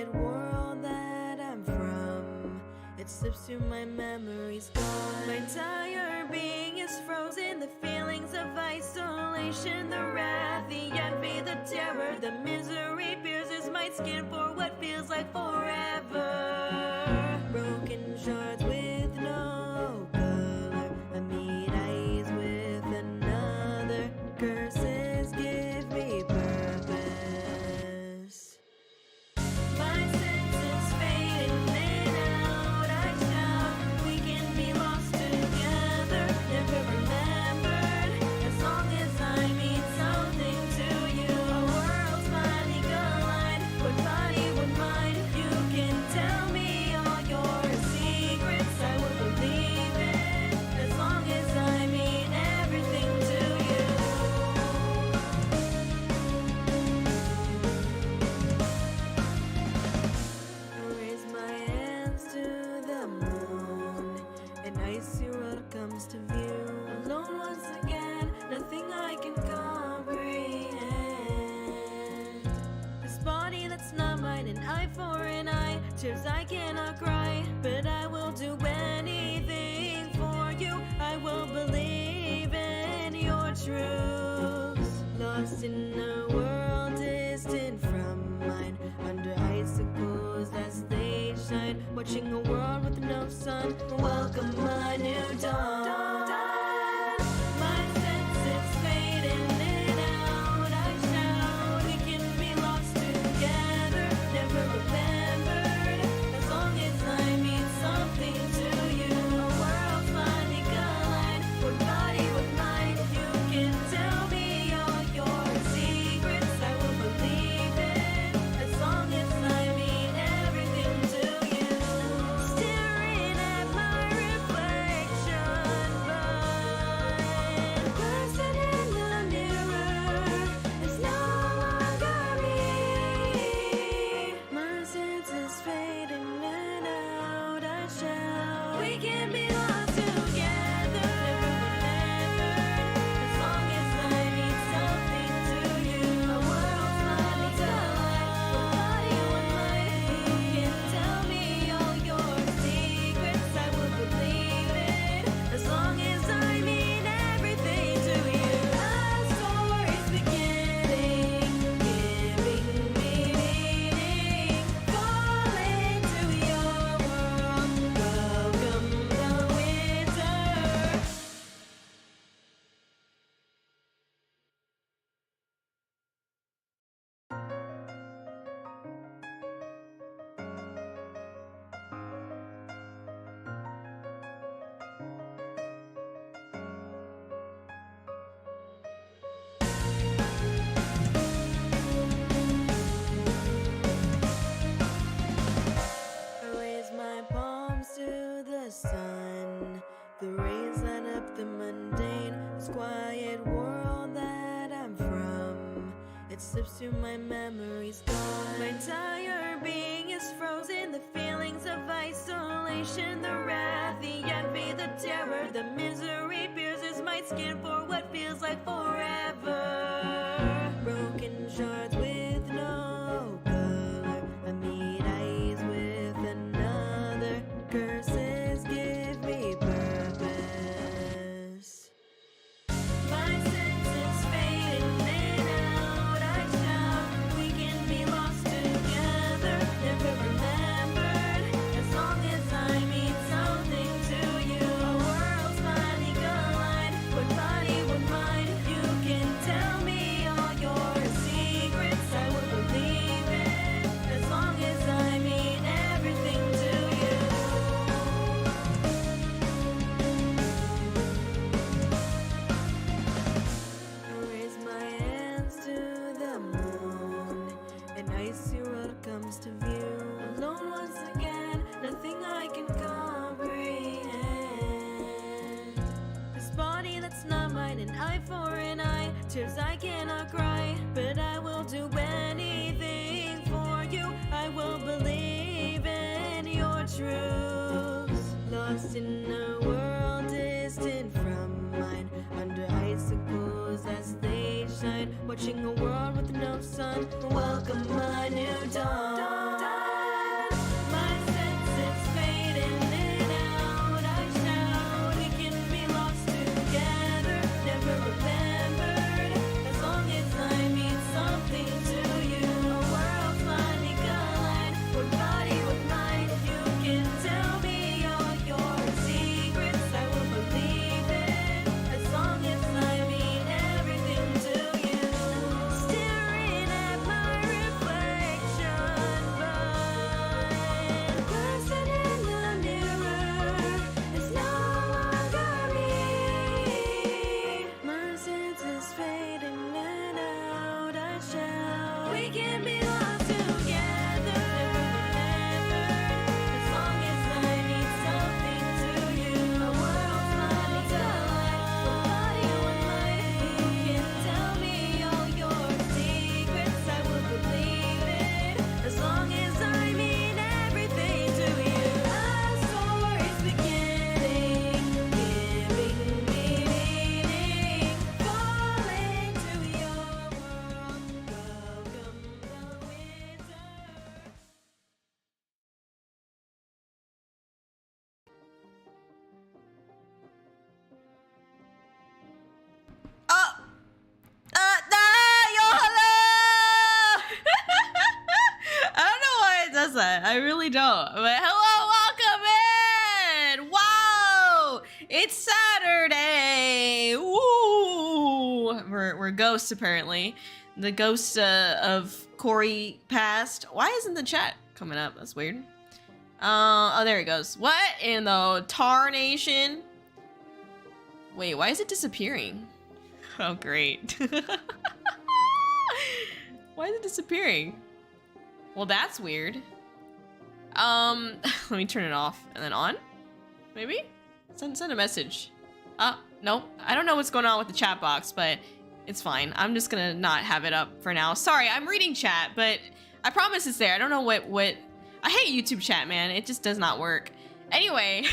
quiet world that I'm from. It slips through my memories gone. My entire being is frozen. The feelings of isolation, the wrath, the envy, the terror, the misery pierces my skin for what feels like forever. Broken shards with no color, I meet eyes with another. Curses give me purpose. My senses fade in and out. I shout, we can be lost together, never remembered. As long as I mean something to you, our worlds finally collide. What body, what mind? You can tell me all your secrets, I will believe it. As long as I mean everything to you. I raise my hands to the moon, and I see what comes to view. Alone once again, nothing I can comprehend. This body that's not mine, an eye for an eye. Tears I cannot cry, but I will do anything for you. I will believe in your truths. Lost in a world distant from mine, under icicles as they shine, watching a world with no sun. Welcome a new dawn. My senses fade in and out. I shout, we can be lost together, never remembered. As long as I mean something to you, our worlds finally collide. What body, what mind? You can tell me all your secrets, I will believe it. As long as I mean everything to you. Staring at my reflection, but person in the mirror is no longer me. My senses fading and out. I shout, we can be lost together, never remembered. As long as I mean something to you, our worlds finally collide. What body, what mind? You can tell me all your secrets, I will believe it. As long as I mean everything to you. Our story's beginning, giving me meaning. Fall into your world, welcome the winter. I raise my palms to the sun. The rays light up the mundane. This quiet world that I'm from. It slips through my memories gone. My entire being is frozen. The feelings of isolation, the wrath, the envy, the terror, the misery pierces my skin for what feels like forever. Broken shards with no color, I meet eyes with another. Curses give me purpose. My senses fade in and out. I shout, we can be lost together, never remembered. As long as I mean something to you, our worlds finally collide. What body, what mind? You can tell me all your secrets, I will believe it. As long as I mean everything to you. I raise my hands to the moon, and I see what comes to view. Alone once again, nothing I can comprehend. This body that's not mine, an eye for an eye. Tears I cannot cry, but I will do anything for you. I will believe in your truths. Lost in a world distant from mine, under icicles as they shine, watching a world with no sun. Welcome a new dawn. that. I really don't. But hello, welcome in! Wow! It's Saturday! Woo! We're ghosts, apparently. The ghost of Kōri passed. Why isn't the chat coming up? That's weird. Oh, there it goes. What in the tarnation? Wait, why is it disappearing? Oh, great. Why is it disappearing? Well, that's weird. Let me turn it off and then on. Maybe? Send a message. No. I don't know what's going on with the chat box, but it's fine. I'm just gonna not have it up for now. Sorry, I'm reading chat, but I promise it's there. I don't know what... I hate YouTube chat, man. It just does not work. Anyway,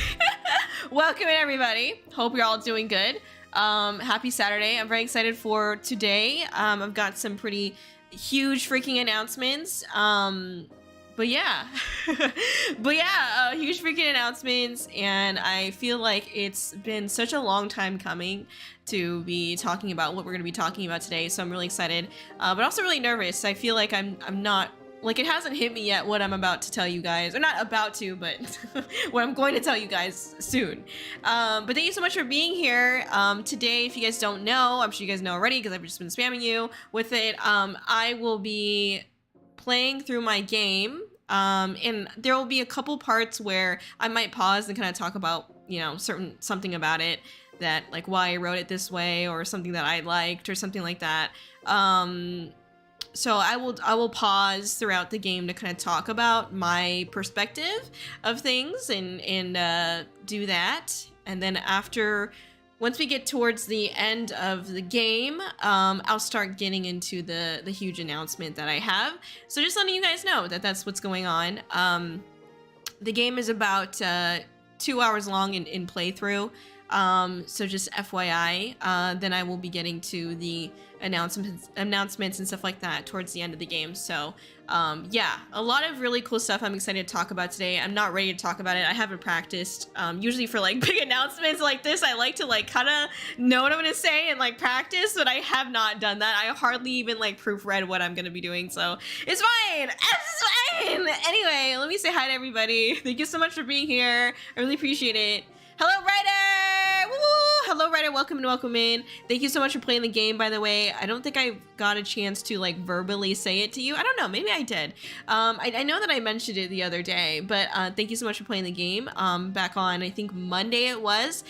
welcome in, everybody. Hope you're all doing good. Happy Saturday. I'm very excited for today. I've got some pretty huge freaking announcements. But yeah, huge freaking announcements, and I feel like it's been such a long time coming to be talking about what we're going to be talking about today, so I'm really excited, but also really nervous. I feel like I'm not, like, it hasn't hit me yet what I'm about to tell you guys, or not about to, but what I'm going to tell you guys soon. But thank you so much for being here. Today, if you guys don't know, I'm sure you guys know already because I've just been spamming you with it, I will be playing through my game, and there will be a couple parts where I might pause and kind of talk about, you know, something about it, that, like, why I wrote it this way, or something that I liked, or something like that. So I will pause throughout the game to kind of talk about my perspective of things and do that, and then once we get towards the end of the game, I'll start getting into the huge announcement that I have. So just letting you guys know that that's what's going on. The game is about 2 hours long in playthrough. So just FYI, then I will be getting to the announcements and stuff like that towards the end of the game. So yeah, a lot of really cool stuff I'm excited to talk about today. I'm not ready to talk about it. I haven't practiced. Usually for like big announcements like this, I like to like kind of know what I'm gonna say and like practice, but I have not done that. I hardly even like proofread what I'm gonna be doing, so it's fine. It's fine. Anyway, let me say hi to everybody. Thank you so much for being here. I really appreciate it. Hello, Ryder! Woo! Hello, Ryder. Welcome and welcome in. Thank you so much for playing the game, by the way. I don't think I got a chance to, like, verbally say it to you. I don't know. Maybe I did. I know that I mentioned it the other day, but thank you so much for playing the game. Back on, I think, Monday it was.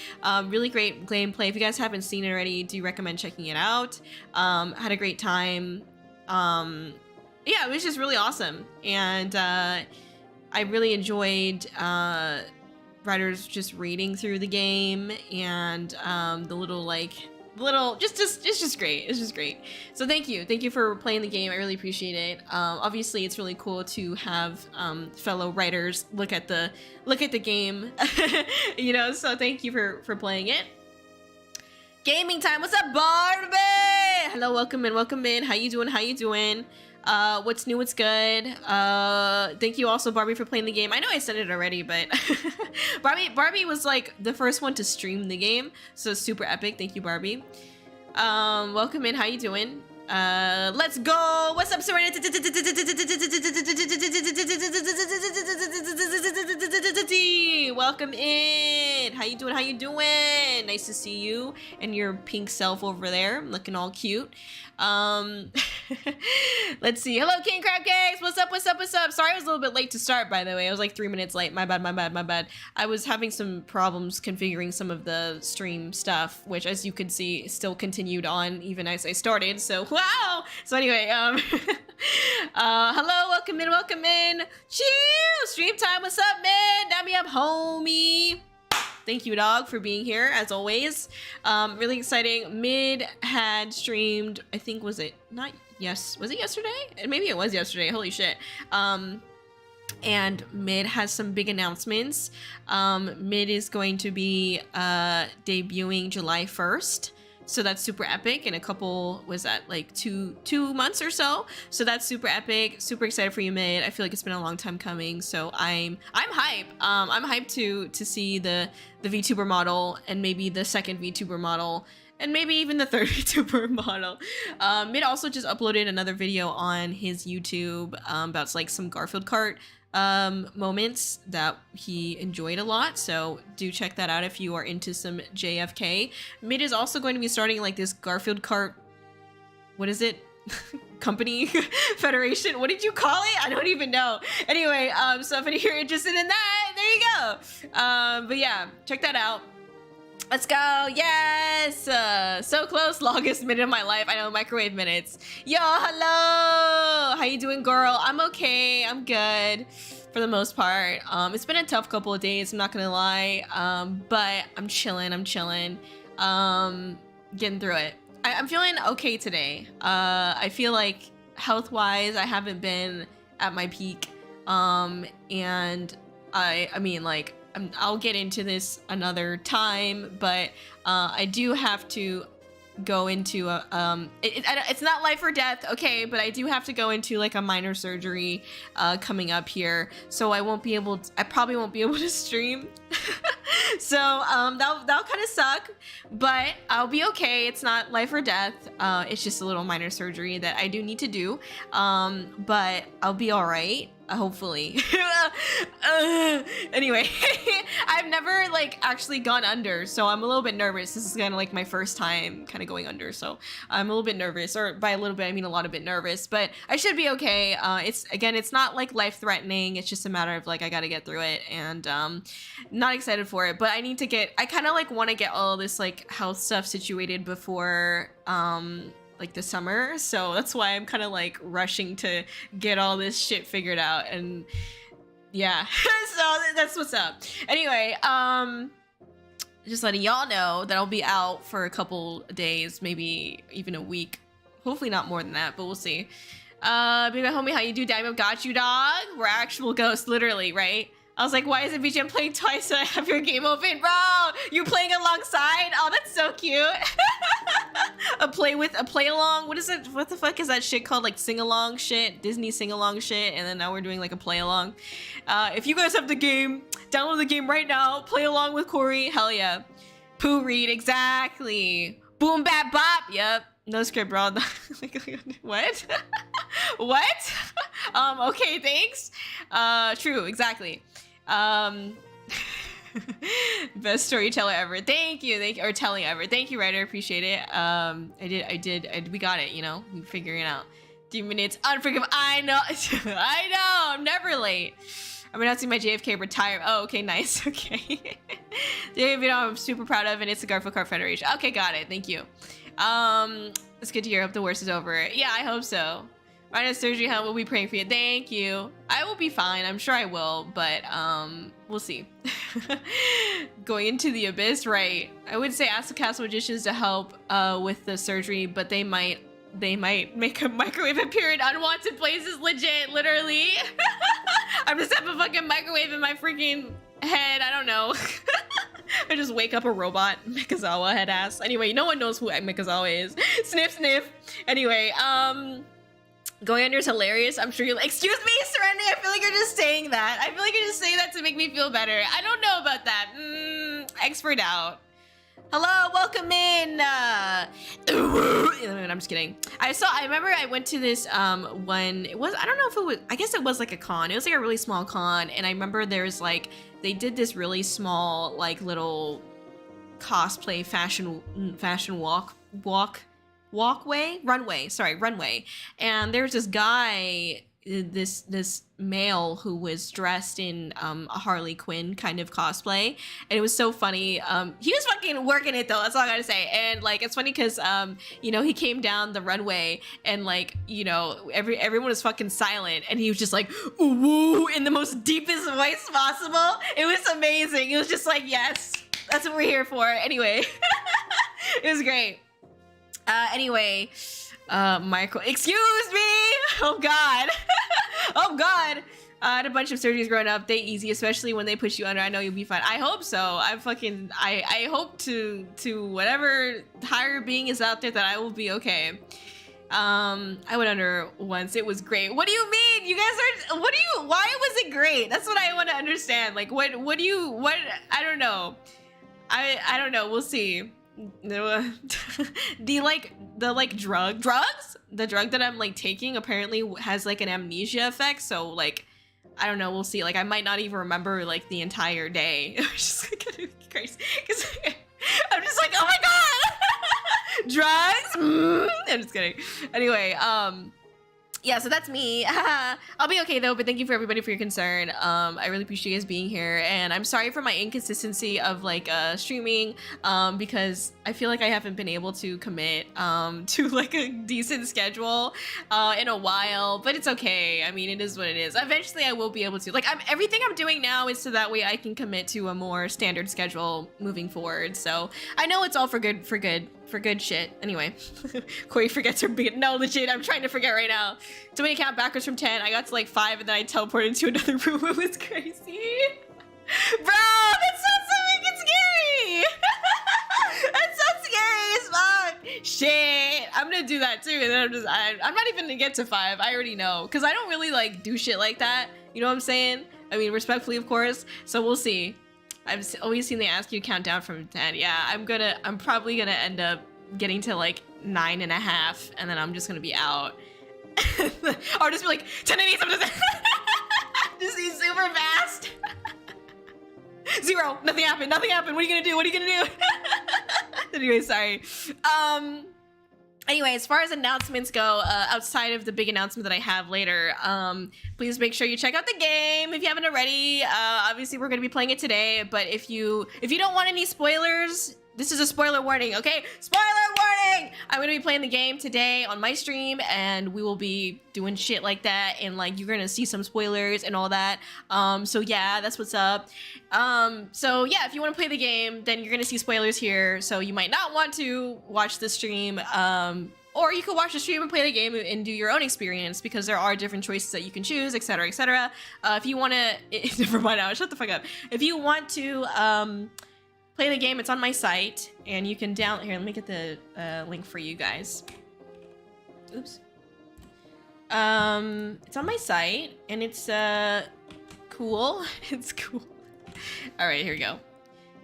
Really great gameplay. If you guys haven't seen it already, do recommend checking it out. Had a great time. Yeah, it was just really awesome. And I really enjoyed... Writers just reading through the game, and the little just great. It's just great. So thank you for playing the game. I really appreciate it. Obviously it's really cool to have fellow writers look at the game. You know, so thank you for playing it. Gaming time. What's up, Barbie? Hello, welcome in. How you doing? What's new, what's good? Thank you also, Barbie, for playing the game. I know I said it already, but Barbie was like the first one to stream the game, so super epic. Thank you, Barbie. Welcome in. How you doing? Let's go. What's up, Serenity? Welcome in. How you doing? Nice to see you and your pink self over there, looking all cute. Let's see. Hello, King Crab Cakes. What's up? Sorry I was a little bit late to start, by the way. I was like 3 minutes late. My bad. I was having some problems configuring some of the stream stuff, which, as you can see, still continued on even as I started. So, wow! So anyway, hello, welcome in. Chill! Stream time, what's up, man? Dab me up, homie. Thank you, dog, for being here, as always. Really exciting. Mid had streamed, I think, was it yesterday? Maybe it was yesterday, holy shit. And Mid has some big announcements. Mid is going to be debuting July 1st. So that's super epic. In a couple, was that like two months or so? So that's super epic. Super excited for you, Mid. I feel like it's been a long time coming. So I'm hype. I'm hyped to see the VTuber model, and maybe the second VTuber model, and maybe even the third VTuber model. Mid also just uploaded another video on his YouTube about like some Garfield cart moments that he enjoyed a lot. So do check that out if you are into some JFK. Mid is also going to be starting like this Garfield Kart. What is it? Company Federation. What did you call it? I don't even know. Anyway, so if you're interested in that, there you go. But yeah, check that out. Let's go. Yes. So close. Longest minute of my life. I know, microwave minutes. Yo, hello. How you doing, girl? I'm okay. I'm good for the most part. It's been a tough couple of days, I'm not gonna lie. But I'm chilling. Getting through it. I'm feeling okay today. I feel like health-wise, I haven't been at my peak. And I mean, like, I'll get into this another time, but I do have to go into a it's not life or death, okay, but I do have to go into like a minor surgery coming up here, so I probably won't be able to stream. So that'll kind of suck, but I'll be okay. It's not life or death. It's just a little minor surgery that I do need to do, but I'll be all right. Hopefully. Anyway, I've never like actually gone under, so I'm a little bit nervous. This is kind of like my first time kind of going under, so I'm a little bit nervous, or by a little bit I mean a lot of bit nervous, but I should be okay. It's not like life-threatening. It's just a matter of like I gotta get through it, and not excited for it, but I kind of like want to get all this like health stuff situated before like the summer, so that's why I'm kind of like rushing to get all this shit figured out, and yeah. So that's what's up. Anyway, just letting y'all know that I'll be out for a couple days, maybe even a week, hopefully not more than that, but we'll see. Baby homie, how you do? Diamond got you, dog. We're actual ghosts, literally, right? I was like, why isn't BGM playing twice and I have your game open? Bro, you playing alongside? Oh, that's so cute. a play along. What is it? What the fuck is that shit called? Like sing along shit, Disney sing along shit, and then now we're doing like a play along. If you guys have the game, download the game right now. Play along with Corey. Hell yeah. Pooh read, exactly. Boom bap bop. Yep. No script, bro. What? What? Okay, thanks. True, exactly. Best storyteller ever. Thank you, or telling ever. Thank you, writer. Appreciate it. We got it. You know, we figuring it out. 3 minutes. Unforgivable. I know. I know. I'm never late. I'm announcing my JFK retire. Oh, okay, nice. Okay. The video I'm super proud of, and it's the Garfield Kart Federation. Okay, got it. Thank you. It's good to hear. Hope the worst is over. Yeah, I hope so. Minor surgery, huh? We'll be praying for you. Thank you. I will be fine. I'm sure I will, but we'll see. Going into the abyss, right? I would say ask the castle magicians to help with the surgery, but they might make a microwave appear in unwanted places. Legit, literally. I'm just have a fucking microwave in my freaking head. I don't know. I just wake up a robot, Mikazawa head ass. Anyway, no one knows who Mikazawa is. Sniff, sniff. Anyway, going under is hilarious. I'm sure you're like, excuse me, Serenity. I feel like you're just saying that. I feel like you're just saying that to make me feel better. I don't know about that. Expert out. Hello, welcome in. I'm just kidding. I remember I went to this when it was, I don't know if it was, I guess it was like a con. It was like a really small con, and I remember there was like, they did this really small like little cosplay fashion runway, and there was this guy, this male who was dressed in a Harley Quinn kind of cosplay, and it was so funny. He was fucking working it though, that's all I gotta say. And like it's funny because you know, he came down the runway and like, you know, everyone was fucking silent, and he was just like ooh in the most deepest voice possible. It was amazing. It was just like, yes, that's what we're here for. Anyway. It was great. Anyway, Michael, excuse me. Oh God. Oh God. I had a bunch of surgeries growing up. They easy, especially when they push you under. I know you'll be fine. I hope so. I hope to whatever higher being is out there that I will be okay. I went under once. It was great. What do you mean? You guys are, why was it great? That's what I want to understand. Like, what, I don't know. I don't know. We'll see. The drugs? The drug that I'm like taking apparently has like an amnesia effect. So like, I don't know, we'll see. Like, I might not even remember, like, the entire day. It's just gonna be crazy. Because I'm just like, oh my god! Drugs? I'm just kidding. Anyway, yeah, so that's me. I'll be okay though, but thank you for everybody for your concern. I really appreciate you guys being here, and I'm sorry for my inconsistency of like streaming, because I feel like I haven't been able to commit to like a decent schedule in a while, but it's okay. I mean, it is what it is. Eventually I will be able to. Like, everything I'm doing now is so that way I can commit to a more standard schedule moving forward. So I know it's all for good shit. Anyway, Kōri forgets her beat. No, legit, I'm trying to forget right now. So when you count backwards from 10, I got to like 5 and then I teleported into another room. It was crazy. Bro, that sounds so fucking scary. That's so scary as fuck. Shit, I'm gonna do that too. And then I'm not even gonna get to 5. I already know. Cause I don't really like do shit like that. You know what I'm saying? I mean, respectfully, of course. So we'll see. I've always seen they ask you to count down from 10. Yeah, I'm probably gonna end up getting to like 9.5 and then I'm just gonna be out. Or just be like 10 and 8, just be super fast. 0, nothing happened. What are you gonna do? Anyway, sorry. Anyway, as far as announcements go, outside of the big announcement that I have later, please make sure you check out the game if you haven't already. Obviously, we're going to be playing it today, but if you don't want any spoilers, this is a spoiler warning, okay? Spoiler warning! I'm going to be playing the game today on my stream, and we will be doing shit like that, and like you're going to see some spoilers and all that. So yeah, that's what's up. So yeah, if you want to play the game, then you're going to see spoilers here, so you might not want to watch the stream, or you could watch the stream and play the game and do your own experience, because there are different choices that you can choose, etc., etc. If you want to, never mind now, shut the fuck up. If you want to, play the game, it's on my site, and you can download. Here, let me get the link for you guys. Oops. It's on my site, and it's cool. It's cool. All right, here we go.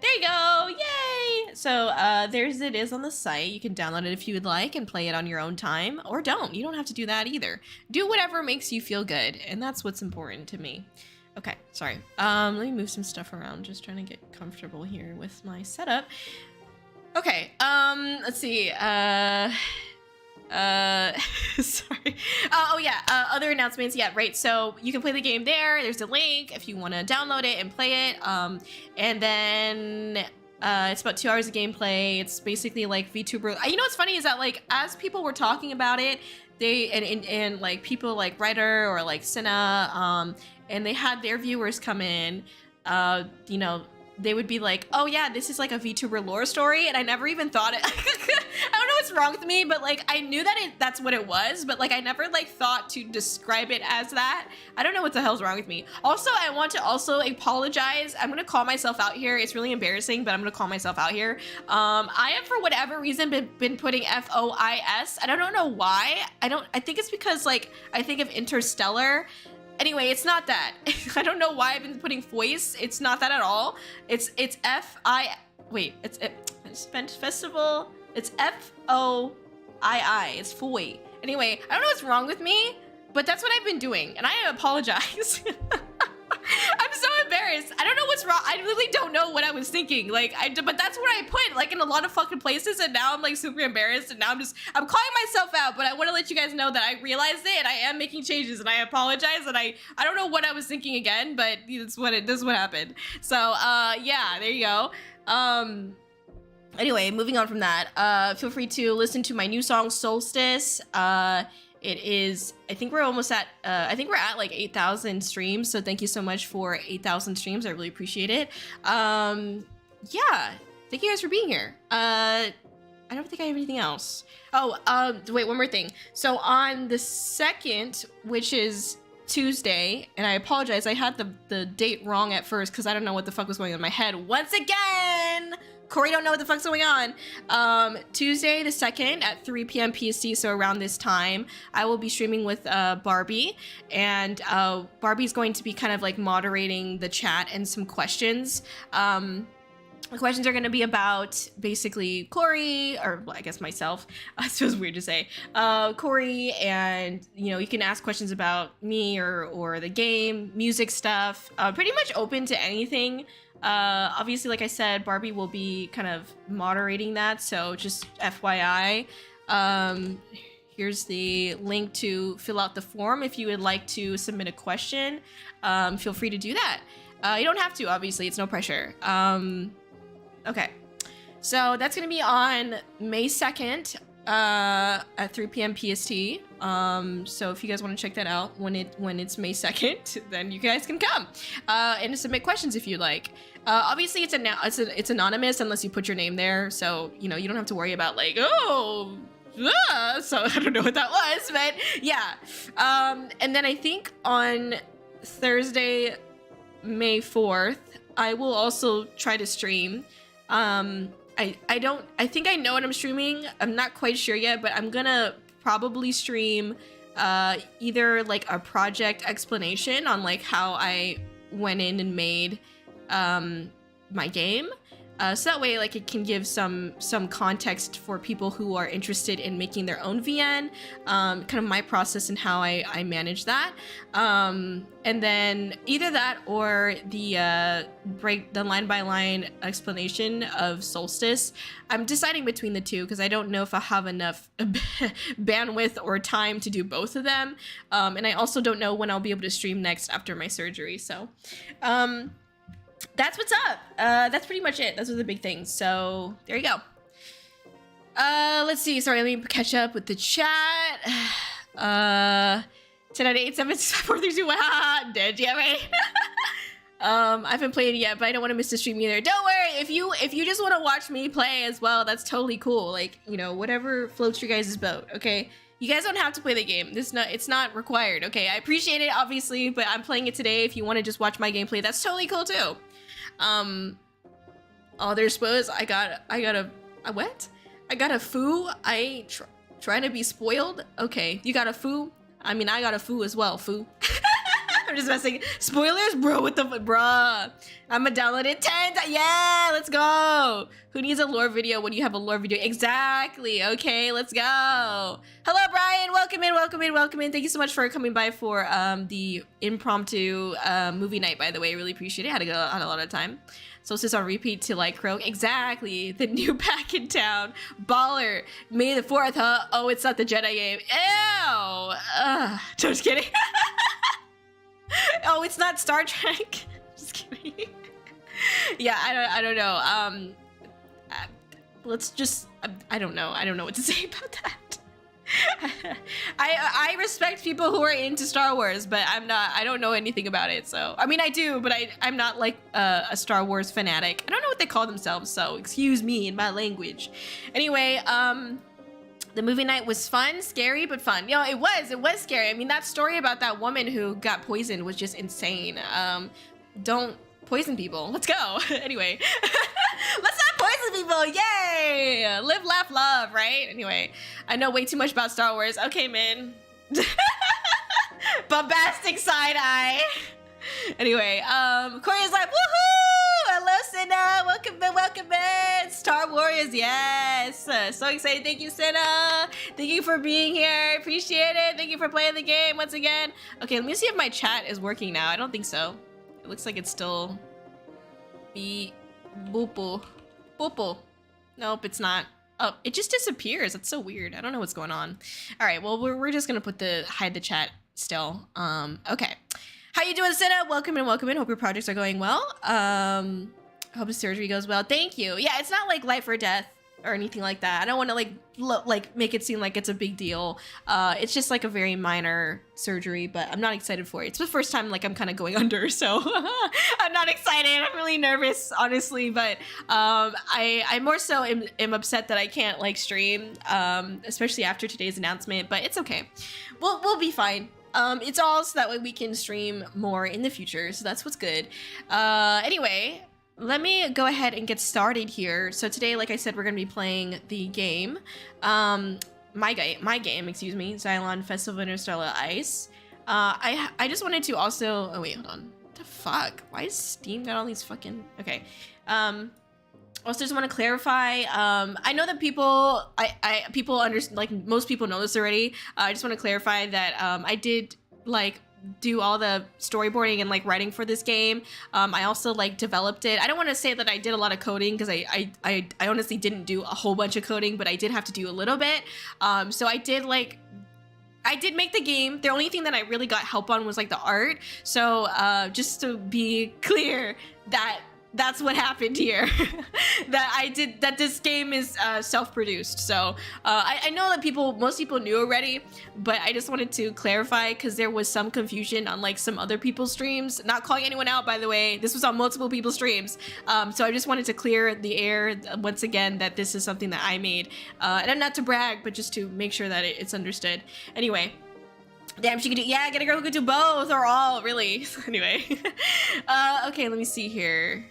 There you go! Yay! So it is on the site. You can download it if you would like and play it on your own time, or don't. You don't have to do that either. Do whatever makes you feel good, and that's what's important to me. Okay, sorry. Let me move some stuff around. Just trying to get comfortable here with my setup. Okay, let's see. Sorry. Oh yeah, other announcements. Yeah, right. So you can play the game there. There's a link if you want to download it and play it. And then it's about 2 hours of gameplay. It's basically like VTuber. You know what's funny is that like as people were talking about it, they and like people like Writer or like Cinna, and they had their viewers come in, you know, they would be like, oh yeah, this is like a VTuber lore story, and I never even thought it. I don't know what's wrong with me, but like I knew that that's what it was, but like I never like thought to describe it as that. I don't know what the hell's wrong with me. Also, I want to also apologize. I'm gonna call myself out here. It's really embarrassing, but I'm gonna call myself out here. I have for whatever reason been putting FOIS. I don't know why. I think it's because like I think of Interstellar. Anyway, it's not that. I don't know why I've been putting voice. It's not that at all. It's F-I... It's Festival. It's F-O-I-I. It's FOII. Anyway, I don't know what's wrong with me, but that's what I've been doing, and I apologize. I'm so embarrassed. I don't know what's wrong. I really don't know what I was thinking. Like, but that's what I put, like, in a lot of fucking places, and now I'm, like, super embarrassed, and now I'm calling myself out, but I want to let you guys know that I realized it, and I am making changes, and I apologize, and I don't know what I was thinking again, but this is what happened. So, yeah, there you go. Anyway, moving on from that, feel free to listen to my new song, Solstice. It is, I think we're almost at, like 8,000 streams. So thank you so much for 8,000 streams. I really appreciate it. Yeah, thank you guys for being here. I don't think I have anything else. Oh, wait, one more thing. So on the 2nd, which is Tuesday, and I apologize, I had the date wrong at first because I don't know what the fuck was going on in my head. Once again, Kōri don't know what the fuck's going on. Tuesday the 2nd at 3 p.m. PST, so around this time, I will be streaming with Barbie, and Barbie's going to be kind of like moderating the chat and some questions. The questions are going to be about basically Kōri, or well, I guess myself. It feels weird to say. Kōri, and you can ask questions about me or the game, music stuff. Pretty much open to anything. Obviously, like I said, Barbie will be kind of moderating that, so just FYI. Here's the link to fill out the form if you would like to submit a question. Feel free to do that. You don't have to, obviously, it's no pressure. Okay, so that's gonna be on May 2nd at 3 p.m. PST. So if you guys want to check that out when it's May 2nd, then you guys can come and submit questions if you'd like. Obviously, it's anonymous unless you put your name there, so you don't have to worry about like so I don't know what that was, but yeah. And then I think on Thursday, May 4th, I will also try to stream. I think I know what I'm streaming. I'm not quite sure yet, but I'm gonna probably stream either like a project explanation on like how I went in and made my game. So that way, like, it can give some context for people who are interested in making their own VN, kind of my process and how I manage that. And then either that or the line-by-line explanation of Solstice. I'm deciding between the two because I don't know if I have enough bandwidth or time to do both of them. And I also don't know when I'll be able to stream next after my surgery. So, that's what's up. That's pretty much it. Those are the big things. So there you go. Let's see. Sorry, let me catch up with the chat. 10 out of 8, 7, 6, 5, 4, 3, 2, 1. Dead. Yeah, right. I haven't played it yet, but I don't want to miss the stream either. Don't worry. If you just want to watch me play as well, that's totally cool. Like, whatever floats your guys' boat. Okay. You guys don't have to play the game. It's not required. Okay. I appreciate it, obviously, but I'm playing it today. If you want to just watch my gameplay, that's totally cool too. There's suppose I got a what? I got a foo. I ain't trying to be spoiled. Okay, you got a foo. I mean, I got a foo as well. Foo. I'm just messing. Spoilers, bro. What the bruh? I'ma download it 10 times. Yeah, let's go. Who needs a lore video when you have a lore video? Exactly. Okay, let's go. Hello, Brian. Welcome in. Welcome in. Welcome in. Thank you so much for coming by for the impromptu movie night. By the way, really appreciate it. Had a lot of time. Solstice on repeat to like Crow. Exactly. The new pack in town. Baller. May the 4th, huh? Oh, it's not the Jedi game. Ew. Just kidding. Oh, it's not Star Trek. Just kidding. Yeah, I don't know. Let's just. I don't know. I don't know what to say about that. I respect people who are into Star Wars, but I'm not. I don't know anything about it. So I mean, I do, but I'm not like a Star Wars fanatic. I don't know what they call themselves. So excuse me in my language. Anyway, the movie night was fun, scary, but fun. It was scary. I mean, that story about that woman who got poisoned was just insane. Don't poison people. Let's go. Anyway, let's not poison people. Yay! Live, laugh, love, right? Anyway, I know way too much about Star Wars. Okay, man. Bombastic side eye. Anyway, Corey is like, woohoo! Hello, Senna. Welcome in. Star Warriors, yes. So excited. Thank you, Senna. Thank you for being here. Appreciate it. Thank you for playing the game once again. Okay, let me see if my chat is working now. I don't think so. It looks like it's still boopoo. Nope, it's not. Oh, it just disappears. That's so weird. I don't know what's going on. All right, well, we're just gonna hide the chat still. Okay. How you doing, Senna? Welcome in. Hope your projects are going well. Hope the surgery goes well. Thank you. Yeah, it's not like life or death or anything like that. I don't want to like make it seem like it's a big deal. It's just like a very minor surgery, but I'm not excited for it. It's the first time like I'm kind of going under, so I'm not excited. I'm really nervous, honestly, but I more so am upset that I can't like stream, especially after today's announcement. But it's okay. We'll be fine. It's all so that way we can stream more in the future, so that's what's good. Anyway, let me go ahead and get started here. So today, like I said, we're gonna be playing the game, my game, excuse me, Zhylan Festival of Interstellar Ice. I just wanted to also, oh wait, hold on, what the fuck? Why is Steam got all these fucking, okay. Also, just want to clarify. I know that people, people understand. Like most people know this already. I just want to clarify that I did like do all the storyboarding and like writing for this game. I also like developed it. I don't want to say that I did a lot of coding because I honestly didn't do a whole bunch of coding, but I did have to do a little bit. So I did make the game. The only thing that I really got help on was like the art. So just to be clear, that's what happened here. that this game is self-produced. So I know that most people knew already, but I just wanted to clarify because there was some confusion on like some other people's streams. Not calling anyone out, by the way. This was on multiple people's streams. So I just wanted to clear the air once again that this is something that I made. And not to brag, but just to make sure that it's understood. Anyway. Damn, she could do, yeah, get a girl who could do both or all, really. Anyway. Okay, let me see here.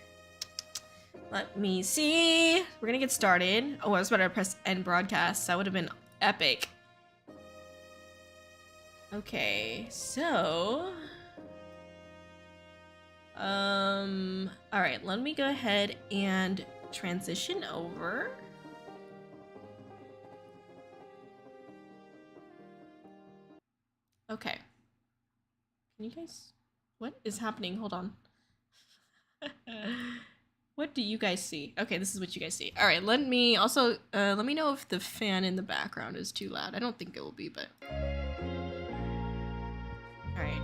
Let me see. We're gonna get started. Oh, I was about to press end broadcast. That would have been epic. Okay, so... Alright, let me go ahead and transition over. Okay. Can you guys... What is happening? Hold on. What do you guys see? Okay, this is what you guys see. All right, let me also, let me know if the fan in the background is too loud. I don't think it will be, but. All right.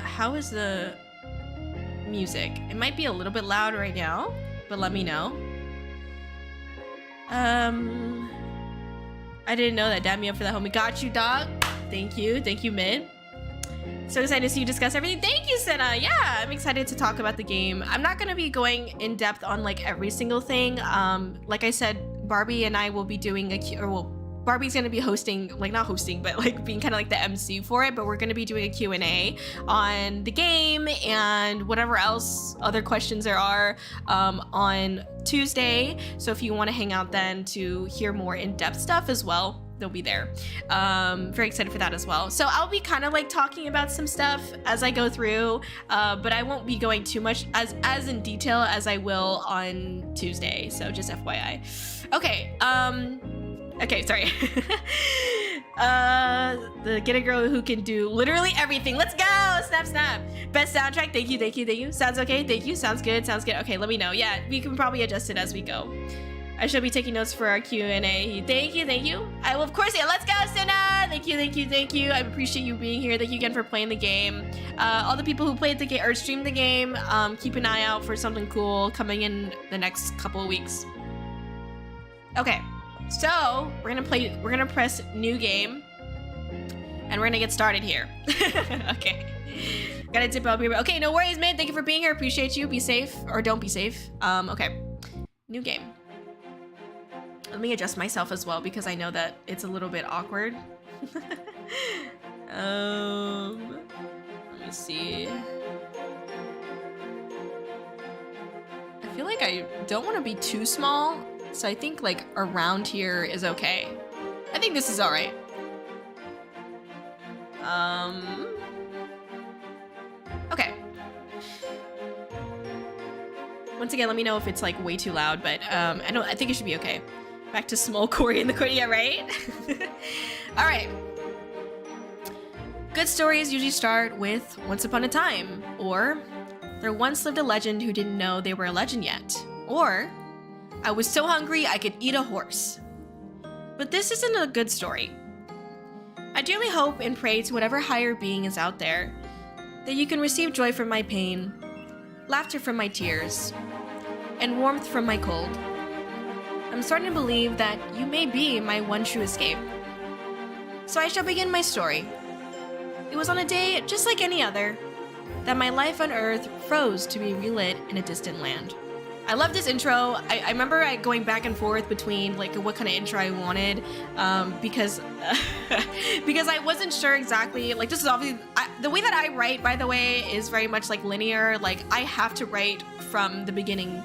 How is the music? It might be a little bit loud right now, but let me know. I didn't know that. Dab me up for that, homie. Got you, dog. Thank you, Mid. So excited to see you discuss everything. Thank you, Senna. Yeah, I'm excited to talk about the game. I'm not going to be going in depth on like every single thing. Like I said, Barbie and I will be doing Barbie's going to be hosting, like not hosting, but like being kind of like the MC for it. But we're going to be doing a Q&A on the game and whatever else other questions there are on Tuesday. So if you want to hang out then to hear more in-depth stuff as well, they'll be there. Very excited for that as well. So I'll be kind of like talking about some stuff as I go through, but I won't be going too much as in detail as I will on Tuesday. So just FYI. Okay. Okay, sorry. The get a girl who can do literally everything. Let's go! Snap, snap. Best soundtrack. Thank you. Sounds okay. Thank you. Sounds good. Okay, let me know. Yeah, we can probably adjust it as we go. I shall be taking notes for our Q&A. Thank you. I will, of course, yeah, let's go, Senna! Thank you. I appreciate you being here. Thank you again for playing the game. All the people who played the game or streamed the game, keep an eye out for something cool coming in the next couple of weeks. Okay, so we're gonna press new game, and we're gonna get started here. Okay. Gotta dip up here. Okay, no worries, man. Thank you for being here. Appreciate you. Be safe, or don't be safe. Okay, new game. Let me adjust myself as well because I know that it's a little bit awkward. Let me see. I feel like I don't want to be too small, so I think like around here is okay. I think this is all right. Okay. Once again, let me know if it's like way too loud, but I think it should be okay. Back to small Kōri in the corner, yeah, right? All right. Good stories usually start with once upon a time, or there once lived a legend who didn't know they were a legend yet, or I was so hungry I could eat a horse. But this isn't a good story. I dearly hope and pray to whatever higher being is out there that you can receive joy from my pain, laughter from my tears, and warmth from my cold. I'm starting to believe that you may be my one true escape. So I shall begin my story. It was on a day just like any other that my life on Earth froze to be relit in a distant land. I love this intro. I remember going back and forth between like what kind of intro I wanted because because I wasn't sure exactly. Like this is obviously the way that I write, by the way, is very much like linear. Like I have to write from the beginning.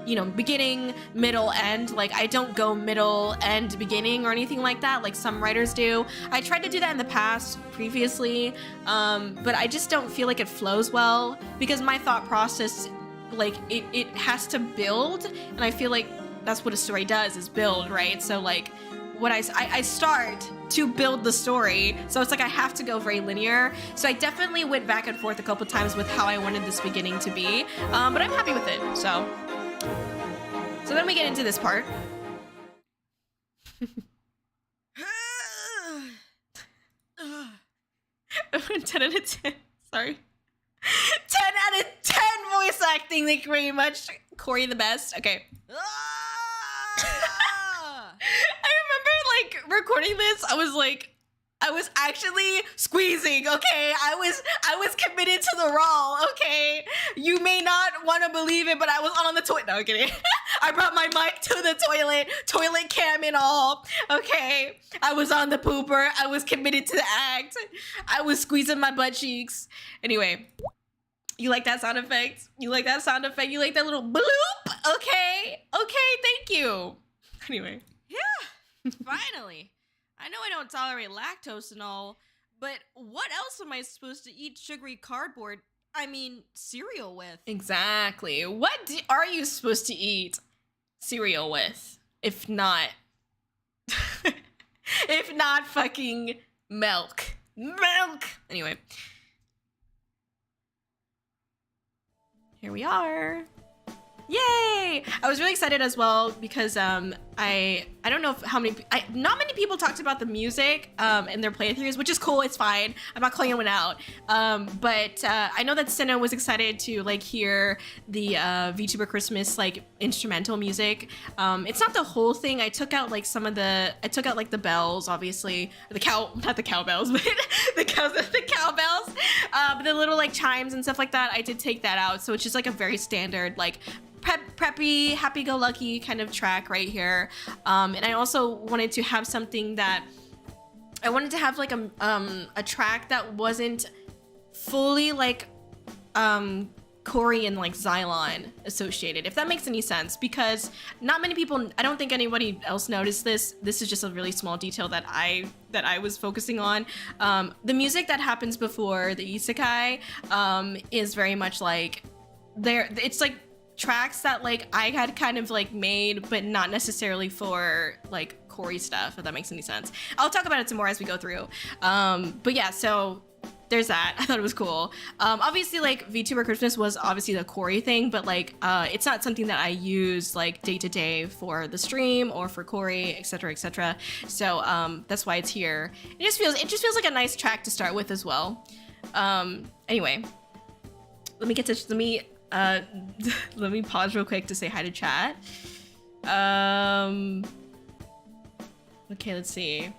You know, beginning, middle, end. Like I don't go middle, end, beginning or anything like that like some writers do. I tried to do that in the past previously, but I just don't feel like it flows well because my thought process like it has to build, and I feel like that's what a story does, is build, right? So like what I start to build the story, so it's like I have to go very linear. So I definitely went back and forth a couple times with how I wanted this beginning to be, but I'm happy with it. So then we get into this part. 10 out of 10. Sorry. 10 out of 10 voice acting. Thank you very much. Kōri the best. Okay. I remember like recording this. I was actually squeezing, okay? I was committed to the role, okay? You may not want to believe it, but I was on the toilet. No, I'm kidding. I brought my mic to the toilet cam and all, okay? I was on the pooper. I was committed to the act. I was squeezing my butt cheeks. Anyway, you like that sound effect? You like that sound effect? You like that little bloop? Okay, thank you. Anyway. Yeah, finally. I know I don't tolerate lactose and all, but what else am I supposed to eat sugary cardboard, I mean, cereal with? Exactly. What are you supposed to eat cereal with? If not... if not fucking milk. Milk! Anyway. Here we are. Yay! I was really excited as well because I don't know not many people talked about the music in their playthroughs, which is cool. It's fine. I'm not calling anyone out. But I know that Senna was excited to like hear the VTuber Christmas like instrumental music. It's not the whole thing. I took out like the bells, obviously, not the cowbells, but the cowbells, but the little like chimes and stuff like that. I did take that out, so it's just like a very standard like preppy, happy-go-lucky kind of track right here. And I also wanted to have something that I wanted to have like a track that wasn't fully like Kōri and like Zhylan associated, if that makes any sense, because not many people, I don't think anybody else noticed this. This is just a really small detail that I was focusing on. The music that happens before the isekai is very much like it's like tracks that like I had kind of like made, but not necessarily for like Kōri stuff, if that makes any sense. I'll talk about it some more as we go through. But yeah, so there's that. I thought it was cool. Obviously like VTuber Christmas was obviously the Kōri thing, but like it's not something that I use like day to day for the stream or for Kōri, etc., etc. So that's why it's here. It just feels like a nice track to start with as well. Anyway, let me pause real quick to say hi to chat. Okay, let's see.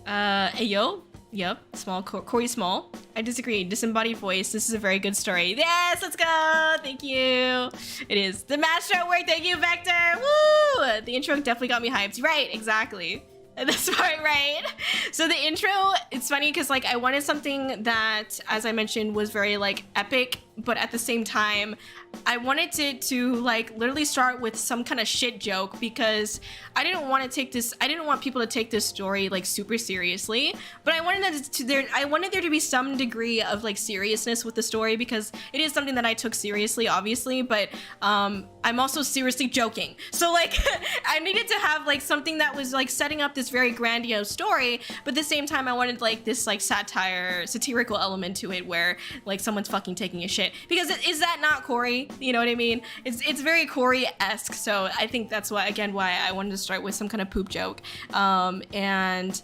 Ayo. Yep, small Kōri small. I disagree. Disembodied voice. This is a very good story. Yes, let's go. Thank you. It is the master at work. Thank you, Vector. Woo! The intro definitely got me hyped. Right, exactly. That's part, right? So the intro, it's funny because like I wanted something that, as I mentioned, was very like epic, but at the same time, I wanted it to like literally start with some kind of shit joke, because I didn't want people to take this story like super seriously, but I wanted there to be some degree of like seriousness with the story, because it is something that I took seriously, obviously, but I'm also seriously joking. So like I needed to have like something that was like setting up this very grandiose story, but at the same time I wanted like this like satirical element to it, where like someone's fucking taking a shit, because is that not Kōri? You know what I mean? It's very Kōri-esque, so I think that's why I wanted to start with some kind of poop joke. And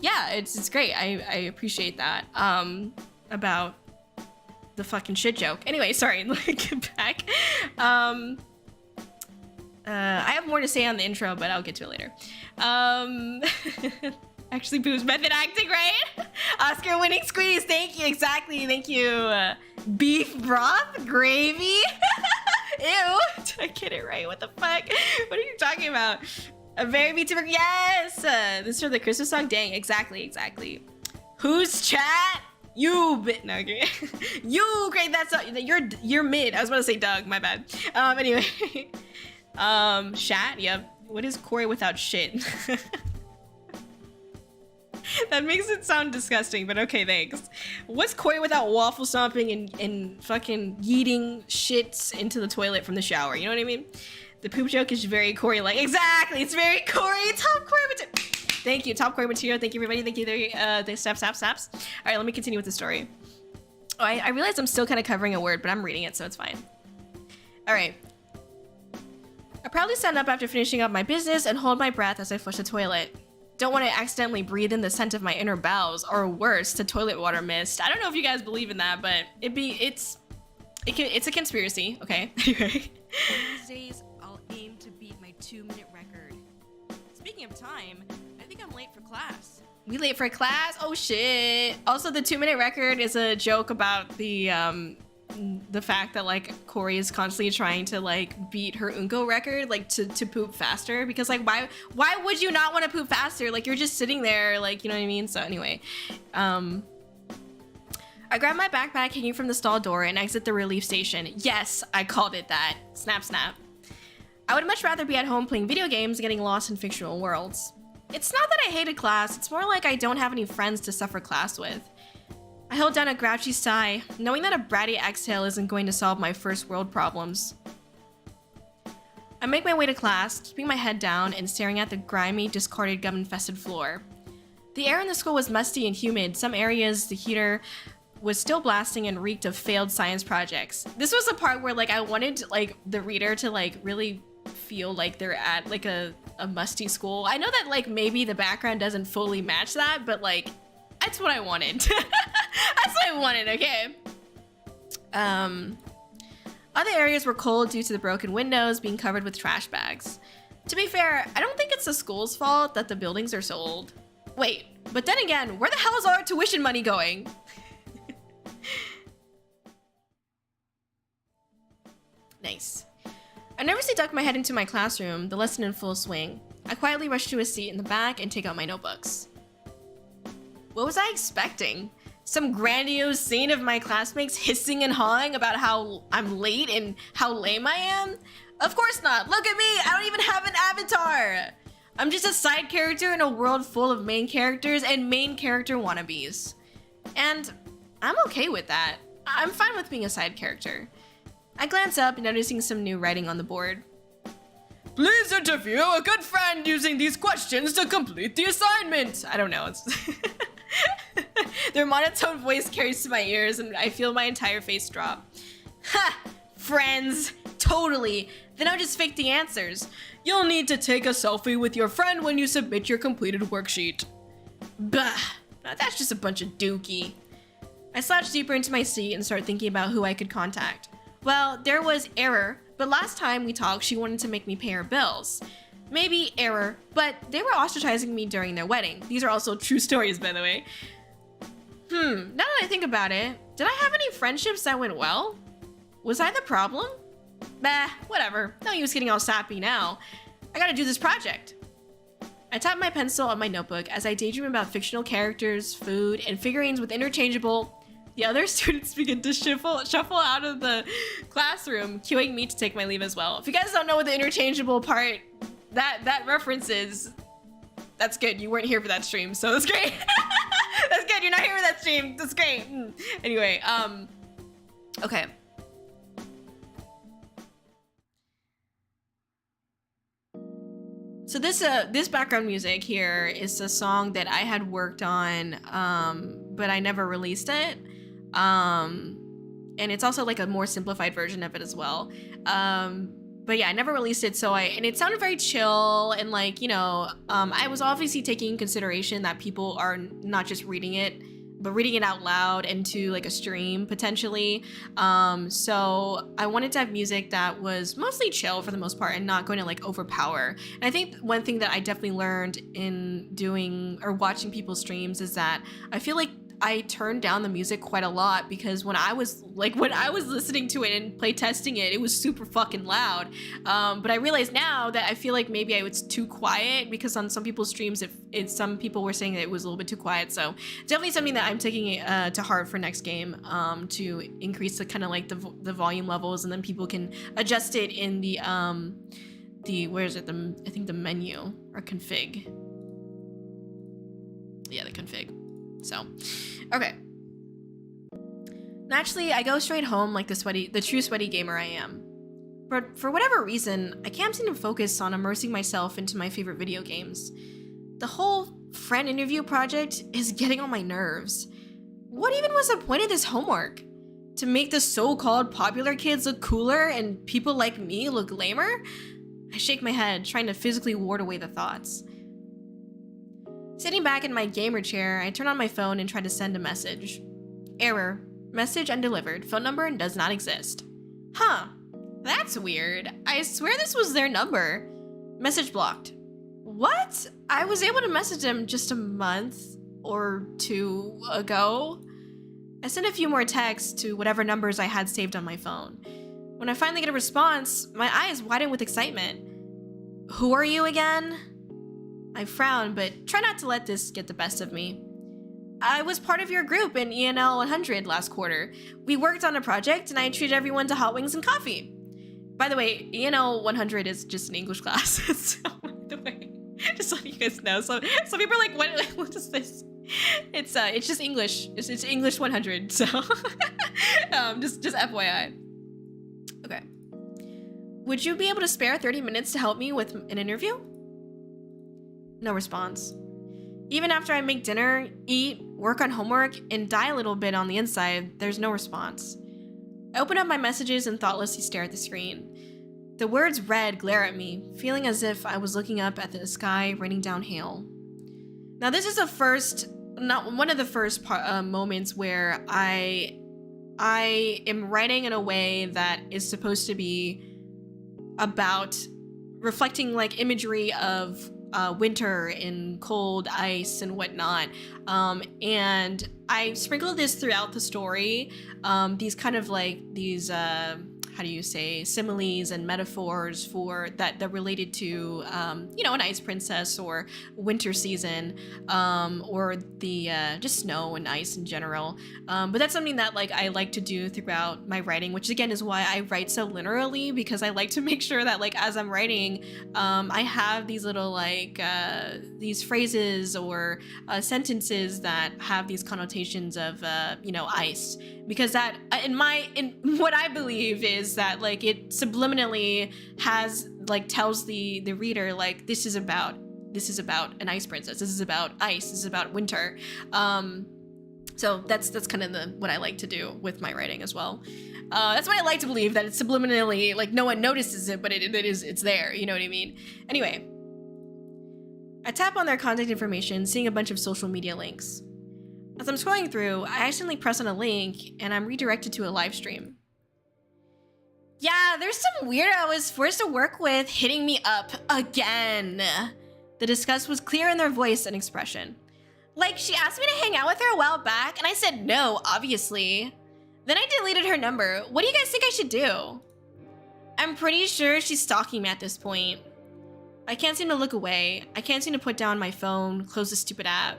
yeah, it's great. I appreciate that about the fucking shit joke. Anyway, sorry, let me get back. I have more to say on the intro, but I'll get to it later. Actually, Boo's method acting, right? Oscar winning squeeze. Thank you. Exactly. Thank you. Beef broth gravy. Ew. Did I get it right? What the fuck? What are you talking about? A very VTuber. Yes. This is for the Christmas song. Dang. Exactly. Who's chat? You bit. No, okay. You great. That's you're mid. I was about to say Doug. My bad. Anyway. Shat. Yep. What is Kōri without shit? That makes it sound disgusting, but okay, thanks. What's Kōri without waffle stomping and fucking yeeting shits into the toilet from the shower? You know what I mean? The poop joke is very Kōri-like. Exactly, it's very Kōri. Top Kōri material. Thank you, top Kōri material. Thank you, everybody. Thank you. The snaps. All right, let me continue with the story. Oh, I realize I'm still kind of covering a word, but I'm reading it, so it's fine. All right. I proudly stand up after finishing up my business and hold my breath as I flush the toilet. Don't want to accidentally breathe in the scent of my inner bowels, or worse, the toilet water mist. I don't know if you guys believe in that, but it's a conspiracy, okay? These days, I'll aim to beat my 2-minute record. Speaking of time, I think I'm late for class. We late for class? Oh shit. Also, the 2-minute record is a joke about the fact that like Kōri is constantly trying to like beat her Unko record, like to poop faster, because like why would you not want to poop faster? Like you're just sitting there, like, you know what I mean? So anyway, I grab my backpack hanging from the stall door and exit the relief station. Yes, I called it that. Snap, snap. I would much rather be at home playing video games and getting lost in fictional worlds. It's not that I hated class, it's more like I don't have any friends to suffer class with. I held down a grouchy sigh, knowing that a bratty exhale isn't going to solve my first world problems. I make my way to class, keeping my head down and staring at the grimy, discarded, gum-infested floor. The air in the school was musty and humid. Some areas the heater was still blasting and reeked of failed science projects. This was the part where like I wanted like the reader to like really feel like they're at like a musty school. I know that like maybe the background doesn't fully match that, but like that's what I wanted. That's what I wanted, okay? Other areas were cold due to the broken windows being covered with trash bags. To be fair, I don't think it's the school's fault that the buildings are so old. Wait, but then again, where the hell is our tuition money going? Nice. I nervously duck my head into my classroom, the lesson in full swing. I quietly rush to a seat in the back and take out my notebooks. What was I expecting? Some grandiose scene of my classmates hissing and hawing about how I'm late and how lame I am? Of course not. Look at me. I don't even have an avatar. I'm just a side character in a world full of main characters and main character wannabes. And I'm okay with that. I'm fine with being a side character. I glance up, noticing some new writing on the board. Please interview a good friend using these questions to complete the assignment. I don't know. It's their monotone voice carries to my ears and I feel my entire face drop. Ha! Friends! Totally! Then I'll just fake the answers. You'll need to take a selfie with your friend when you submit your completed worksheet. Bah! That's just a bunch of dookie. I slouch deeper into my seat and start thinking about who I could contact. Well, there was Error, but last time we talked, she wanted to make me pay her bills. Maybe Error, but they were ostracizing me during their wedding. These are also true stories, by the way. Now that I think about it, did I have any friendships that went well? Was I the problem? Bah, whatever. No use getting all sappy now. I gotta do this project. I tap my pencil on my notebook as I daydream about fictional characters, food, and figurines with interchangeable. The other students begin to shuffle out of the classroom, cueing me to take my leave as well. If you guys don't know what the interchangeable part that reference is, that's good. You weren't here for that stream, so that's great. That's good. You're not here for that stream. That's great. Anyway, okay. So this background music here is a song that I had worked on, but I never released it. And it's also like a more simplified version of it as well. But yeah, I never released it, and it sounded very chill, and like, you know, I was obviously taking in consideration that people are not just reading it, but reading it out loud into like a stream potentially. So I wanted to have music that was mostly chill for the most part and not going to like overpower. And I think one thing that I definitely learned in doing or watching people's streams is that I feel like I turned down the music quite a lot, because when I was listening to it and play testing it, it was super fucking loud. But I realize now that I feel like maybe I was too quiet, because on some people's streams, some people were saying that it was a little bit too quiet. So definitely something that I'm taking to heart for next game, to increase the kind of like the volume levels, and then people can adjust it in the where is it? I think the menu or config. the config. So, okay. Naturally, I go straight home like the true sweaty gamer I am. But for whatever reason, I can't seem to focus on immersing myself into my favorite video games. The whole friend interview project is getting on my nerves. What even was the point of this homework? To make the so-called popular kids look cooler and people like me look lamer? I shake my head, trying to physically ward away the thoughts. Sitting back in my gamer chair, I turn on my phone and try to send a message. Error. Message undelivered. Phone number does not exist. Huh. That's weird. I swear this was their number. Message blocked. What? I was able to message them just a month or two ago. I sent a few more texts to whatever numbers I had saved on my phone. When I finally get a response, my eyes widen with excitement. Who are you again? I frown, but try not to let this get the best of me. I was part of your group in ENL 100 last quarter. We worked on a project and I treated everyone to hot wings and coffee. By the way, ENL 100 is just an English class. So, by the way, just letting you guys know. So people are like, what is this? It's just English. It's English 100. So just FYI. Okay. Would you be able to spare 30 minutes to help me with an interview? No response. Even after I make dinner, eat, work on homework, and die a little bit on the inside, there's no response. I open up my messages and thoughtlessly stare at the screen. The words red glare at me, feeling as if I was looking up at the sky raining down hail. Now this is one of the first moments where I am writing in a way that is supposed to be about reflecting like imagery of winter and cold ice and whatnot. And I sprinkled this throughout the story. These kind of like these how do you say, similes and metaphors for that related to an ice princess or winter season, or the just snow and ice in general. But that's something that like I like to do throughout my writing, which again is why I write so linearly, because I like to make sure that like as I'm writing, I have these little like these phrases or sentences that have these connotations of ice, because that in what I believe is that like it subliminally has like tells the reader like this is about an ice princess, this is about ice, this is about winter. So that's kind of what I like to do with my writing as well. That's why I like to believe that it's subliminally like no one notices it, but it's there, you know what I mean? Anyway, I tap on their contact information, seeing a bunch of social media links. As I'm scrolling through, I accidentally press on a link and I'm redirected to a live stream. Yeah, there's some weirdo I was forced to work with hitting me up again. The disgust was clear in their voice and expression. Like, she asked me to hang out with her a while back and I said no, obviously. Then I deleted her number. What do you guys think I should do? I'm pretty sure she's stalking me at this point. I can't seem to look away. I can't seem to put down my phone, close the stupid app.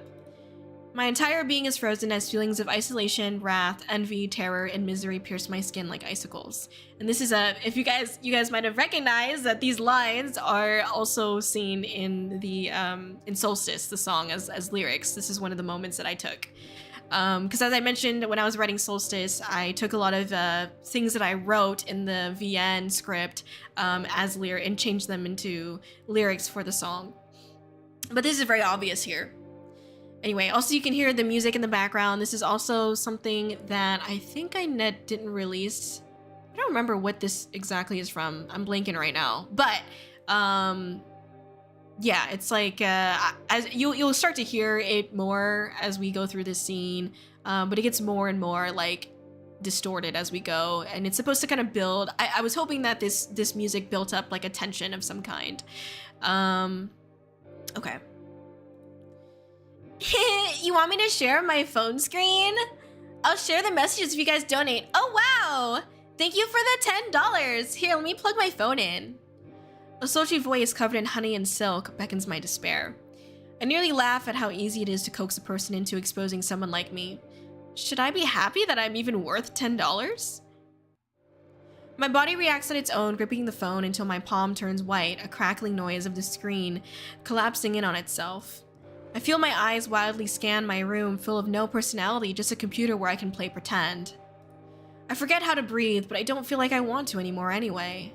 My entire being is frozen as feelings of isolation, wrath, envy, terror, and misery pierce my skin like icicles. And this is if you guys might have recognized that these lines are also seen in the in Solstice, the song, as lyrics. This is one of the moments that I took. Because as I mentioned, when I was writing Solstice, I took a lot of things that I wrote in the VN script as lyric and changed them into lyrics for the song. But this is very obvious here. Anyway, also you can hear the music in the background. This is also something that I think I didn't release. I don't remember what this exactly is from. I'm blanking right now. But yeah, it's like as you'll start to hear it more as we go through this scene, but it gets more and more like distorted as we go, and it's supposed to kind of build. I was hoping that this music built up like a tension of some kind. Okay. You want me to share my phone screen? I'll share the messages if you guys donate. Oh wow! Thank you for the $10. Here, let me plug my phone in. A sultry voice covered in honey and silk beckons my despair. I nearly laugh at how easy it is to coax a person into exposing someone like me. Should I be happy that I'm even worth $10? My body reacts on its own, gripping the phone until my palm turns white, a crackling noise of the screen collapsing in on itself. I feel my eyes wildly scan my room full of no personality, just a computer where I can play pretend. I forget how to breathe, but I don't feel like I want to anymore anyway.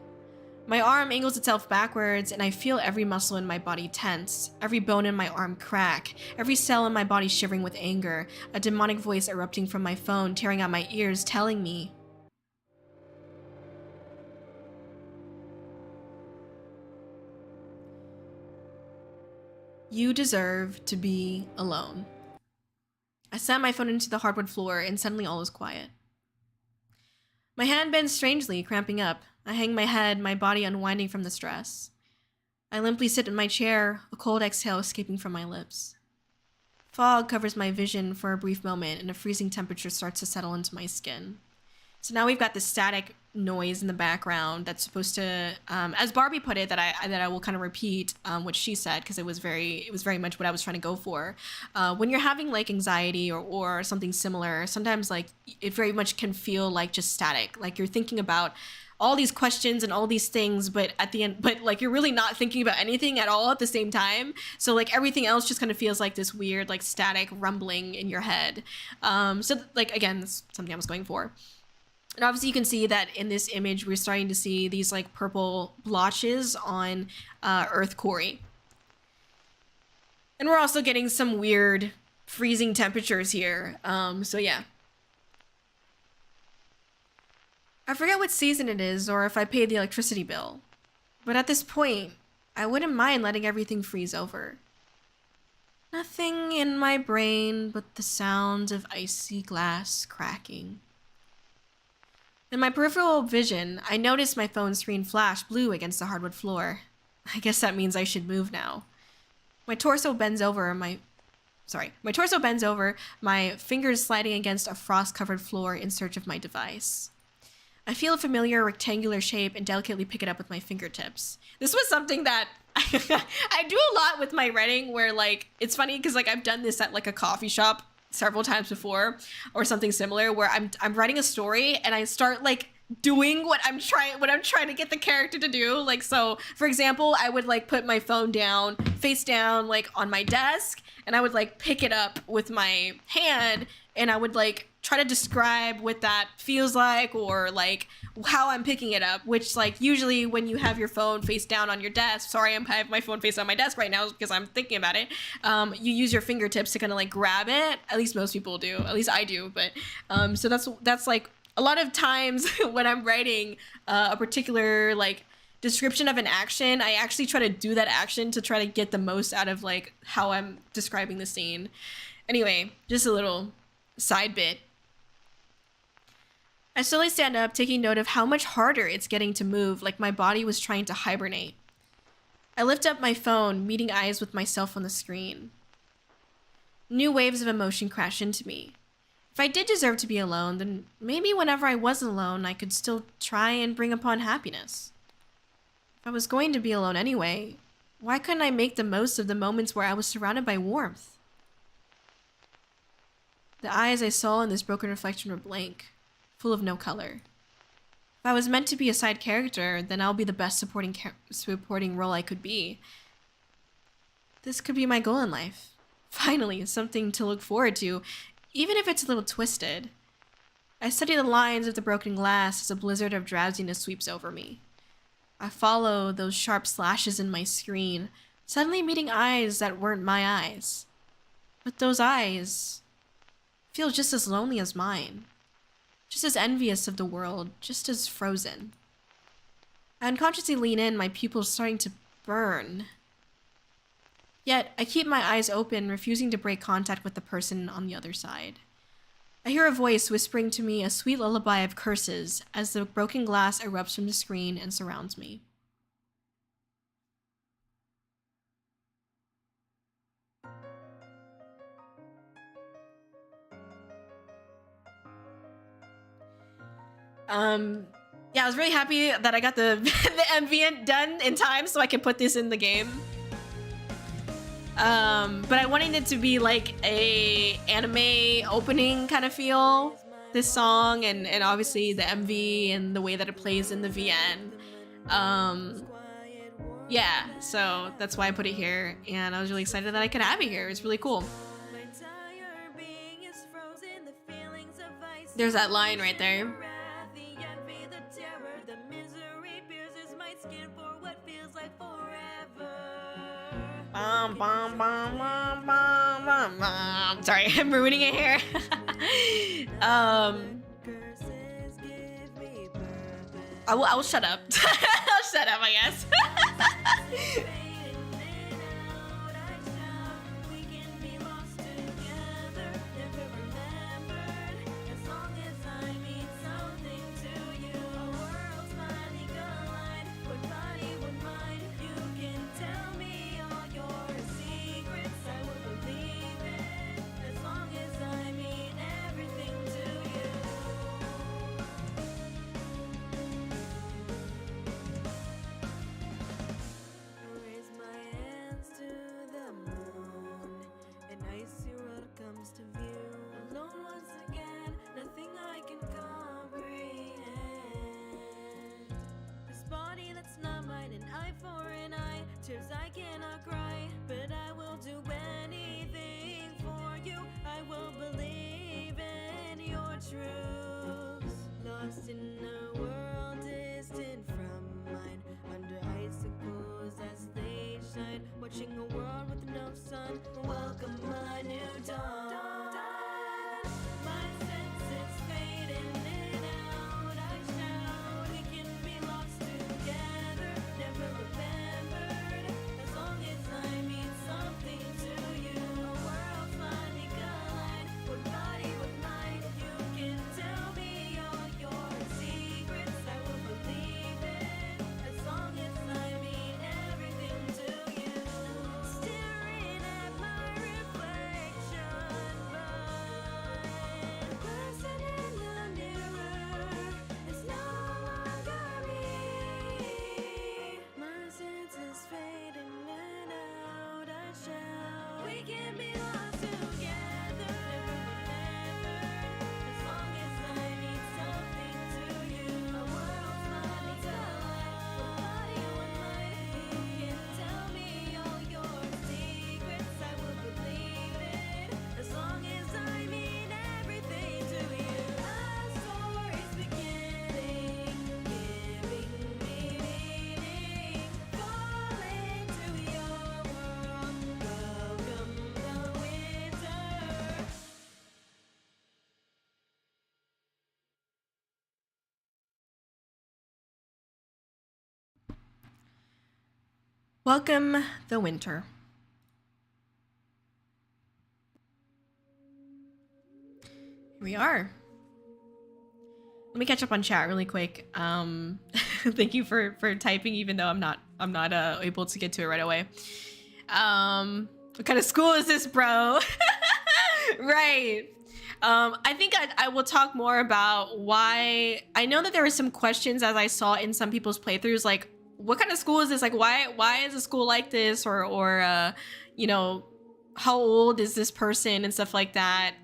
My arm angles itself backwards, and I feel every muscle in my body tense, every bone in my arm crack, every cell in my body shivering with anger, a demonic voice erupting from my phone, tearing at my ears, telling me, "You deserve to be alone." I slammed my phone into the hardwood floor, and suddenly all was quiet. My hand bends strangely, cramping up. I hang my head, my body unwinding from the stress. I limply sit in my chair, a cold exhale escaping from my lips. Fog covers my vision for a brief moment, and a freezing temperature starts to settle into my skin. So now we've got this static noise in the background that's supposed to, as Barbie put it, that I will kind of repeat what she said, because it was very much what I was trying to go for. When you're having like anxiety or something similar, sometimes like it very much can feel like just static, like you're thinking about all these questions and all these things, but at the end, but like you're really not thinking about anything at all at the same time. So like everything else just kind of feels like this weird like static rumbling in your head. So like again, that's something I was going for. And obviously you can see that in this image, we're starting to see these like purple blotches on Earth Kōri. And we're also getting some weird freezing temperatures here. So yeah. I forget what season it is or if I paid the electricity bill. But at this point, I wouldn't mind letting everything freeze over. Nothing in my brain but the sounds of icy glass cracking. In my peripheral vision, I noticed my phone screen flash blue against the hardwood floor. I guess that means I should move now. My torso bends over, my fingers sliding against a frost-covered floor in search of my device. I feel a familiar rectangular shape and delicately pick it up with my fingertips. This was something that I do a lot with my writing where like, it's funny because like I've done this at like a coffee shop several times before or something similar where I'm writing a story and I start like doing what I'm trying to get the character to do. Like, so for example, I would like put my phone down, face down, like on my desk, and I would like pick it up with my hand and I would like try to describe what that feels like or like how I'm picking it up, which like usually when you have your phone face down on your desk, sorry, I have my phone face on my desk right now because I'm thinking about it. You use your fingertips to kind of like grab it. At least most people do. At least I do. But so that's like a lot of times when I'm writing a particular like description of an action, I actually try to do that action to try to get the most out of like how I'm describing the scene. Anyway, just a little side bit. I slowly stand up, taking note of how much harder it's getting to move, like my body was trying to hibernate. I lift up my phone, meeting eyes with myself on the screen. New waves of emotion crash into me. If I did deserve to be alone, then maybe whenever I wasn't alone, I could still try and bring upon happiness. If I was going to be alone anyway, why couldn't I make the most of the moments where I was surrounded by warmth? The eyes I saw in this broken reflection were blank, full of no color. If I was meant to be a side character, then I'll be the best supporting role I could be. This could be my goal in life. Finally, something to look forward to, even if it's a little twisted. I study the lines of the broken glass as a blizzard of drowsiness sweeps over me. I follow those sharp slashes in my screen, suddenly meeting eyes that weren't my eyes. But those eyes feel just as lonely as mine. Just as envious of the world, just as frozen. I unconsciously lean in, my pupils starting to burn. Yet, I keep my eyes open, refusing to break contact with the person on the other side. I hear a voice whispering to me a sweet lullaby of curses as the broken glass erupts from the screen and surrounds me. Yeah, I was really happy that I got the ambient done in time so I can put this in the game. But I wanted it to be like a anime opening kind of feel, this song, and obviously the MV and the way that it plays in the VN. yeah, so that's why I put it here, and I was really excited that I could have it here. It's really cool. My entire being is frozen, the feelings of ice. There's that line right there. The envy, the terror, the misery pierces my skin for what feels like forever. Bum, bum, bum, bum, bum, bum, bum. Sorry, I'm ruining it here. Curses give me purpose. I will shut up. I'll shut up, I guess. To view alone once again, nothing I can comprehend. This body that's not mine, an eye for an eye, tears I cannot cry, but I will do anything for you. I will believe in your truths. Lost in a world distant from mine, under icicles as they shine, watching a world with no sun. Welcome a new dawn. My senses fading in and out. I shout, we can be lost together, never remembered. As long as I mean something to you, a world's finally collide. One body, one mind. You can tell me all your secrets. I will believe it. As long as I mean everything to you. Staring at my reflection, but the person in the mirror is no longer me. My senses fading in and out. I shout, we can be lost together, never remembered. As long as I mean something to you, a world's finally collide. One body, one mind. You can tell me all your secrets. I will believe it. As long as I mean everything to you. A story's beginning, giving me meaning. Fall into your world. Welcome the winter. Welcome the winter. Here we are. Let me catch up on chat really quick. Thank you for typing, even though I'm not able to get to it right away. What kind of school is this, bro? Right. I think I will talk more about why. I know that there were some questions, as I saw in some people's playthroughs, like, what kind of school is this? Like, why is a school like this? Or you know, how old is this person and stuff like that?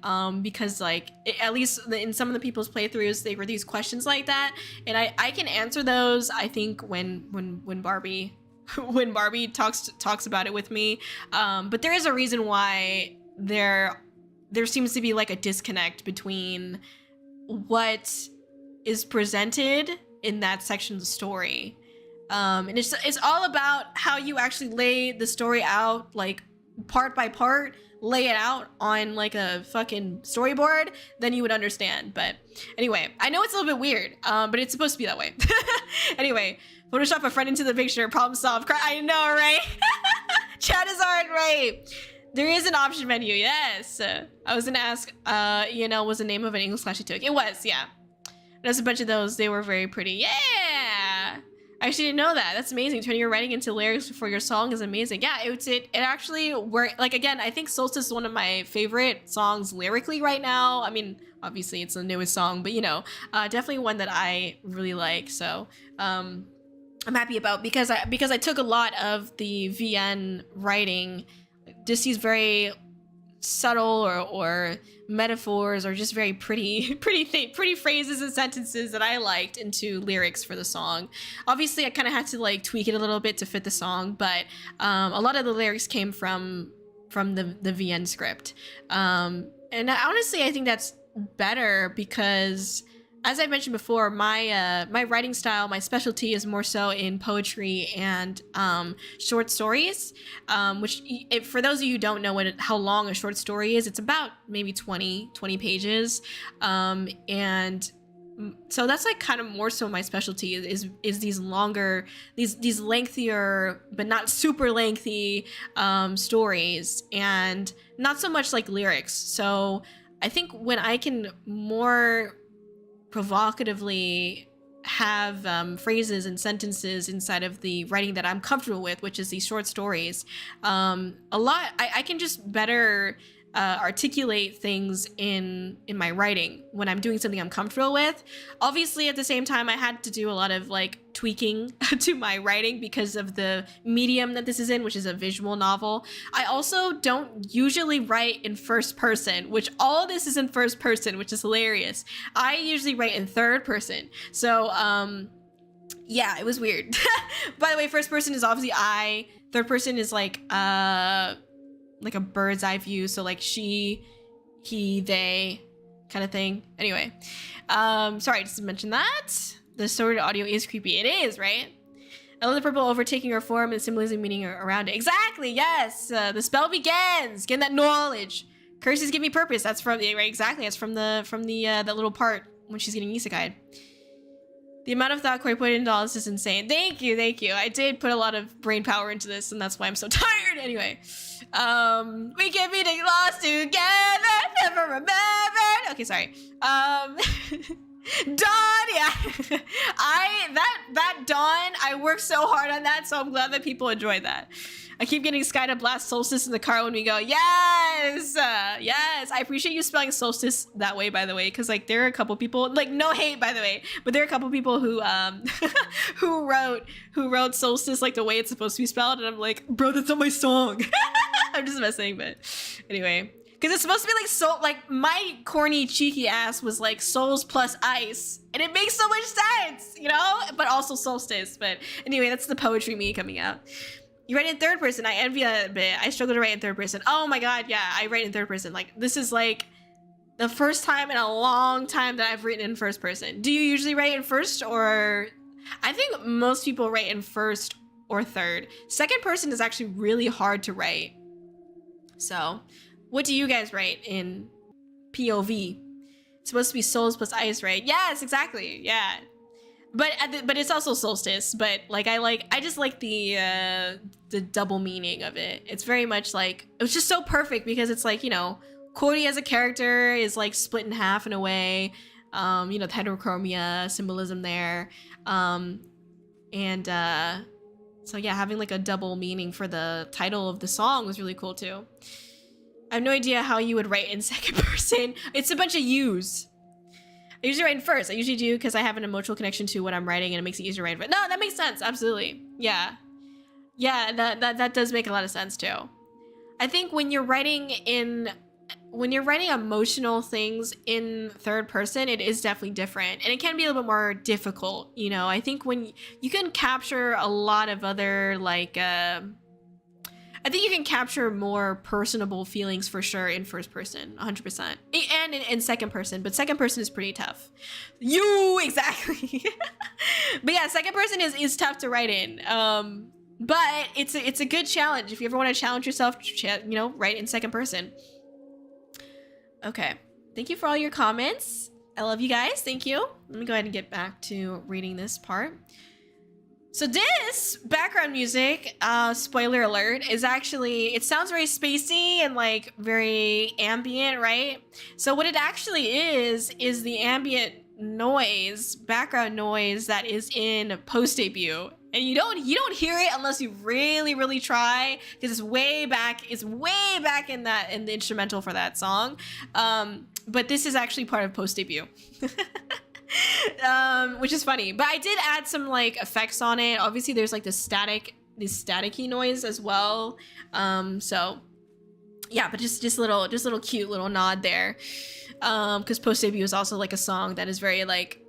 Because like, at least in some of the people's playthroughs, they were these questions like that, and I can answer those. I think when Barbie when Barbie talks about it with me. But there is a reason why there seems to be like a disconnect between what is presented in that section of the story. And it's all about how you actually lay the story out, like part by part, lay it out on like a fucking storyboard, then you would understand. But anyway, I know it's a little bit weird, but it's supposed to be that way. Anyway, Photoshop a friend into the picture, problem solved. I know, right? Chat is hard, right? There is an option menu, yes. I was gonna ask, was the name of an English class you took? It was, yeah. There's a bunch of those. They were very pretty. Yeah! I actually didn't know that. That's amazing. Turning your writing into lyrics for your song is amazing. Yeah, it actually worked. Like, again, I think Solstice is one of my favorite songs lyrically right now. I mean, obviously it's the newest song, but definitely one that I really like. So I'm happy about, because I took a lot of the VN writing. Just these very subtle or metaphors or just very pretty phrases and sentences that I liked into lyrics for the song. Obviously, I kind of had to like tweak it a little bit to fit the song, but a lot of the lyrics came from the VN script. And honestly, I think that's better because, as I mentioned before, my writing style, my specialty is more so in poetry and short stories, which for those of you who don't know how long a short story is, it's about maybe 20 pages. And so that's like kind of more so my specialty is these longer, these lengthier, but not super lengthy stories, and not so much like lyrics. So I think when I can more provocatively have phrases and sentences inside of the writing that I'm comfortable with, which is these short stories, I can just better articulate things in my writing when I'm doing something I'm comfortable with. Obviously, at the same time, I had to do a lot of like tweaking to my writing because of the medium that this is in, which is a visual novel. I also don't usually write in first person, which all of this is in first person, which is hilarious. I usually write in third person. So, yeah, it was weird. By the way, first person is obviously I. Third person is like a bird's eye view. So like she, he, they kind of thing. Anyway, sorry, just to mention that. The story audio is creepy. It is, right? I love the purple overtaking her form and symbolism meaning around it. Exactly, yes. The spell begins. Getting that knowledge. Curses give me purpose. That's from, right, exactly. That's from that little part when she's getting isekai'd. The amount of thought Kōri put into all this is insane. Thank you. I did put a lot of brain power into this, and that's why I'm so tired. Anyway, we can be lost together, never remembered. Okay, sorry. Dawn, yeah. that Dawn, I worked so hard on that, so I'm glad that people enjoyed that. I keep getting Sky to blast solstice in the car when we go. Yes, yes. I appreciate you spelling solstice that way, by the way, because like there are a couple people, like no hate, by the way, but there are a couple people who who wrote solstice like the way it's supposed to be spelled, and I'm like, bro, that's not my song. I'm just messing, but anyway. Because it's supposed to be like soul, like my corny cheeky ass was like souls plus ice, and it makes so much sense, you know. But also solstice. But anyway, that's the poetry me coming out. You write in third person. I envy that a bit. I struggle to write in third person. Oh my god, yeah, I write in third person. Like this is like the first time in a long time that I've written in first person. Do you usually write in first, or? I think most people write in first or third. Second person is actually really hard to write. So. What do you guys write in POV? It's supposed to be souls plus ice, right? Yes, exactly. Yeah, but it's also solstice. But like I just like the double meaning of it. It's very much like it was just so perfect because it's like, you know, Kōri as a character is like split in half in a way. You know, the heterochromia symbolism there, so yeah, having like a double meaning for the title of the song was really cool too. I have no idea how you would write in second person. It's a bunch of yous. I usually write in first. I usually do because I have an emotional connection to what I'm writing and it makes it easier to write. But no, that makes sense. Absolutely. Yeah. Yeah, that does make a lot of sense too. I think when you're writing emotional things in third person, it is definitely different. And it can be a little bit more difficult, you know. I think when you can capture a lot of other like I think you can capture more personable feelings for sure in first person, 100%. And in second person, but second person is pretty tough. Exactly. But yeah, second person is tough to write in. But it's a good challenge. If you ever want to challenge yourself, you know, write in second person. Okay. Thank you for all your comments. I love you guys. Thank you. Let me go ahead and get back to reading this part. So this background music, spoiler alert, is actually, it sounds very spacey and like very ambient, right? So what it actually is the ambient noise, background noise that is in post-debut. And you don't hear it unless you really, really try, because it's way back in the instrumental for that song. But this is actually part of post-debut. Which is funny, but I did add some like effects on it. Obviously there's like this staticky noise as well, so yeah, but just little cute little nod there. Because Post Debut is also like a song that is very like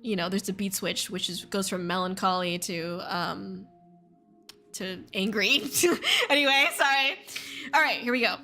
you know, there's a beat switch which goes from melancholy to angry. Anyway, sorry. All right, here we go.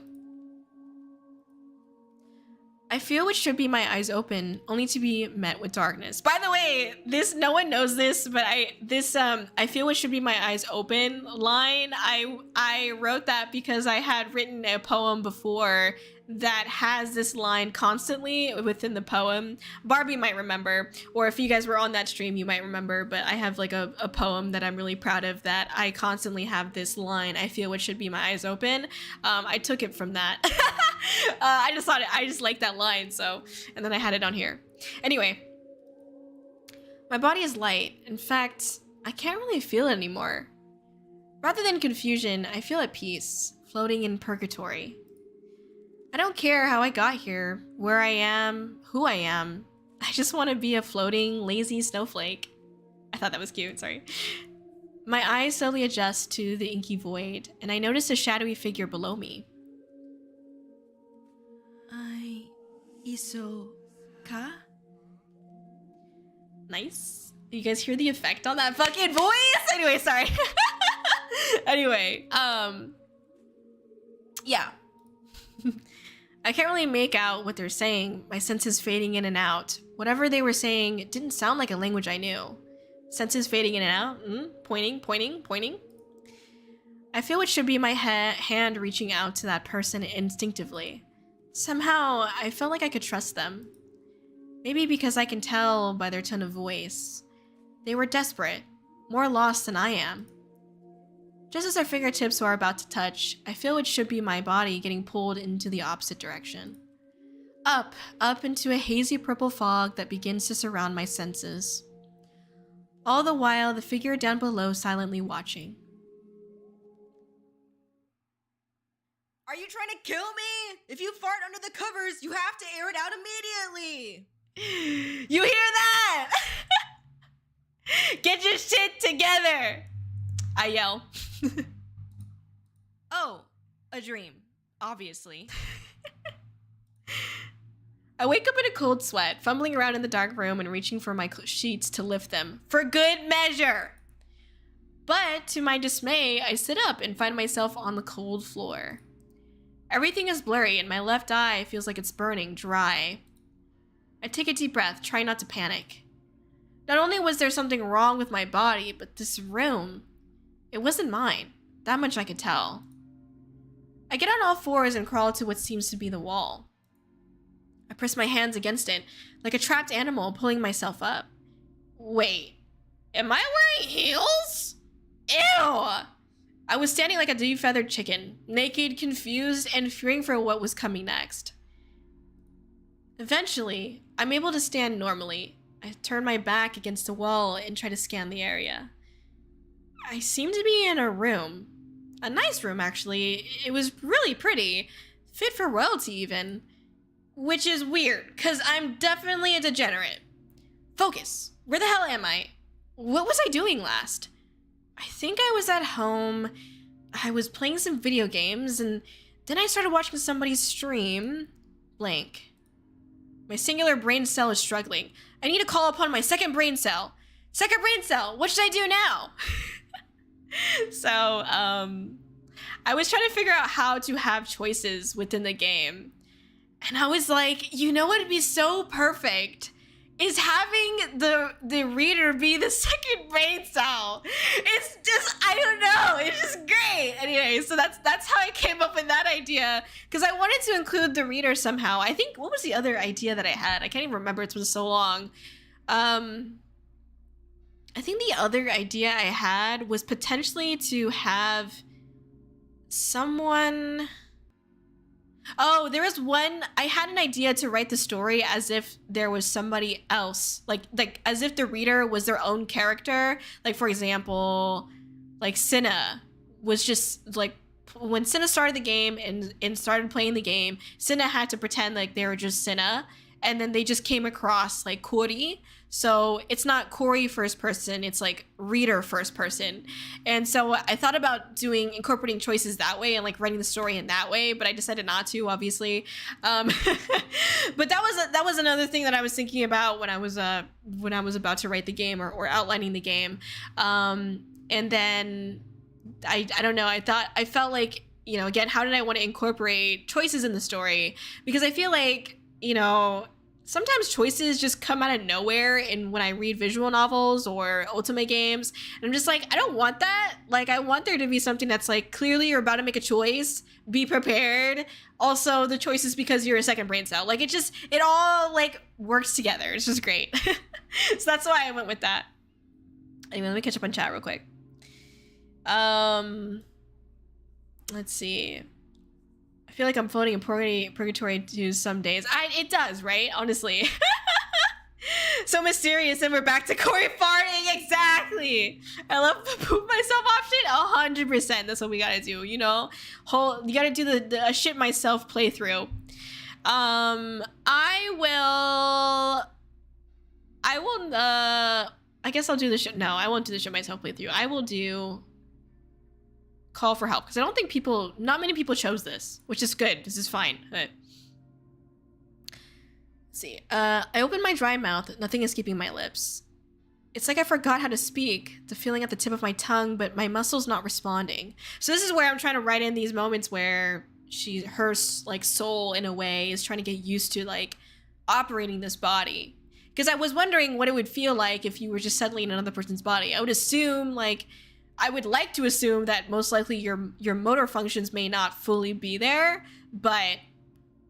I feel what should be my eyes open, only to be met with darkness. By the way, this, no one knows this, but I feel what should be my eyes open line, I wrote that because I had written a poem before that has this line constantly within the poem. Barbie might remember, or if you guys were on that stream, you might remember, but I have like a poem that I'm really proud of that I constantly have this line, I feel what should be my eyes open. I took it from that. I just liked that line, so, and then I had it on here. Anyway, my body is light. In fact, I can't really feel it anymore. Rather than confusion, I feel at peace, floating in purgatory. I don't care how I got here, where I am, who I am. I just want to be a floating, lazy snowflake. I thought that was cute, sorry. My eyes slowly adjust to the inky void, and I notice a shadowy figure below me. Iso ka? Nice. You guys hear the effect on that fucking voice? Anyway, sorry. Anyway, yeah. I can't really make out what they're saying, my senses fading in and out. Whatever they were saying, it didn't sound like a language I knew. Senses fading in and out, pointing. I feel it should be my hand reaching out to that person instinctively. Somehow, I felt like I could trust them. Maybe because I can tell by their tone of voice. They were desperate, more lost than I am. Just as our fingertips were about to touch, I feel it should be my body getting pulled into the opposite direction. Up into a hazy purple fog that begins to surround my senses. All the while, the figure down below silently watching. Are you trying to kill me? If you fart under the covers, you have to air it out immediately. You hear that? Get your shit together. I yell. Oh, a dream, obviously. I wake up in a cold sweat, fumbling around in the dark room and reaching for my sheets to lift them, for good measure. But to my dismay, I sit up and find myself on the cold floor. Everything is blurry and my left eye feels like it's burning dry. I take a deep breath, trying not to panic. Not only was there something wrong with my body, but this room, it wasn't mine. That much I could tell. I get on all fours and crawl to what seems to be the wall. I press my hands against it, like a trapped animal pulling myself up. Wait, am I wearing heels? Ew! I was standing like a defeathered chicken, naked, confused, and fearing for what was coming next. Eventually, I'm able to stand normally. I turn my back against the wall and try to scan the area. I seem to be in a room. A nice room, actually. It was really pretty. Fit for royalty, even. Which is weird, because I'm definitely a degenerate. Focus. Where the hell am I? What was I doing last? I think I was at home. I was playing some video games, and then I started watching somebody's stream. Blank. My singular brain cell is struggling. I need to call upon my second brain cell. Second brain cell, what should I do now? So, I was trying to figure out how to have choices within the game. And I was like, you know what would be so perfect? Is having the reader be the second brain cell. It's just, I don't know, it's just great. Anyway, so that's how I came up with that idea, because I wanted to include the reader somehow. I think, what was the other idea that I had? I can't even remember, it's been so long. I think the other idea I had was potentially to have someone... Oh, there was one, I had an idea to write the story as if there was somebody else, like as if the reader was their own character. Like, for example, like Cinna was just like, when Cinna started the game and started playing the game, Cinna had to pretend like they were just Cinna. and then they just came across like Kōri. So it's not Kōri first person, it's like reader first person. And so I thought about incorporating choices that way and like writing the story in that way, but I decided not to, obviously. But that was another thing that I was thinking about when I was about to write the game or outlining the game. And then I don't know, I felt like, you know, again, how did I want to incorporate choices in the story? Because I feel like, you know, sometimes choices just come out of nowhere when I read visual novels or Ultimate games. And I'm just like, I don't want that. Like, I want there to be something that's like, clearly you're about to make a choice. Be prepared. Also, the choice is because you're a second brain cell. Like, it all like works together. It's just great. So that's why I went with that. Anyway, let me catch up on chat real quick. Let's see. I feel like I'm floating in purgatory to some days. It does, right? Honestly. So mysterious, and we're back to Kōri farting. Exactly. I love the poop myself option. 100%. That's what we gotta do. You know, you gotta do the shit myself playthrough. I guess I'll do the shit. No, I won't do the shit myself playthrough. I will do call for help, because I don't think not many people chose this, which is good. This is fine. Let's see. I opened my dry mouth. Nothing is keeping my lips. It's like I forgot how to speak. The feeling at the tip of my tongue, but my muscle's not responding. So this is where I'm trying to write in these moments where her like soul in a way is trying to get used to like operating this body. Because I was wondering what it would feel like if you were just suddenly in another person's body. I would like to assume that most likely your motor functions may not fully be there, but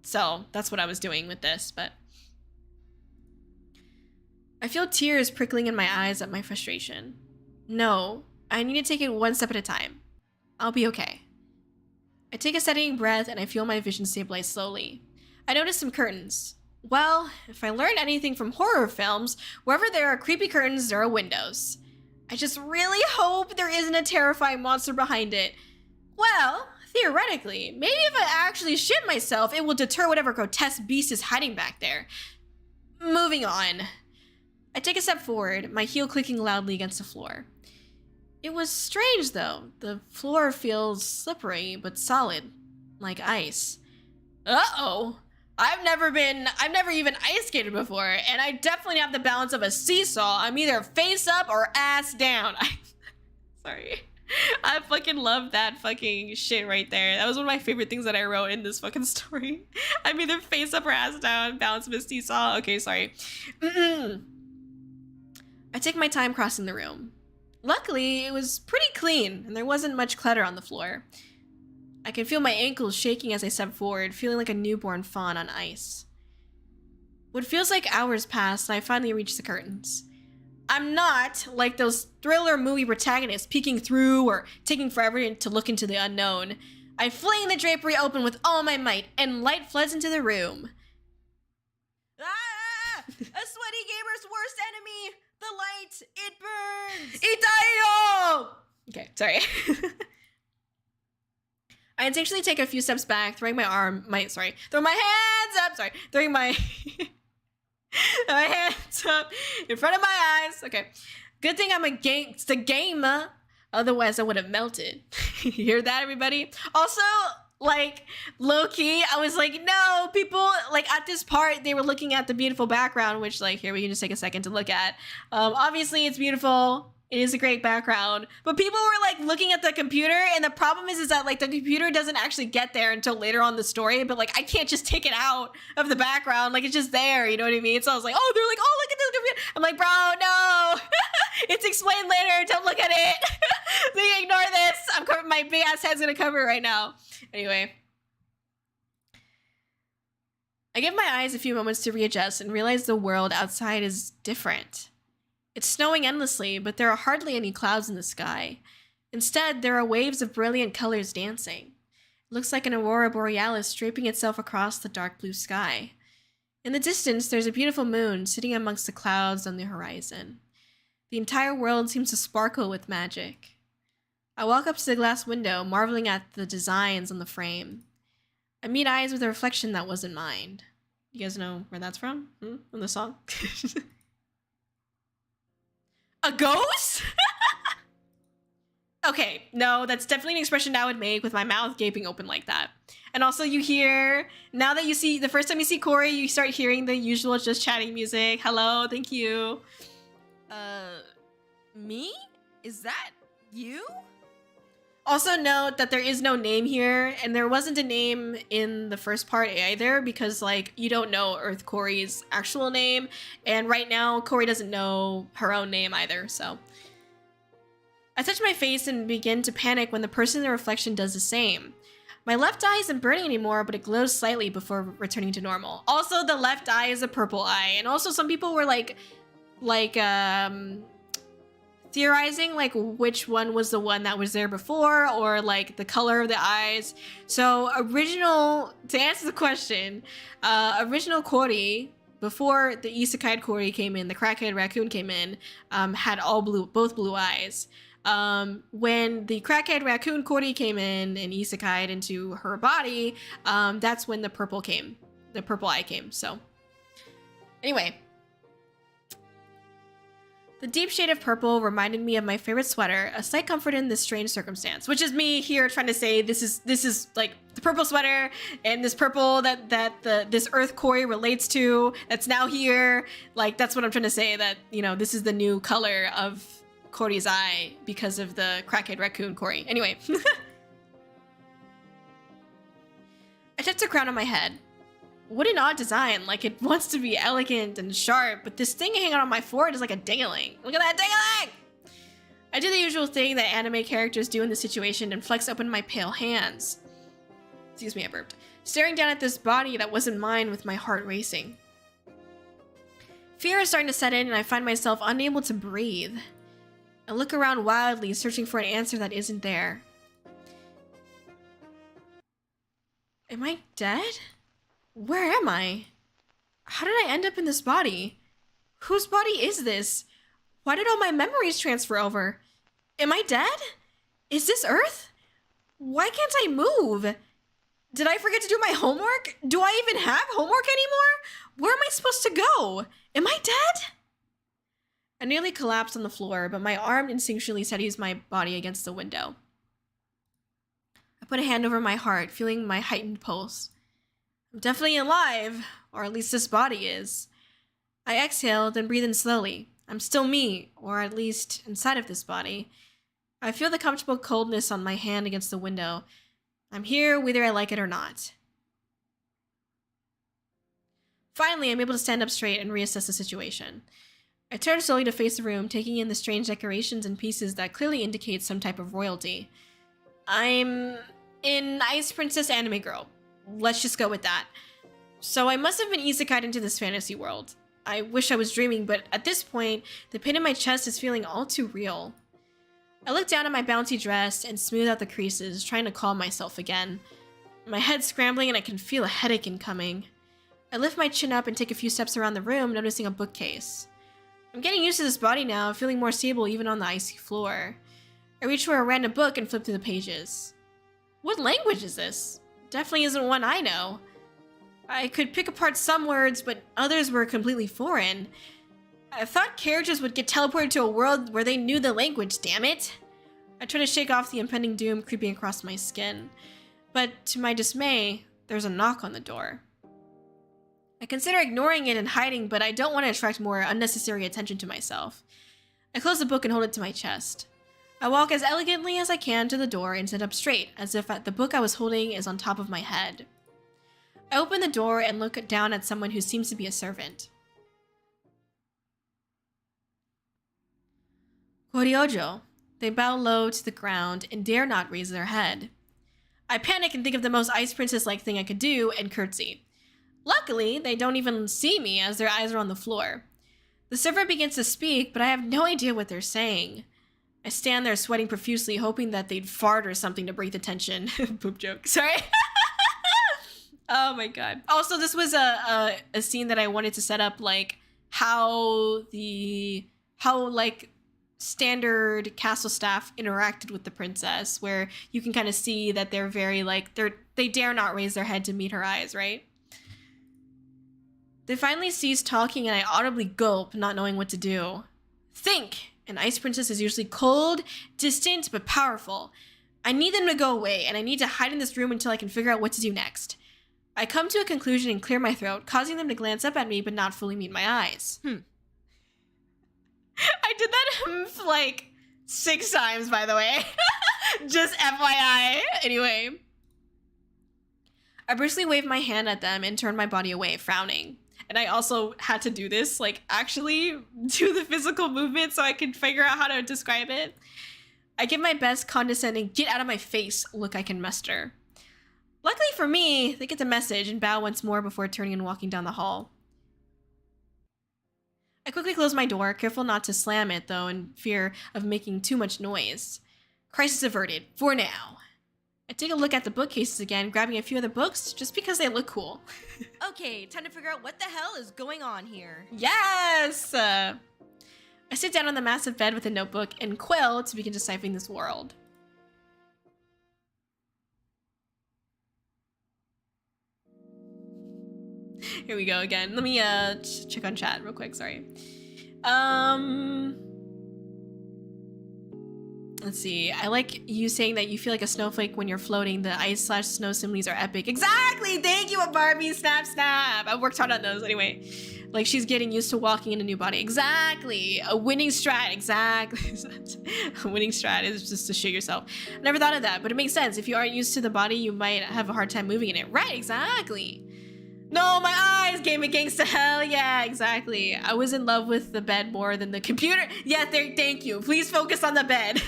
so that's what I was doing with this. But I feel tears prickling in my eyes at my frustration. No, I need to take it one step at a time. I'll be okay. I take a steadying breath and I feel my vision stabilize slowly. I notice some curtains. Well, if I learned anything from horror films, wherever there are creepy curtains, there are windows. I just really hope there isn't a terrifying monster behind it. Well, theoretically, maybe if I actually shit myself, it will deter whatever grotesque beast is hiding back there. Moving on. I take a step forward, my heel clicking loudly against the floor. It was strange, though. The floor feels slippery, but solid, like ice. Uh-oh. I've never even ice skated before, and I definitely have the balance of a seesaw. I'm either face up or ass down. Sorry. I fucking love that fucking shit right there. That was one of my favorite things that I wrote in this fucking story. I'm either face up or ass down, balance of a seesaw. Okay, sorry. I take my time crossing the room. Luckily, it was pretty clean, and there wasn't much clutter on the floor. I can feel my ankles shaking as I step forward, feeling like a newborn fawn on ice. What feels like hours pass, and I finally reach the curtains. I'm not like those thriller movie protagonists peeking through or taking forever to look into the unknown. I fling the drapery open with all my might, and light floods into the room. Ah! A sweaty gamer's worst enemy! The light! It burns! Itayo! Okay, sorry. I intentionally take a few steps back, throwing my hands up, throwing my my hands up in front of my eyes. Okay, good thing I'm it's the gamer, otherwise I would have melted. You hear that, everybody? Also, like, low-key, I was like, no, people, like, at this part, they were looking at the beautiful background, which, like, here, we can just take a second to look at. Obviously, it's beautiful. It is a great background, but people were like looking at the computer, and the problem is that like the computer doesn't actually get there until later on the story, but like I can't just take it out of the background, like it's just there, you know what I mean? So I was like, oh, they're like, oh, look at this computer. I'm like, bro, no, it's explained later, don't look at it. So you ignore this. I'm covering, my big ass head's gonna cover it right now. Anyway. I give my eyes a few moments to readjust and realize the world outside is different. It's snowing endlessly, but there are hardly any clouds in the sky. Instead, there are waves of brilliant colors dancing. It looks like an aurora borealis draping itself across the dark blue sky. In the distance, there's a beautiful moon sitting amongst the clouds on the horizon. The entire world seems to sparkle with magic. I walk up to the glass window, marveling at the designs on the frame. I meet eyes with a reflection that wasn't mine. You guys know where that's from? From the song? A ghost? Okay, no, that's definitely an expression I would make with my mouth gaping open like that. And also you hear, now that you see, the first time you see Kōri, you start hearing the usual just chatting music. Hello, thank you. Me? Is that you? Also note that there is no name here, and there wasn't a name in the first part either, because like you don't know Earth Kōri's actual name, and right now Kōri doesn't know her own name either, so. I touch my face and begin to panic when the person in the reflection does the same. My left eye isn't burning anymore, but it glows slightly before returning to normal. Also, the left eye is a purple eye, and also some people were theorizing like which one was the one that was there before, or like the color of the eyes. So to answer the question, original Kōri, before the isekai Kōri came in, the crackhead raccoon came in, had both blue eyes. When the crackhead raccoon Kōri came in and isekai'd into her body, that's when the purple eye came. So anyway, the deep shade of purple reminded me of my favorite sweater, a slight comfort in this strange circumstance, which is me here trying to say this is like the purple sweater and this purple that this Earth Kōri relates to that's now here. Like, that's what I'm trying to say, that, you know, this is the new color of Kōri's eye because of the crackhead raccoon Kōri. Anyway. I touched a crown on my head. What an odd design. Like, it wants to be elegant and sharp, but this thing hanging on my forehead is like a ding-a-ling. Look at that ding-a-ling! I do the usual thing that anime characters do in this situation and flex open my pale hands. Excuse me, I burped. Staring down at this body that wasn't mine with my heart racing. Fear is starting to set in and I find myself unable to breathe. I look around wildly, searching for an answer that isn't there. Am I dead? Where am I? How did I end up in this body? Whose body is this? Why did all my memories transfer over? Am I dead? Is this Earth? Why can't I move? Did I forget to do my homework? Do I even have homework anymore? Where am I supposed to go? Am I dead? I nearly collapsed on the floor, but my arm instinctually steadies my body against the window. I put a hand over my heart, feeling my heightened pulse. I'm definitely alive, or at least this body is. I exhale, then breathe in slowly. I'm still me, or at least inside of this body. I feel the comfortable coldness on my hand against the window. I'm here whether I like it or not. Finally, I'm able to stand up straight and reassess the situation. I turn slowly to face the room, taking in the strange decorations and pieces that clearly indicate some type of royalty. I'm an Ice Princess anime girl. Let's just go with that. So I must have been isekai'd into this fantasy world. I wish I was dreaming, but at this point, the pain in my chest is feeling all too real. I look down at my bouncy dress and smooth out the creases, trying to calm myself again. My head's scrambling and I can feel a headache incoming. I lift my chin up and take a few steps around the room, noticing a bookcase. I'm getting used to this body now, feeling more stable even on the icy floor. I reach for a random book and flip through the pages. What language is this? Definitely isn't one I know. I could pick apart some words, but others were completely foreign. I thought characters would get teleported to a world where they knew the language, damn it! I try to shake off the impending doom creeping across my skin. But to my dismay, there's a knock on the door. I consider ignoring it and hiding, but I don't want to attract more unnecessary attention to myself. I close the book and hold it to my chest. I walk as elegantly as I can to the door and sit up straight, as if the book I was holding is on top of my head. I open the door and look down at someone who seems to be a servant. Kōri-Oujo. They bow low to the ground and dare not raise their head. I panic and think of the most Ice Princess-like thing I could do and curtsy. Luckily, they don't even see me as their eyes are on the floor. The servant begins to speak, but I have no idea what they're saying. I stand there sweating profusely, hoping that they'd fart or something to break the tension. Poop joke. Sorry. Oh my god. Also, this was a scene that I wanted to set up, like, how standard castle staff interacted with the princess, where you can kind of see that they're very, like, they dare not raise their head to meet her eyes, right? They finally cease talking and I audibly gulp, not knowing what to do. Think! An ice princess is usually cold, distant, but powerful. I need them to go away, and I need to hide in this room until I can figure out what to do next. I come to a conclusion and clear my throat, causing them to glance up at me but not fully meet my eyes. I did that like 6 times, by the way. Just FYI. Anyway. I briskly waved my hand at them and turned my body away, frowning. And I also had to do this, like, actually do the physical movement so I could figure out how to describe it. I give my best condescending, get out of my face look I can muster. Luckily for me, they get the message and bow once more before turning and walking down the hall. I quickly close my door, careful not to slam it, though, in fear of making too much noise. Crisis averted, for now. I take a look at the bookcases again, grabbing a few other books just because they look cool. Okay, time to figure out what the hell is going on here. Yes! I sit down on the massive bed with a notebook and quill to begin deciphering this world. Here we go again. Let me check on chat real quick, sorry. Let's see. I like you saying that you feel like a snowflake when you're floating. The ice/snow similes are epic. Exactly! Thank you, Barbie! Snap, snap! I worked hard on those anyway. Like, she's getting used to walking in a new body. Exactly! A winning strat. Exactly. A winning strat is just to shoot yourself. I never thought of that, but it makes sense. If you aren't used to the body, you might have a hard time moving in it. Right, exactly. No, my eyes! Game of Gangsta, hell yeah, exactly. I was in love with the bed more than the computer. Yeah, thank you. Please focus on the bed.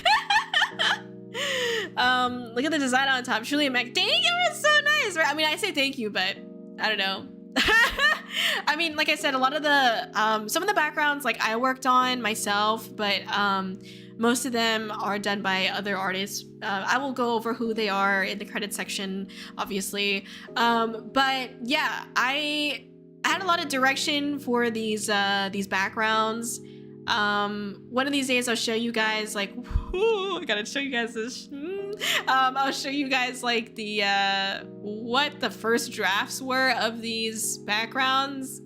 Look at the design on top. Truly a Mac. Thank you, it's so nice. Right? I mean, I say thank you, but I don't know. I mean, like I said, a lot of the, some of the backgrounds, like I worked on myself, but most of them are done by other artists. I will go over who they are in the credits section, obviously. But yeah, I had a lot of direction for these backgrounds. One of these days I'll show you guys like, I gotta show you guys this. I'll show you guys like the what the first drafts were of these backgrounds,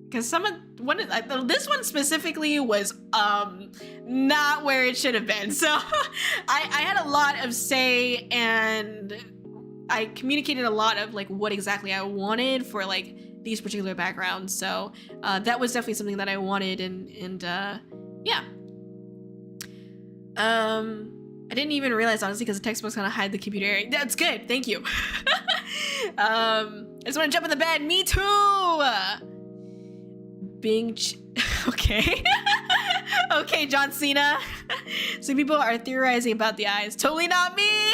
because this one specifically was not where it should have been. So I had a lot of say and I communicated a lot of like what exactly I wanted for like these particular backgrounds. So that was definitely something that I wanted, and yeah. I didn't even realize, honestly, because the textbook's gonna hide the computer area. That's good, thank you. I just want to jump in the bed. Me too. Okay. Okay, John Cena. Some people are theorizing about the eyes. Totally not me.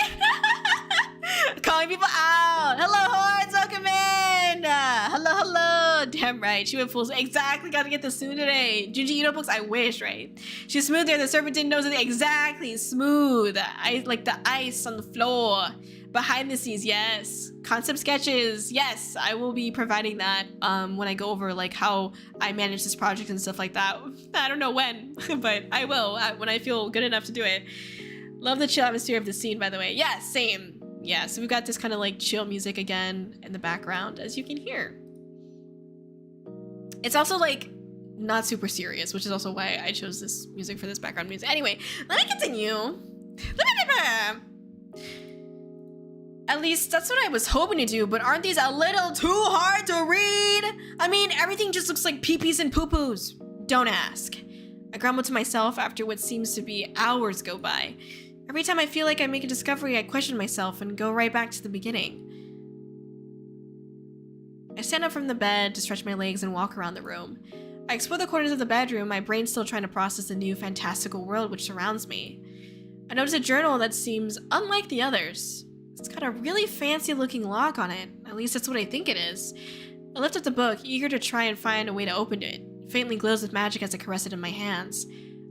Calling people out. Hello, hordes, welcome in. Hello. Damn right. She went full. Exactly. Got to get this soon today. Junji Ito books. I wish, right? She's smooth there. The serpent didn't know something. Exactly. Smooth. Like the ice on the floor. Behind the scenes, yes. Concept sketches, yes. I will be providing that when I go over like how I manage this project and stuff like that. I don't know when, but I will when I feel good enough to do it. Love the chill atmosphere of the scene, by the way. Yeah, same. Yeah, so we've got this kind of like chill music again in the background, as you can hear. It's also like not super serious, which is also why I chose this music for this background music. Anyway, let me continue. At least that's what I was hoping to do, but aren't these a little too hard to read? I mean, everything just looks like pee-pees and poo-poos. Don't ask. I grumble to myself after what seems to be hours go by. Every time I feel like I make a discovery, I question myself and go right back to the beginning. I stand up from the bed to stretch my legs and walk around the room. I explore the corners of the bedroom, my brain still trying to process the new fantastical world which surrounds me. I notice a journal that seems unlike the others. It's got a really fancy looking lock on it. At least that's what I think it is. I lift up the book, eager to try and find a way to open it. It faintly glows with magic as I caress it in my hands.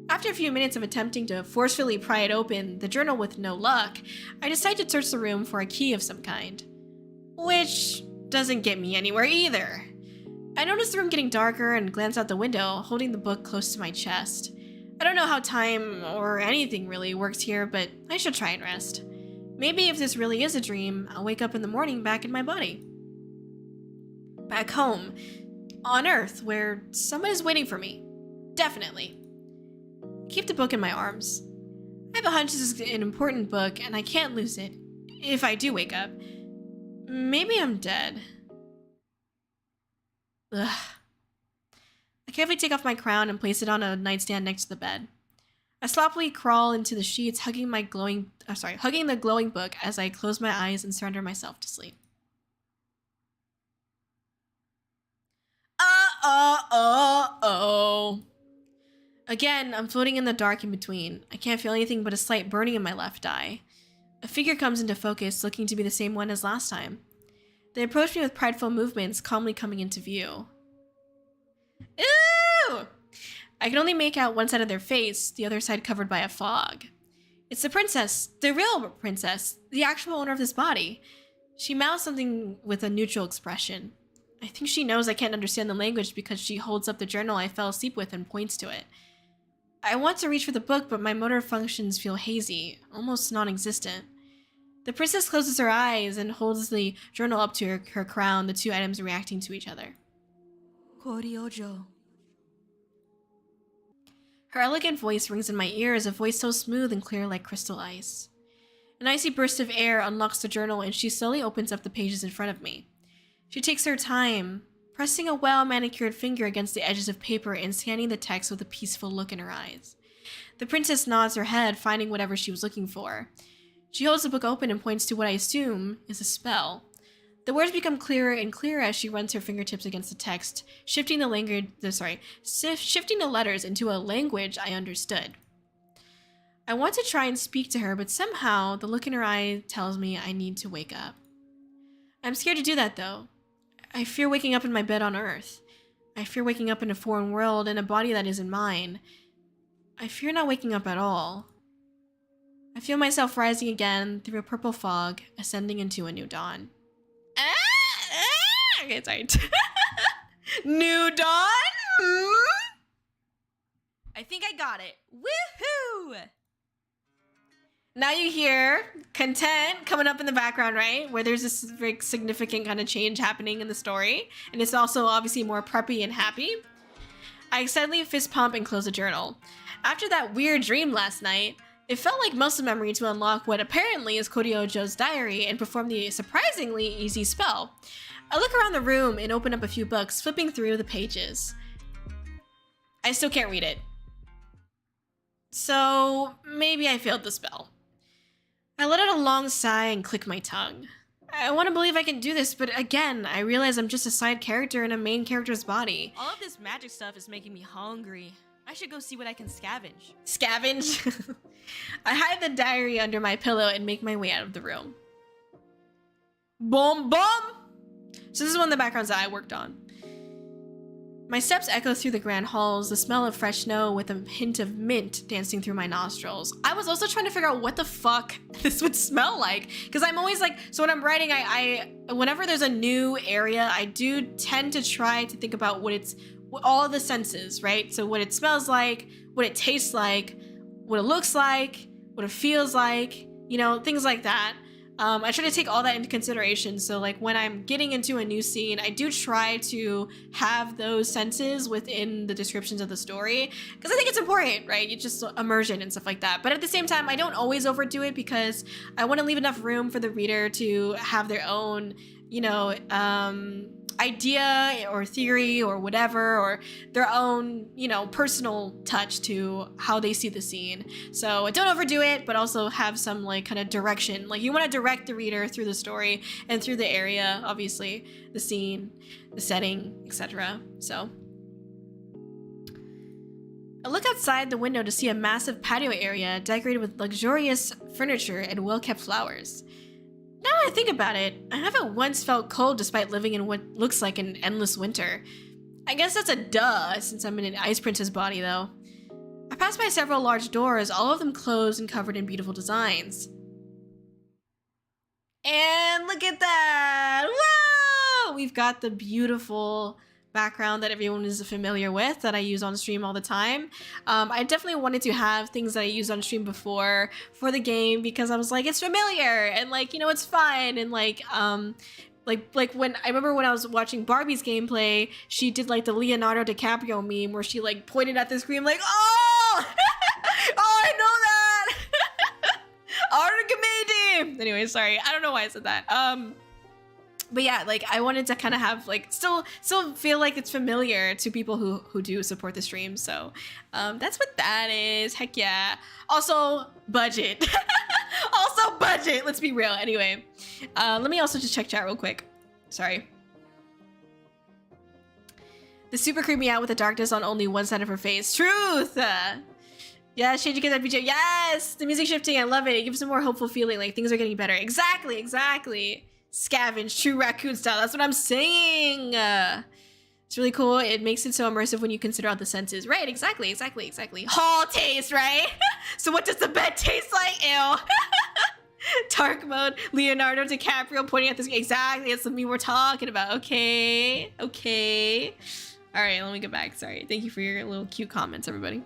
After a few minutes of attempting to forcefully pry it open, the journal with no luck, I decide to search the room for a key of some kind. Which doesn't get me anywhere either. I notice the room getting darker and glance out the window, holding the book close to my chest. I don't know how time or anything really works here, but I should try and rest. Maybe if this really is a dream, I'll wake up in the morning back in my body. Back home. On Earth, where someone is waiting for me. Definitely. I keep the book in my arms. I have a hunch this is an important book, and I can't lose it. If I do wake up. Maybe I'm dead. Ugh. I carefully take off my crown and place it on a nightstand next to the bed. I sloppily crawl into the sheets, hugging the glowing book as I close my eyes and surrender myself to sleep. Again, I'm floating in the dark in between. I can't feel anything but a slight burning in my left eye. A figure comes into focus, looking to be the same one as last time. They approach me with prideful movements, calmly coming into view. Ooh! I can only make out one side of their face, the other side covered by a fog. It's the princess, the real princess, the actual owner of this body. She mouths something with a neutral expression. I think she knows I can't understand the language because she holds up the journal I fell asleep with and points to it. I want to reach for the book, but my motor functions feel hazy, almost non-existent. The princess closes her eyes and holds the journal up to her crown, the two items reacting to each other. Kōri-Oujo. Her elegant voice rings in my ears, a voice so smooth and clear like crystal ice. An icy burst of air unlocks the journal and she slowly opens up the pages in front of me. She takes her time, pressing a well-manicured finger against the edges of paper and scanning the text with a peaceful look in her eyes. The princess nods her head, finding whatever she was looking for. She holds the book open and points to what I assume is a spell. The words become clearer and clearer as she runs her fingertips against the text, shifting the letters into a language I understood. I want to try and speak to her, but somehow the look in her eye tells me I need to wake up. I'm scared to do that, though. I fear waking up in my bed on Earth. I fear waking up in a foreign world in a body that isn't mine. I fear not waking up at all. I feel myself rising again through a purple fog, ascending into a new dawn. Okay, sorry. New dawn? I think I got it. Woohoo! Now you hear content coming up in the background, right? Where there's this very significant kind of change happening in the story. And it's also obviously more preppy and happy. I excitedly fist pump and close the journal. After that weird dream last night, it felt like muscle memory to unlock what apparently is Kōri-Oujo's diary and perform the surprisingly easy spell. I look around the room and open up a few books, flipping through the pages. I still can't read it. So maybe I failed the spell. I let out a long sigh and click my tongue. I want to believe I can do this, but again, I realize I'm just a side character in a main character's body. All of this magic stuff is making me hungry. I should go see what I can scavenge. Scavenge? I hide the diary under my pillow and make my way out of the room. Boom, boom! So this is one of the backgrounds that I worked on. My steps echo through the grand halls, the smell of fresh snow with a hint of mint dancing through my nostrils. I was also trying to figure out what the fuck this would smell like, because I'm always like, so when I'm writing, I whenever there's a new area, I do tend to try to think about all the senses, right? So what it smells like, what it tastes like, what it looks like, what it feels like, you know, things like that. I try to take all that into consideration. So like when I'm getting into a new scene, I do try to have those senses within the descriptions of the story because I think it's important, right? You just immersion and stuff like that. But at the same time, I don't always overdo it because I want to leave enough room for the reader to have their own, you know, idea or theory or whatever, or their own, you know, personal touch to how they see the scene. So don't overdo it, but also have some like kind of direction. Like you want to direct the reader through the story and through the area, obviously, the scene, the setting, etc. So I look outside the window to see a massive patio area decorated with luxurious furniture and well-kept flowers. Now that I think about it, I haven't once felt cold despite living in what looks like an endless winter. I guess that's a duh, since I'm in an ice princess body, though. I pass by several large doors, all of them closed and covered in beautiful designs. And look at that! Whoa! We've got the beautiful background that everyone is familiar with that I use on stream all the time. I definitely wanted to have things that I used on stream before for the game because I was like, it's familiar and like, you know, it's fun and like Like when I remember when I was watching Barbie's gameplay, she did like the Leonardo DiCaprio meme where she like pointed at the screen like, oh, oh, I know that. Argamedi. Anyway, sorry, I don't know why I said that. But yeah, like I wanted to kind of have like still feel like it's familiar to people who do support the stream. So that's what that is. Heck yeah. Also budget. Also budget. Let's be real. Anyway, let me also just check chat real quick. Sorry. The super creeped me out with the darkness on only one side of her face. Truth. Yeah, changing that BJ. Yes, the music shifting. I love it. It gives a more hopeful feeling, like things are getting better. Exactly, exactly. Scavenge, true raccoon style. That's what I'm saying. It's really cool. It makes it so immersive when you consider all the senses. Right, exactly. Hall taste, right? So what does the bed taste like? Ew. Dark mode, Leonardo DiCaprio pointing at this. Exactly, that's the meme we're talking about. Okay. All right, let me get back. Sorry. Thank you for your little cute comments, everybody.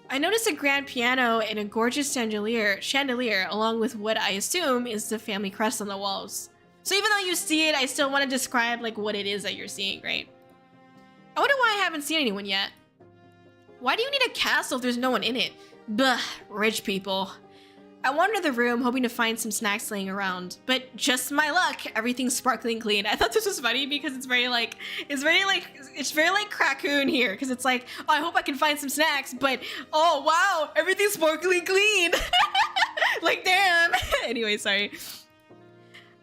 I noticed a grand piano and a gorgeous chandelier along with what I assume is the family crest on the walls. So even though you see it, I still want to describe like what it is that you're seeing, right? I wonder why I haven't seen anyone yet. Why do you need a castle if there's no one in it? Bah, rich people. I wandered the room hoping to find some snacks laying around, but just my luck, everything's sparkling clean. I thought this was funny because it's very like Crackoon here, because it's like, oh, I hope I can find some snacks, but oh wow, everything's sparkling clean. Like damn. Anyway, sorry.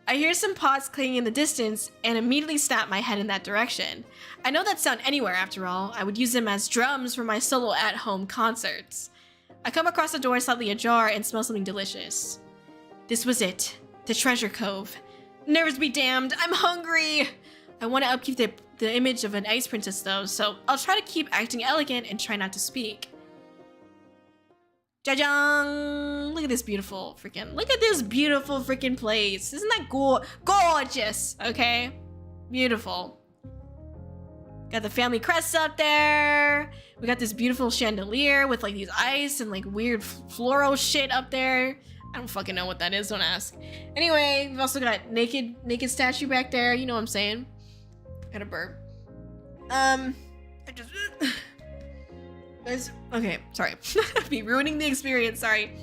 I hear some pots clanging in the distance and immediately snap my head in that direction. I know that sound anywhere after all. I would use them as drums for my solo at-home concerts. I come across the door slightly ajar and smell something delicious. This was it. The treasure cove. Nerves be damned, I'm hungry! I want to upkeep the image of an ice princess though, so I'll try to keep acting elegant and try not to speak. Jajang! Look at this beautiful freaking place. Isn't that gorgeous? Okay? Beautiful. Got the family crest up there. We got this beautiful chandelier with like these ice and like weird floral shit up there. I don't fucking know what that is, don't ask. Anyway, we've also got naked statue back there. You know what I'm saying? Got a burp. Okay, sorry. Be ruining the experience, sorry.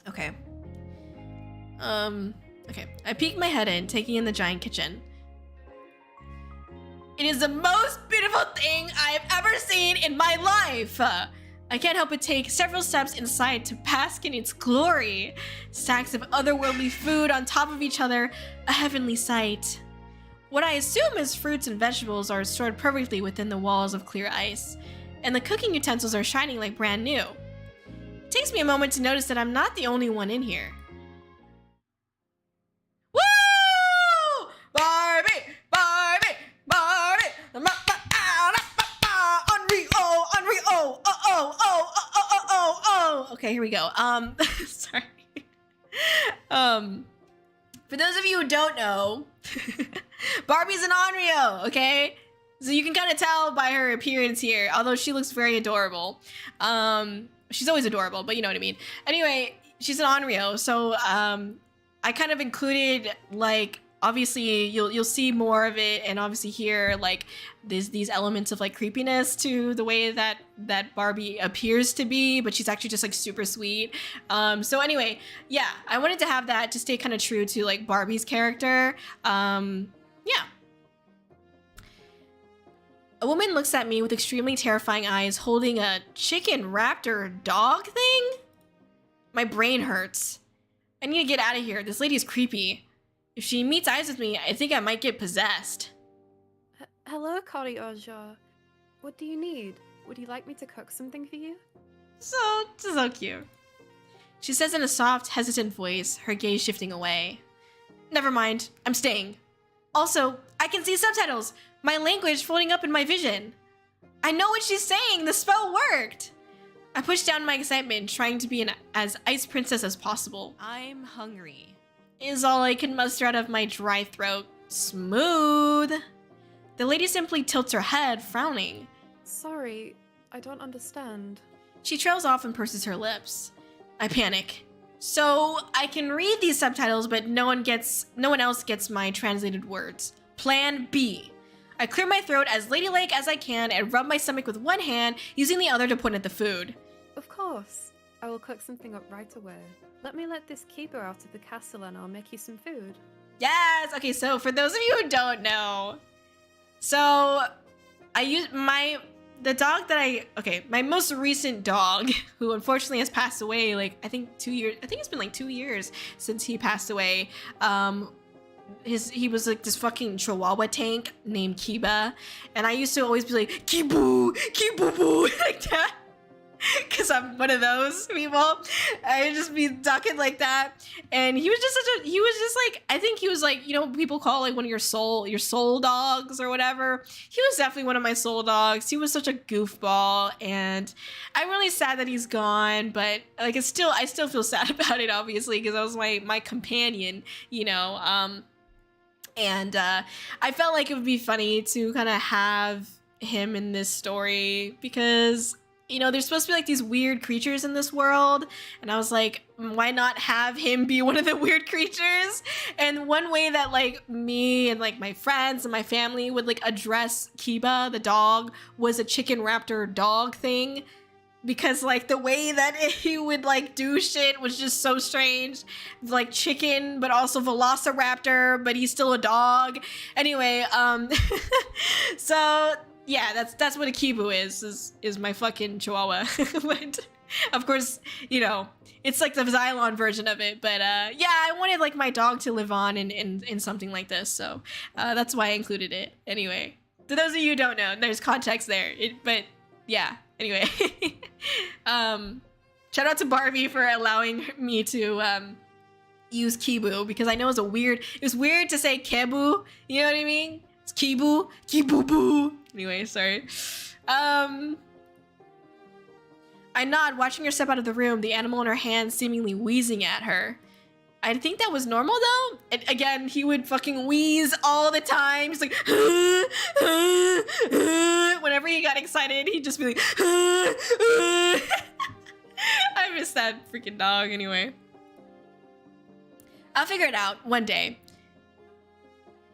Okay. Okay. I peek my head in, taking in the giant kitchen. It is the most beautiful thing I've ever seen in my life. I can't help but take several steps inside to bask in its glory. Stacks of otherworldly food on top of each other, a heavenly sight. What I assume is fruits and vegetables are stored perfectly within the walls of clear ice, and the cooking utensils are shining like brand new. It takes me a moment to notice that I'm not the only one in here. Woo! Barbie! Okay, here we go. Sorry. For those of you who don't know, Barbie's an Onryo, okay? So you can kind of tell by her appearance here, although she looks very adorable. She's always adorable, but you know what I mean. Anyway, she's an Onryo, so I kind of included like, obviously you'll see more of it, and obviously here like there's these elements of like creepiness to the way that Barbie appears to be, but she's actually just like super sweet. So anyway, yeah, I wanted to have that to stay kind of true to like Barbie's character. Yeah. A woman looks at me with extremely terrifying eyes, holding a chicken raptor dog thing. My brain hurts. I need to get out of here. This lady is creepy. If she meets eyes with me, I think I might get possessed. Hello, Kōri-Oujo. What do you need? Would you like me to cook something for you? So cute. She says in a soft, hesitant voice, her gaze shifting away. Never mind, I'm staying. Also, I can see subtitles, my language floating up in my vision. I know what she's saying, the spell worked. I pushed down my excitement, trying to be as ice princess as possible. I'm hungry. Is all I can muster out of my dry throat. Smooth. The lady simply tilts her head, frowning. Sorry, I don't understand. She trails off and purses her lips. I panic. So I can read these subtitles, but no one else gets my translated words. Plan B. I clear my throat as ladylike as I can and rub my stomach with one hand, using the other to point at the food. Of course. I will cook something up right away. Let me let this keeper out of the castle and I'll make you some food. Yes! Okay, so for those of you who don't know, so I use my most recent dog, who unfortunately has passed away, like, I think 2 years, I think it's been like 2 years since he passed away. He was like this fucking chihuahua tank named Kiba, and I used to always be like, Kibu, Kibu, like that. Because I'm one of those people. I would just be ducking like that. And he was just like, I think he was like, you know, people call like one of your soul dogs or whatever. He was definitely one of my soul dogs. He was such a goofball, and I'm really sad that he's gone, but like I still feel sad about it, obviously, because that was my companion, you know. And I felt like it would be funny to kind of have him in this story because, you know, there's supposed to be like these weird creatures in this world, and I was like, why not have him be one of the weird creatures? And one way that like me and like my friends and my family would like address Kiba the dog was a chicken raptor dog thing, because like the way that he would like do shit was just so strange. Like chicken, but also velociraptor, but he's still a dog. Anyway, so yeah, that's what a Kibu is my fucking chihuahua. But of course, you know, it's like the Zhylan version of it. But yeah, I wanted like my dog to live on in something like this, so that's why I included it. Anyway, to those of you who don't know, there's context there. But yeah, anyway. Shout out to Barbie for allowing me to use Kibu, because I know it was weird to say Kebu, you know what I mean? It's Kibu, Kibu-boo. Anyway, sorry. I nod, watching her step out of the room, the animal in her hand seemingly wheezing at her. I think that was normal though. And again, he would fucking wheeze all the time. He's like, whenever he got excited, he'd just be like, I miss that freaking dog anyway. I'll figure it out one day.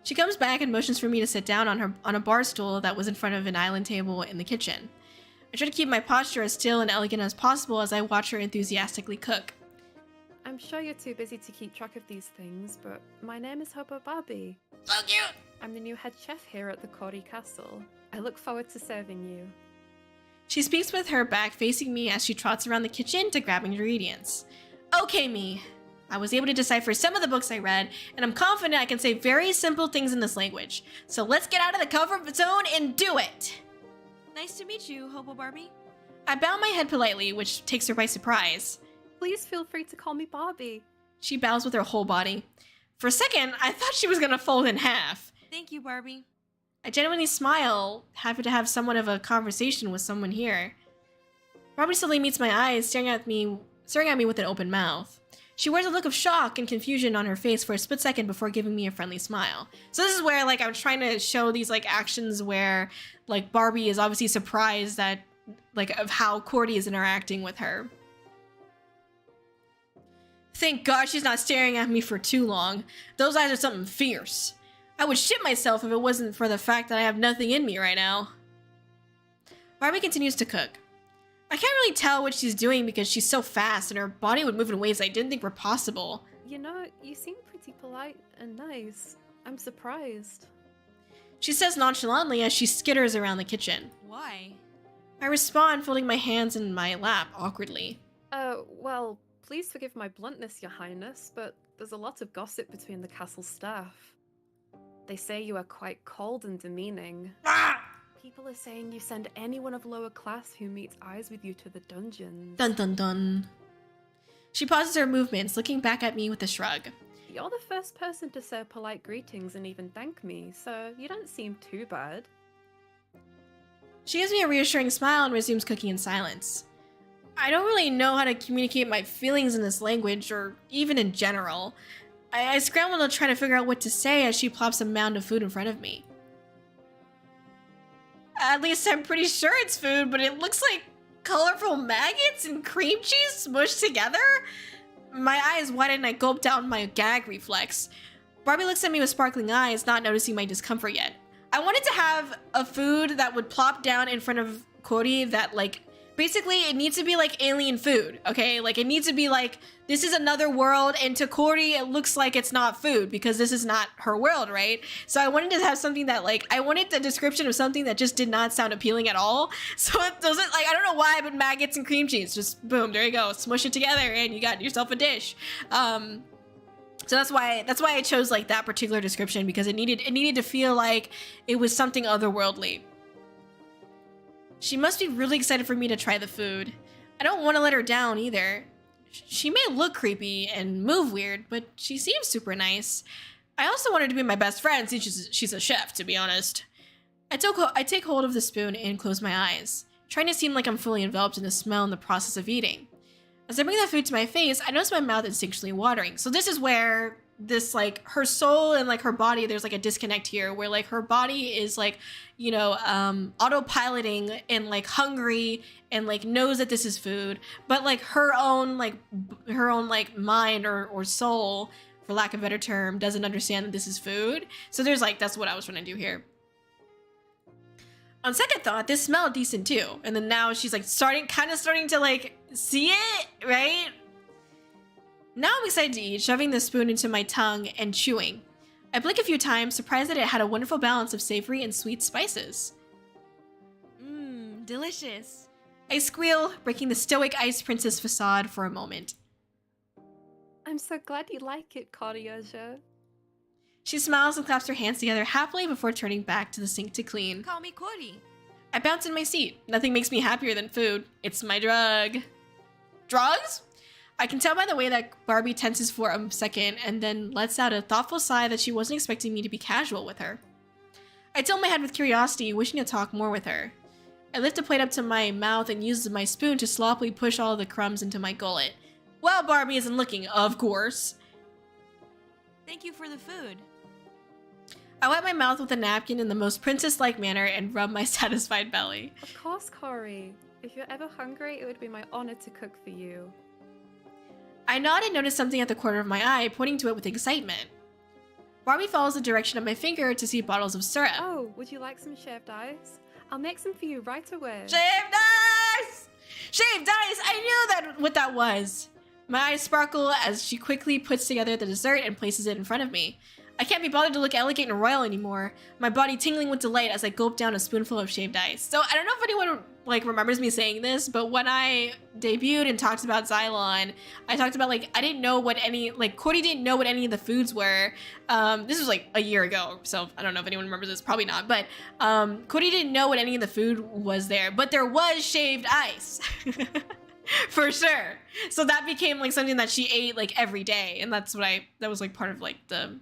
She comes back and motions for me to sit down on a bar stool that was in front of an island table in the kitchen. I try to keep my posture as still and elegant as possible as I watch her enthusiastically cook. I'm sure you're too busy to keep track of these things, but my name is Hobo Barbie. So cute! I'm the new head chef here at the Kōri Castle. I look forward to serving you. She speaks with her back facing me as she trots around the kitchen to grab ingredients. Okay, me. I was able to decipher some of the books I read, and I'm confident I can say very simple things in this language. So let's get out of the comfort zone and do it! Nice to meet you, Hobo Barbie. I bow my head politely, which takes her by surprise. Please feel free to call me Barbie. She bows with her whole body. For a second, I thought she was gonna fold in half. Thank you, Barbie. I genuinely smile, happy to have somewhat of a conversation with someone here. Barbie slowly meets my eyes, staring at me with an open mouth. She wears a look of shock and confusion on her face for a split second before giving me a friendly smile. So this is where, like, I'm trying to show these, like, actions where, like, Barbie is obviously surprised that, like, of how Kōri is interacting with her. Thank God she's not staring at me for too long. Those eyes are something fierce. I would shit myself if it wasn't for the fact that I have nothing in me right now. Barbie continues to cook. I can't really tell what she's doing because she's so fast and her body would move in ways I didn't think were possible. You know, you seem pretty polite and nice. I'm surprised. She says nonchalantly as she skitters around the kitchen. Why? I respond, folding my hands in my lap awkwardly. Well, please forgive my bluntness, Your Highness, but there's a lot of gossip between the castle staff. They say you are quite cold and demeaning. Ah! People are saying you send anyone of lower class who meets eyes with you to the dungeons. Dun dun dun. She pauses her movements, looking back at me with a shrug. You're the first person to say polite greetings and even thank me, so you don't seem too bad. She gives me a reassuring smile and resumes cooking in silence. I don't really know how to communicate my feelings in this language, or even in general. I scramble to try to figure out what to say as she plops a mound of food in front of me. At least I'm pretty sure it's food, but it looks like colorful maggots and cream cheese smushed together? My eyes widen and I gulp down my gag reflex. Barbie looks at me with sparkling eyes, not noticing my discomfort yet. I wanted to have a food that would plop down in front of Kōri that, like, basically it needs to be like alien food, okay? Like, it needs to be like, this is another world, and to Kōri it looks like it's not food because this is not her world, right? So I wanted to have something that, like, I wanted the description of something that just did not sound appealing at all. So it doesn't, like, I don't know why, but maggots and cream cheese, just boom, there you go, smush it together and you got yourself a dish. So that's why I chose like that particular description, because it needed to feel like it was something otherworldly. She must be really excited for me to try the food. I don't want to let her down either. She may look creepy and move weird, but she seems super nice. I also want her to be my best friend since she's a chef, to be honest. I take hold of the spoon and close my eyes, trying to seem like I'm fully enveloped in the smell and the process of eating. As I bring that food to my face, I notice my mouth instinctually watering. So this is where this, like, her soul and like her body, there's like a disconnect here where like her body is like, you know, autopiloting and like hungry and like knows that this is food, but like her own mind or soul, for lack of a better term, doesn't understand that this is food. So there's like, that's what I was trying to do here. On second thought, this smelled decent too. And then now she's like starting to like see it, right? Now I'm excited to eat, shoving the spoon into my tongue and chewing. I blink a few times, surprised that it had a wonderful balance of savory and sweet spices. Mmm, delicious. I squeal, breaking the stoic ice princess facade for a moment. I'm so glad you like it, Kōri-Oujo. She smiles and claps her hands together happily before turning back to the sink to clean. Call me Kōri. I bounce in my seat. Nothing makes me happier than food. It's my drug. Drugs? I can tell by the way that Barbie tenses for a second and then lets out a thoughtful sigh that she wasn't expecting me to be casual with her. I tilt my head with curiosity, wishing to talk more with her. I lift a plate up to my mouth and use my spoon to sloppily push all the crumbs into my gullet. Well, Barbie isn't looking, of course. Thank you for the food. I wipe my mouth with a napkin in the most princess-like manner and rub my satisfied belly. Of course, Kōri. If you're ever hungry, it would be my honor to cook for you. I nod and notice something at the corner of my eye, pointing to it with excitement. Barbie follows the direction of my finger to see bottles of syrup. Oh, would you like some shaved ice? I'll make some for you right away. Shaved ice! Shaved ice! I knew what that was! My eyes sparkle as she quickly puts together the dessert and places it in front of me. I can't be bothered to look elegant and royal anymore, my body tingling with delight as I gulp down a spoonful of shaved ice. So I don't know if anyone like remembers me saying this, but when I debuted and talked about Zhylan, I talked about like I didn't know what any, like Kōri didn't know what any of the foods were. This was like a year ago, so I don't know if anyone remembers this, probably not, but Kōri didn't know what any of the food was there, but there was shaved ice. For sure. So that became like something that she ate like every day, and that was like part of like the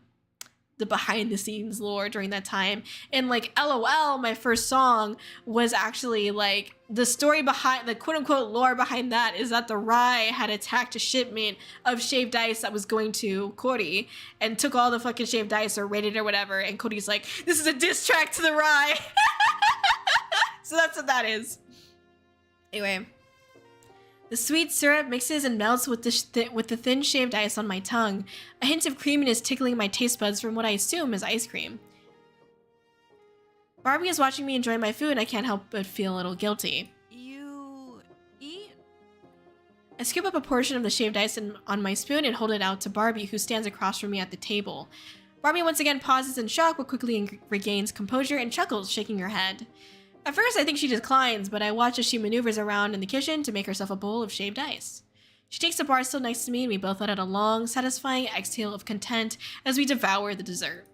behind the scenes lore during that time. And like LOL, my first song was actually like the story behind the quote unquote lore behind that is that the Rai had attacked a shipment of shaved ice that was going to Kōri and took all the fucking shaved ice or raided or whatever. And Kōri's like, this is a diss track to the Rai. So that's what that is. Anyway. The sweet syrup mixes and melts with the thin shaved ice on my tongue. A hint of creaminess tickling my taste buds from what I assume is ice cream. Barbie is watching me enjoy my food and I can't help but feel a little guilty. You eat? I scoop up a portion of the shaved ice on my spoon and hold it out to Barbie, who stands across from me at the table. Barbie once again pauses in shock but quickly regains composure and chuckles, shaking her head. At first, I think she declines, but I watch as she maneuvers around in the kitchen to make herself a bowl of shaved ice. She takes the bar stool next to me, and we both let out a long, satisfying exhale of content as we devour the dessert.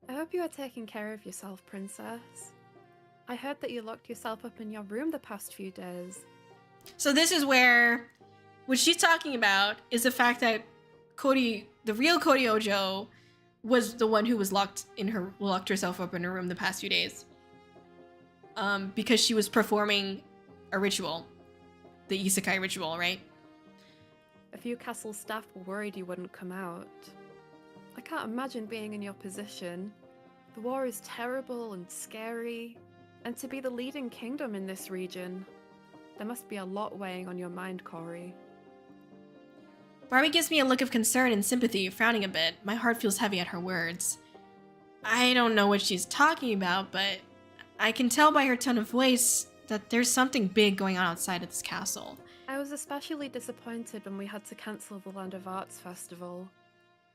I hope you are taking care of yourself, princess. I heard that you locked yourself up in your room the past few days. So this is where what she's talking about is the fact that the real Kōri-Oujo, was the one who was locked herself up in her room the past few days. Because she was performing a ritual, the isekai ritual, right? A few castle staff were worried you wouldn't come out. I can't imagine being in your position. The war is terrible and scary, and to be the leading kingdom in this region, there must be a lot weighing on your mind, Kōri. Barbie gives me a look of concern and sympathy, frowning a bit. My heart feels heavy at her words. I don't know what she's talking about, but I can tell by her tone of voice that there's something big going on outside of this castle. I was especially disappointed when we had to cancel the Land of Arts Festival,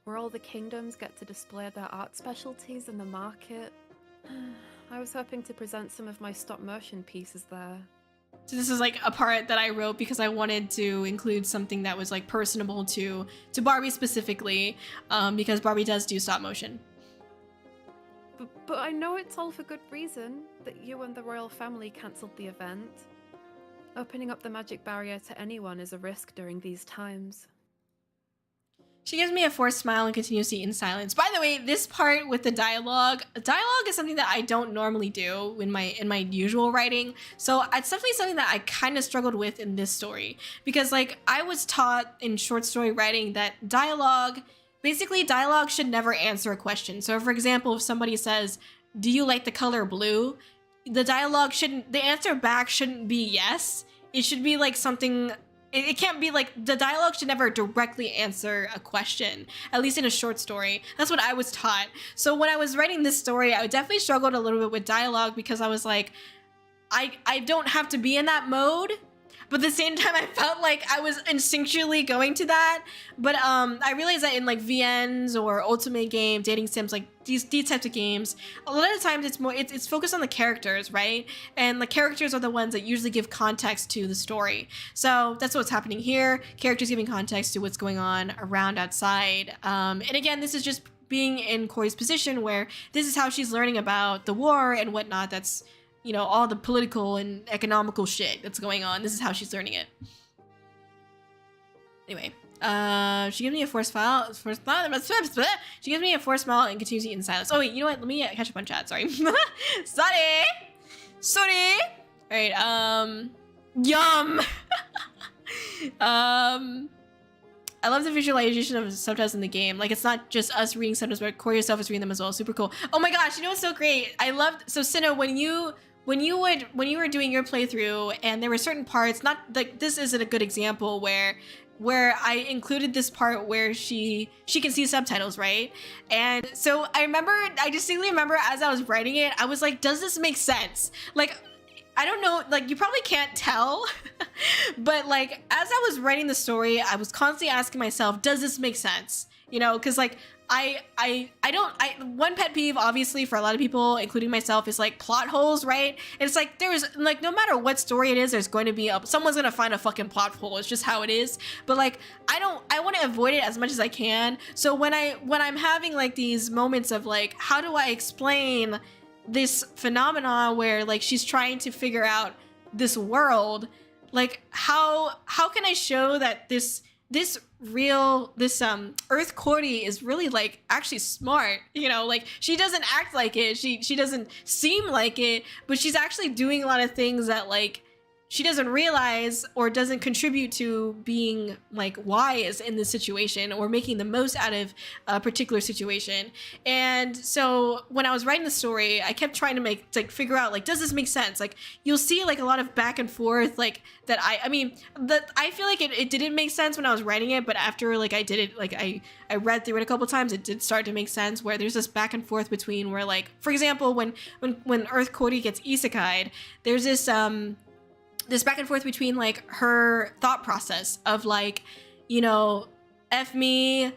where all the kingdoms get to display their art specialties in the market. I was hoping to present some of my stop-motion pieces there. So this is like a part that I wrote because I wanted to include something that was like personable to Barbie specifically, because Barbie does do stop motion. But I know it's all for good reason that you and the royal family cancelled the event. Opening up the magic barrier to anyone is a risk during these times. She gives me a forced smile and continues to eat in silence. By the way, this part with the dialogue is something that I don't normally do in my usual writing. So it's definitely something that I kind of struggled with in this story. Because like I was taught in short story writing that dialogue should never answer a question. So for example, if somebody says, "Do you like the color blue?" The answer back shouldn't be yes. It should be like something. It can't be like, the dialogue should never directly answer a question, at least in a short story. That's what I was taught. So when I was writing this story, I definitely struggled a little bit with dialogue because I was like, I don't have to be in that mode. But at the same time, I felt like I was instinctually going to that. But I realized that in like VNs or ultimate game, dating sims, like these types of games, a lot of the times it's focused on the characters, right? And the characters are the ones that usually give context to the story. So that's what's happening here. Characters giving context to what's going on around outside. And again, this is just being in Kōri's position where this is how she's learning about the war and whatnot. That's, you know, all the political and economical shit that's going on. This is how she's learning it. Anyway, she gives me a forced smile. She gives me a forced smile and continues to eat in silence. Oh wait, you know what? Let me catch up on chat. Sorry. Sorry. All right. Yum. I love the visualization of subtitles in the game. Like, it's not just us reading subtitles, but Kōri herself is reading them as well. Super cool. Oh my gosh, you know what's so great? I loved, so Cinna, when you were doing your playthrough and there were certain parts, not like, this isn't a good example where I included this part where she can see subtitles, right? And so I distinctly remember as I was writing it, I was like, does this make sense? Like, I don't know, like, you probably can't tell, but like, as I was writing the story, I was constantly asking myself, does this make sense? You know, because like, one pet peeve, obviously, for a lot of people, including myself, is like plot holes, right? And it's like, there's like, no matter what story it is, there's going to be someone's gonna find a fucking plot hole. It's just how it is. But like, I want to avoid it as much as I can. So when I'm having like these moments of like, how do I explain this phenomena where like she's trying to figure out this world, like how can I show that this Earth Kōri is really like actually smart, you know, like she doesn't act like it, she doesn't seem like it, but she's actually doing a lot of things that like she doesn't realize or doesn't contribute to being like wise in this situation or making the most out of a particular situation. And so when I was writing the story, I kept trying to figure out like, does this make sense? Like you'll see like a lot of back and forth, like that I feel like it didn't make sense when I was writing it, but after like I did it, like I read through it a couple times, it did start to make sense where there's this back and forth between where like, for example, when Earth Kōri gets isekai'd, there's this back and forth between like her thought process of like, you know, F me,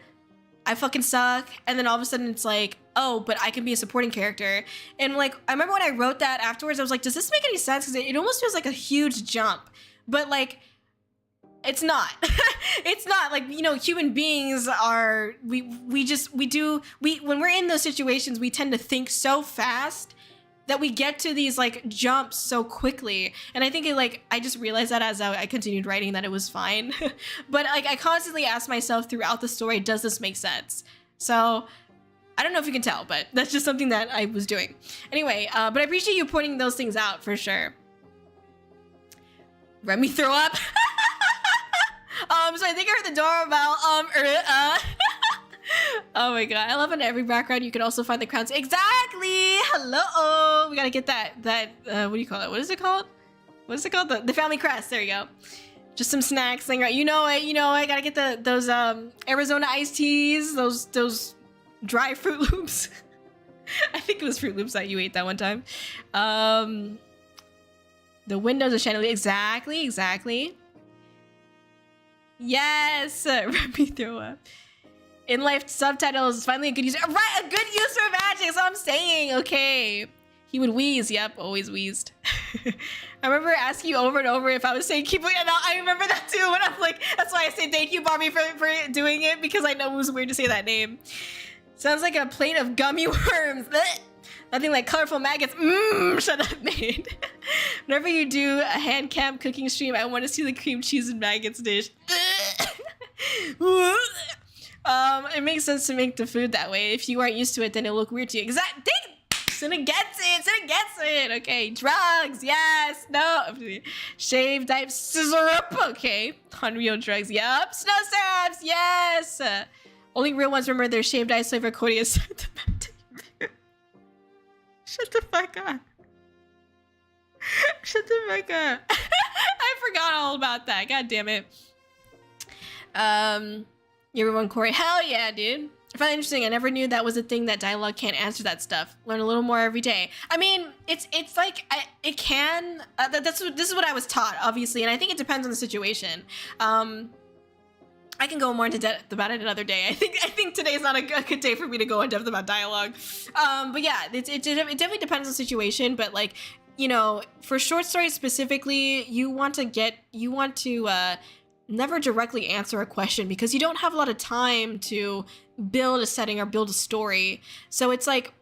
I fucking suck, and then all of a sudden it's like, oh, but I can be a supporting character. And like, I remember when I wrote that afterwards, I was like, does this make any sense? Because it almost feels like a huge jump, but like, it's not. It's not like, you know, human beings are, when we're in those situations, we tend to think so fast that we get to these like jumps so quickly. And I think I just realized that as I continued writing that it was fine. But like I constantly ask myself throughout the story, does this make sense? So I don't know if you can tell, but that's just something that I was doing. Anyway, but I appreciate you pointing those things out for sure. Let me throw up. So I think I heard the doorbell. Oh my god, I love in every background you can also find the crowns. Exactly! Hello! We gotta get that what do you call it? What is it called? The family crest. There you go. Just some snacks, like, you know it. Gotta get those Arizona iced teas, those dry Fruit Loops. I think it was Fruit Loops that you ate that one time. The windows of chandelier. Exactly. Yes, let me throw up. In life subtitles is finally a good use. Right, a good use for magic. That's what I'm saying. Okay. He would wheeze. Yep, always wheezed. I remember asking you over and over if I was saying keep. And I remember that too. When I'm like, that's why I say thank you, Bobby, for doing it, because I know it was weird to say that name. Sounds like a plate of gummy worms. Blech. Nothing like colorful maggots. Shut up, mate. Whenever you do a hand cam cooking stream, I want to see the cream cheese and maggots dish. It makes sense to make the food that way. If you aren't used to it, then it'll look weird to you. Exactly. Cinna gets it. Okay, drugs. Yes. No. Shave, dive, scissor up. Okay. Unreal drugs. Yup. Snow straps. Yes. Only real ones remember their shaved ice flavor. Cody has sent them back to you. Shut the fuck up. Shut the fuck up. I forgot all about that. God damn it. You ever won Corey? Hell yeah, dude. I find it interesting. I never knew that was a thing, that dialogue can't answer that stuff. Learn a little more every day. I mean, it's like it can. This is what I was taught, obviously, and I think it depends on the situation. I can go more into depth about it another day. I think today's not a good day for me to go in depth about dialogue. But yeah, it definitely depends on the situation. But like, for short stories specifically, you want to never directly answer a question, because you don't have a lot of time to build a setting or build a story. So it's like,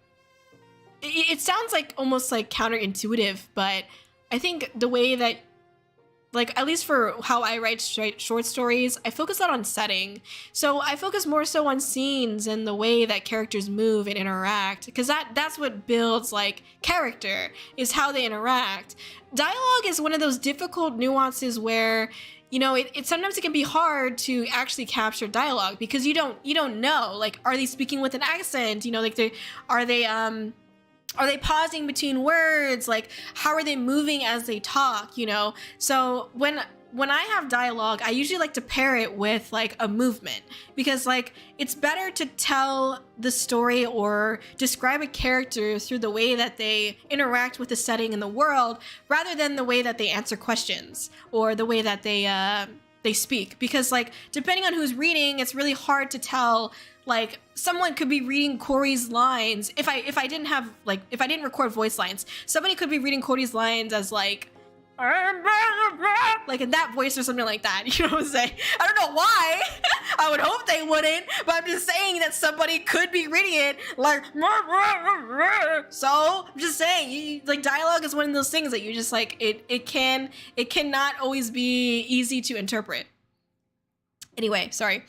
it sounds like almost like counterintuitive, but I think the way that, like, at least for how I write short stories, I focus a lot on setting. So I focus more so on scenes and the way that characters move and interact, because that's what builds like character, is how they interact. Dialogue is one of those difficult nuances where, it sometimes it can be hard to actually capture dialogue, because you don't know, like, are they speaking with an accent? Like, are they pausing between words? Like, how are they moving as they talk? So when I have dialogue, I usually like to pair it with like a movement, because like it's better to tell the story or describe a character through the way that they interact with the setting and the world, rather than the way that they answer questions or the way that they speak. Because like, depending on who's reading, it's really hard to tell. Like, someone could be reading Corey's lines. If I didn't record voice lines, somebody could be reading Corey's lines as like in that voice or something like that. You know what I'm saying? I don't know why. I would hope they wouldn't, but I'm just saying that somebody could be reading it like. So I'm just saying, like, dialogue is one of those things that you just like. It cannot always be easy to interpret. Anyway, sorry.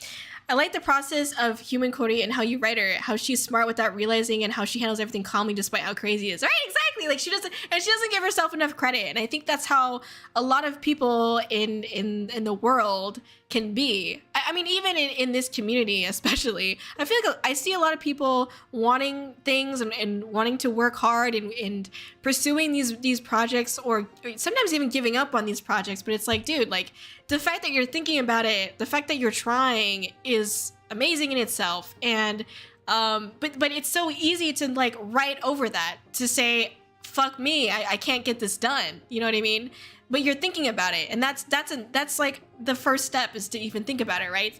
I like the process of human Kōri and how you write her, how she's smart without realizing, and how she handles everything calmly despite how crazy it is. Right, exactly. Like, she doesn't give herself enough credit, and I think that's how a lot of people in the world can be. I mean, even in this community, especially, I feel like I see a lot of people wanting things and wanting to work hard and pursuing these projects, or sometimes even giving up on these projects. But it's like, dude, like, the fact that you're thinking about it, the fact that you're trying is amazing in itself. And but it's so easy to like write over that, to say, fuck me, I can't get this done. You know what I mean? But you're thinking about it, and that's like the first step, is to even think about it, right?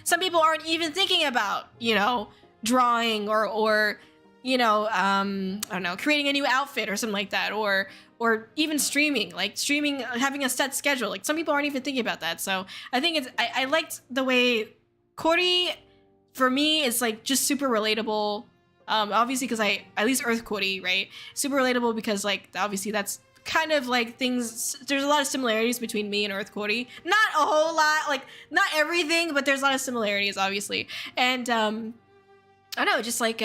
Some people aren't even thinking about, drawing or I don't know, creating a new outfit or something like that, or even streaming, having a set schedule. Like, some people aren't even thinking about that. So I think I liked the way Kōri, for me, is like just super relatable. Obviously, because at least Earth Kōri, right? Super relatable, because like, obviously that's kind of like things, there's a lot of similarities between me and Earth Kōri. Not a whole lot, like not everything, but there's a lot of similarities, obviously. And I don't know, just like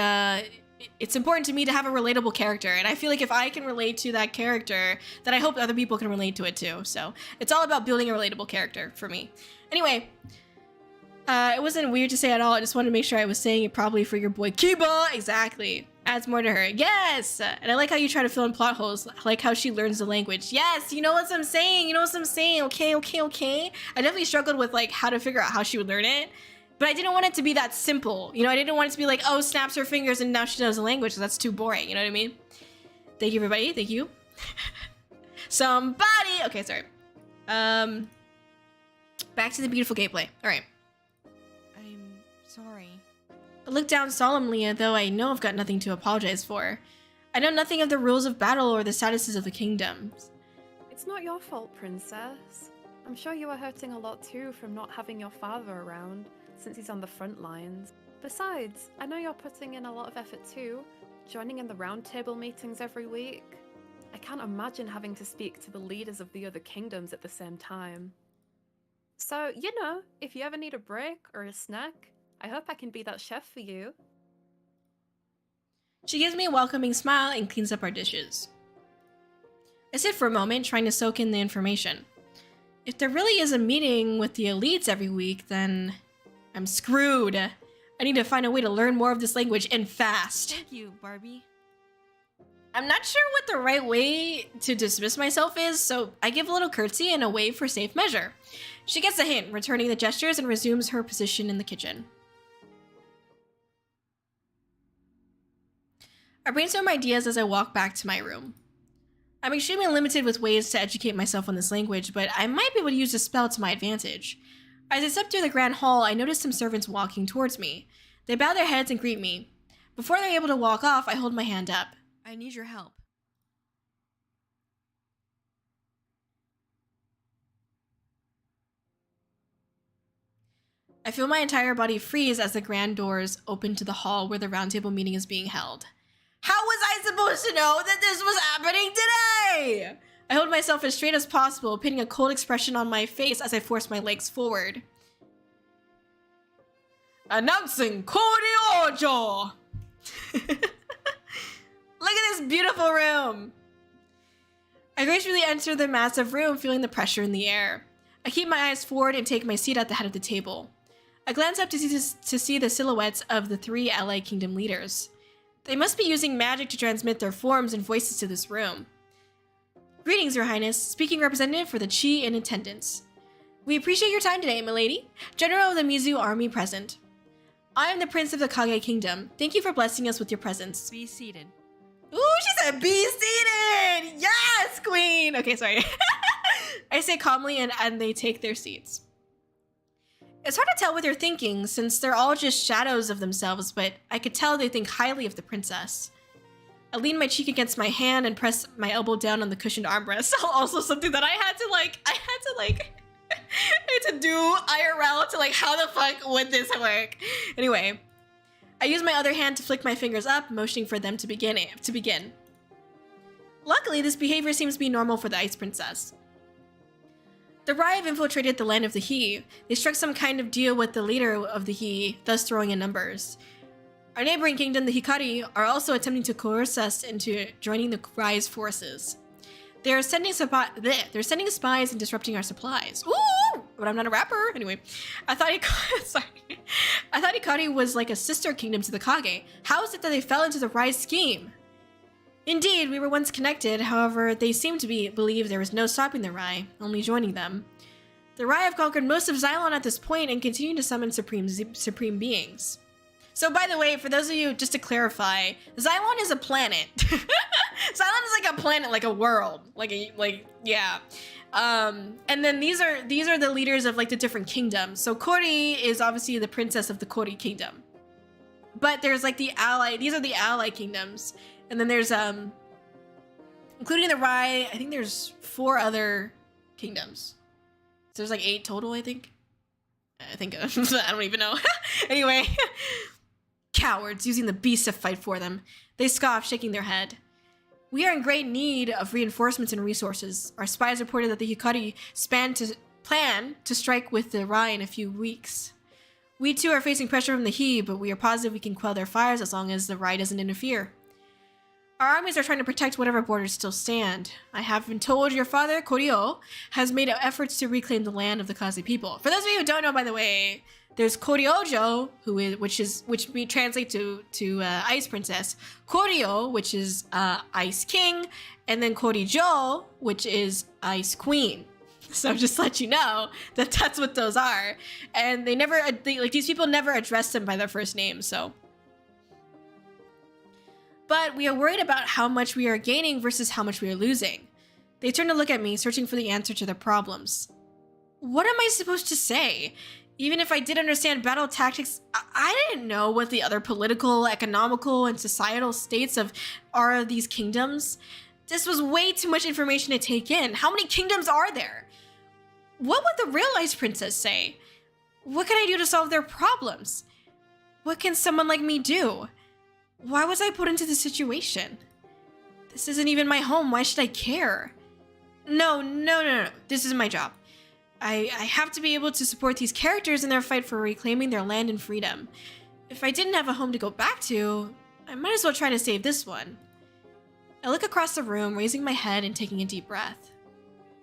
it's important to me to have a relatable character, and I feel like if I can relate to that character, then I hope other people can relate to it too. So it's all about building a relatable character for me. Anyway, it wasn't weird to say at all. I just wanted to make sure I was saying it properly for your boy Kiba. Exactly. Adds more to her. Yes! And I like how you try to fill in plot holes. I like how she learns the language. Yes, you know what I'm saying. You know what I'm saying. Okay. I definitely struggled with like how to figure out how she would learn it. But I didn't want it to be that simple. You know, I didn't want it to be like, oh, snaps her fingers and now she knows the language. That's too boring. You know what I mean? Thank you, everybody. Thank you. Somebody. Okay, sorry. Back to the beautiful gameplay. All right. I'm sorry. I look down solemnly, though I know I've got nothing to apologize for. I know nothing of the rules of battle or the statuses of the kingdoms. It's not your fault, princess. I'm sure you are hurting a lot too from not having your father around, since he's on the front lines. Besides, I know you're putting in a lot of effort too, joining in the roundtable meetings every week. I can't imagine having to speak to the leaders of the other kingdoms at the same time. So, you know, if you ever need a break or a snack, I hope I can be that chef for you. She gives me a welcoming smile and cleans up our dishes. I sit for a moment, trying to soak in the information. If there really is a meeting with the elites every week, then I'm screwed. I need to find a way to learn more of this language and fast. Thank you, Barbie. I'm not sure what the right way to dismiss myself is, so I give a little curtsy and a wave for safe measure. She gets the hint, returning the gestures and resumes her position in the kitchen. I brainstorm ideas as I walk back to my room. I'm extremely limited with ways to educate myself on this language, but I might be able to use a spell to my advantage. As I step through the grand hall, I notice some servants walking towards me. They bow their heads and greet me. Before they're able to walk off, I hold my hand up. I need your help. I feel my entire body freeze as the grand doors open to the hall where the roundtable meeting is being held. How was I supposed to know that this was happening today? I hold myself as straight as possible, pinning a cold expression on my face as I force my legs forward. Announcing Kōri-Oujo! Look at this beautiful room! I gracefully enter the massive room, feeling the pressure in the air. I keep my eyes forward and take my seat at the head of the table. I glance up to see the silhouettes of the 3 allied kingdom leaders. They must be using magic to transmit their forms and voices to this room. Greetings, Your Highness. Speaking representative for the Chi in attendance. We appreciate your time today, milady. General of the Mizu army present. I am the Prince of the Kage Kingdom. Thank you for blessing us with your presence. Be seated. Ooh, she said be seated! Yes, queen! Okay, sorry. I say calmly and they take their seats. It's hard to tell what they're thinking since they're all just shadows of themselves, but I could tell they think highly of the princess. I lean my cheek against my hand and press my elbow down on the cushioned armrest. Also something that I had to do IRL to like, how the fuck would this work? Anyway, I use my other hand to flick my fingers up, motioning for them to begin. Luckily, this behavior seems to be normal for the Ice Princess. The Rai have infiltrated the land of the He. They struck some kind of deal with the leader of the He, thus throwing in numbers. Our neighboring kingdom, the Hikari, are also attempting to coerce us into joining the Rai's forces. They're sending spies and disrupting our supplies. Ooh! But I'm not a rapper. Anyway, I thought Hikari was like a sister kingdom to the Kage. How is it that they fell into the Rai's scheme? Indeed, we were once connected. However, they seem to believe there was no stopping the Rai, only joining them. The Rai have conquered most of Zhylan at this point and continue to summon supreme beings. So, by the way, for those of you, just to clarify, Zhylan is a planet. Zhylan is like a planet, like a world, yeah. And then these are the leaders of like the different kingdoms. So Kōri is obviously the princess of the Kōri kingdom, but there's like the ally. These are the ally kingdoms, and then there's including the Rai. I think there's 4 other kingdoms. So there's like 8 total. I think I don't even know. Anyway. Cowards, using the beast to fight for them. They scoff, shaking their head. We are in great need of reinforcements and resources. Our spies reported that the Hikari plan to strike with the Rai in a few weeks. We too are facing pressure from the He, but we are positive we can quell their fires as long as the Rai doesn't interfere. Our armies are trying to protect whatever borders still stand. I have been told your father, Kōri-Oujo, has made efforts to reclaim the land of the Kaze people. For those of you who don't know, by the way, There's Kōri-Oujo, which we translate to Ice Princess. Kōri-O, which is Ice King, and then Kōri-Jo, which is Ice Queen. So just to let you know that that's what those are. And these people never address them by their first name, so. But we are worried about how much we are gaining versus how much we are losing. They turn to look at me, searching for the answer to their problems. What am I supposed to say? Even if I did understand battle tactics, I didn't know what the other political, economical, and societal states of these kingdoms. This was way too much information to take in. How many kingdoms are there? What would the real Ice Princess say? What can I do to solve their problems? What can someone like me do? Why was I put into this situation? This isn't even my home. Why should I care? No. This is my job. I have to be able to support these characters in their fight for reclaiming their land and freedom. If I didn't have a home to go back to, I might as well try to save this one. I look across the room, raising my head and taking a deep breath.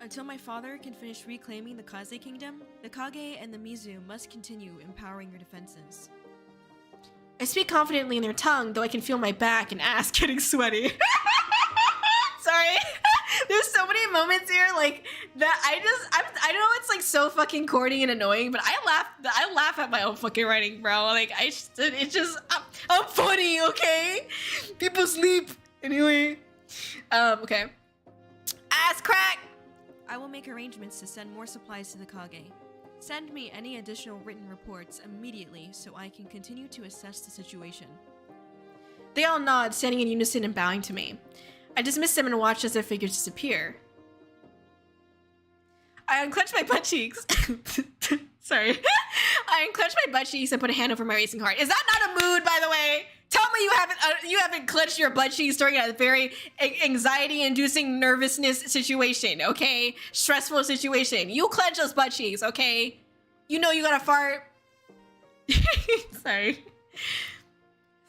Until my father can finish reclaiming the Kaze Kingdom, the Kage and the Mizu must continue empowering your defenses. I speak confidently in their tongue, though I can feel my back and ass getting sweaty. Sorry. There's so many moments here like that I know it's like so fucking corny and annoying, but I laugh at my own fucking writing, bro. Like I'm funny, okay? People sleep. Anyway. Okay. Ass crack! I will make arrangements to send more supplies to the Kage. Send me any additional written reports immediately so I can continue to assess the situation. They all nod, standing in unison and bowing to me. I dismiss them and watch as their figures disappear. I unclench my butt cheeks. Sorry. I unclench my butt cheeks and put a hand over my racing heart. Is that not a mood, by the way? Tell me you haven't clenched your butt cheeks during a very anxiety-inducing nervousness situation, okay? Stressful situation. You clench those butt cheeks, okay? You know you gotta fart. Sorry.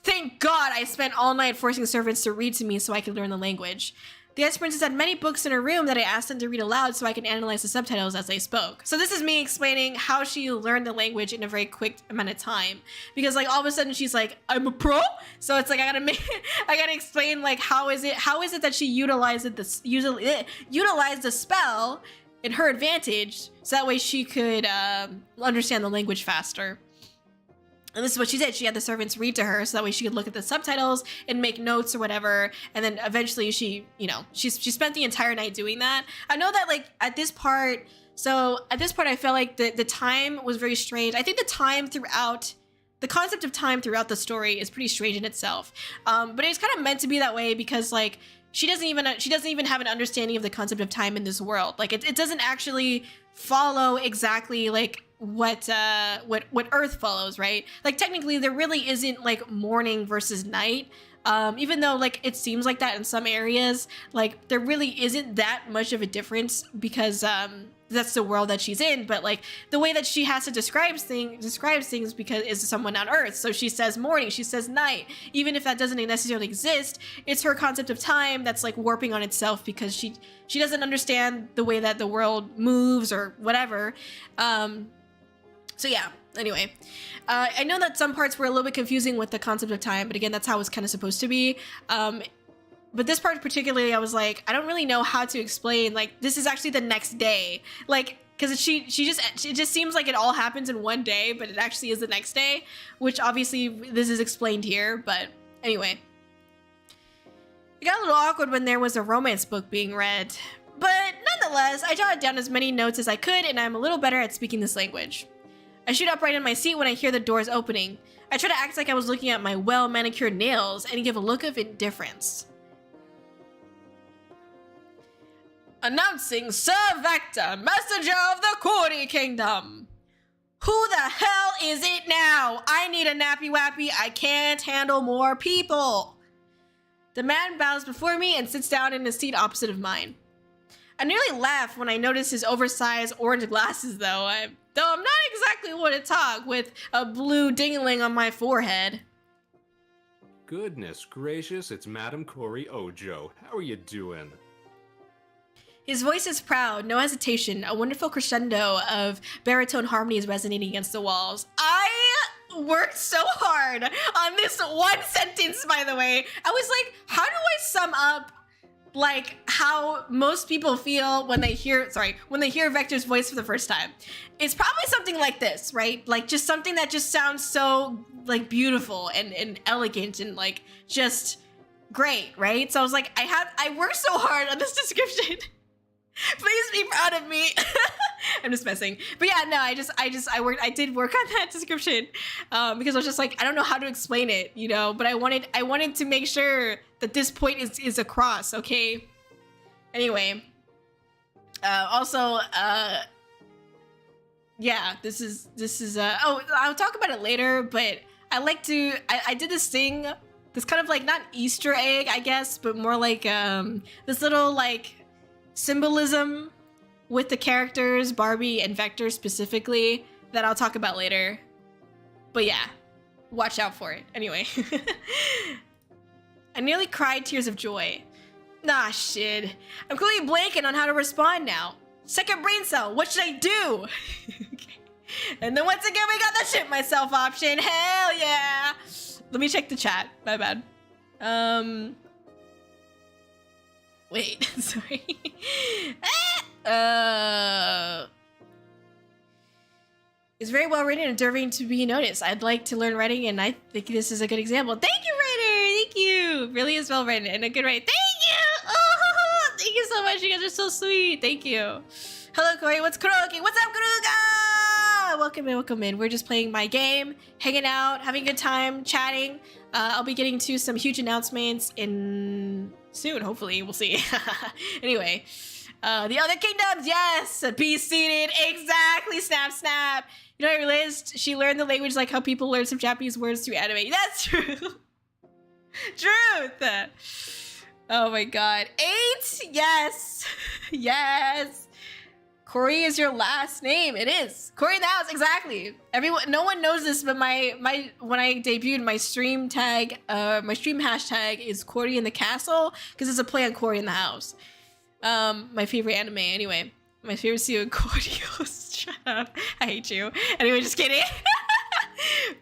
Thank God I spent all night forcing servants to read to me so I could learn the language. The Ice Princess had many books in her room that I asked them to read aloud so I could analyze the subtitles as they spoke. So this is me explaining how she learned the language in a very quick amount of time. Because like all of a sudden she's like, I'm a pro? So it's like I gotta explain like how is it that she utilized the spell in her advantage so that way she could understand the language faster. And this is what she did. She had the servants read to her so that way she could look at the subtitles and make notes or whatever. And then eventually she spent the entire night doing that. I know that like at this part I felt like the time was very strange. I think the concept of time throughout the story is pretty strange in itself. But it's kind of meant to be that way because like she doesn't even have an understanding of the concept of time in this world. Like it doesn't actually follow exactly like what Earth follows, right? Like technically there really isn't like morning versus night. Even though like it seems like that in some areas, like there really isn't that much of a difference because that's the world that she's in. But like the way that she has to describes things because is someone on Earth. So she says morning, she says night. Even if that doesn't necessarily exist, it's her concept of time that's like warping on itself because she doesn't understand the way that the world moves or whatever. So yeah, anyway. I know that some parts were a little bit confusing with the concept of time, but again, that's how it's kind of supposed to be. But this part particularly, I was like, I don't really know how to explain, like, this is actually the next day. Like, because it just seems like it all happens in one day, but it actually is the next day, which obviously this is explained here, but anyway. It got a little awkward when there was a romance book being read. But nonetheless, I jotted down as many notes as I could, and I'm a little better at speaking this language. I shoot upright in my seat when I hear the doors opening. I try to act like I was looking at my well-manicured nails and give a look of indifference. Announcing Sir Vector, messenger of the Kōri Kingdom. Who the hell is it now? I need a nappy wappy. I can't handle more people. The man bows before me and sits down in a seat opposite of mine. I nearly laugh when I notice his oversized orange glasses, though I'm not exactly one to talk with a blue dingling on my forehead. Goodness gracious, it's Madam Kōri-Oujo. How are you doing? His voice is proud, no hesitation, a wonderful crescendo of baritone harmonies resonating against the walls. I worked so hard on this one sentence, by the way. I was like, how do I sum up like how most people feel when they hear Vector's voice for the first time? It's probably something like this, right? Like just something that just sounds so like beautiful and elegant and like just great, right? So I was like, I worked so hard on this description. Please be proud of me. I'm just messing. But yeah, no, I did work on that description because I was just like, I don't know how to explain it, you know, but I wanted to make sure that this point is across, okay? Anyway, yeah, this is oh, I'll talk about it later, but I did this thing, this kind of like not Easter egg, I guess, but more like this little like symbolism with the characters, Barbie and Vector specifically, that I'll talk about later. But yeah, watch out for it. Anyway. I nearly cried tears of joy. Nah, shit. I'm clearly blanking on how to respond now. Second brain cell, what should I do? Okay. And then once again, we got the shit myself option. Hell yeah. Let me check the chat. My bad. Wait, sorry. It's very well written and deserving to be noticed. I'd like to learn writing, and I think this is a good example. Thank you, writer. Thank you. Really is well written and a good write. Thank you. Oh, thank you so much. You guys are so sweet. Thank you. Hello, Kōri. What's Kuroki? What's up, Kuruga? Welcome in. Welcome in. We're just playing my game, hanging out, having a good time, chatting. I'll be getting to some huge announcements in soon. Hopefully, we'll see. Anyway. The other kingdoms, yes! Be seated, exactly, snap, snap. You know, I realized she learned the language like how people learn some Japanese words through anime. That's true. Truth. Oh my god. 8? Yes. Yes. Kōri is your last name. It is. Kōri in the house, exactly. No one knows this, but my when I debuted, my stream tag, my stream hashtag is Kōri in the castle, because it's a play on Kōri in the house. My favorite anime, anyway. My favorite CEO, Kōri-Oujo. Shut up. I hate you. Anyway, just kidding.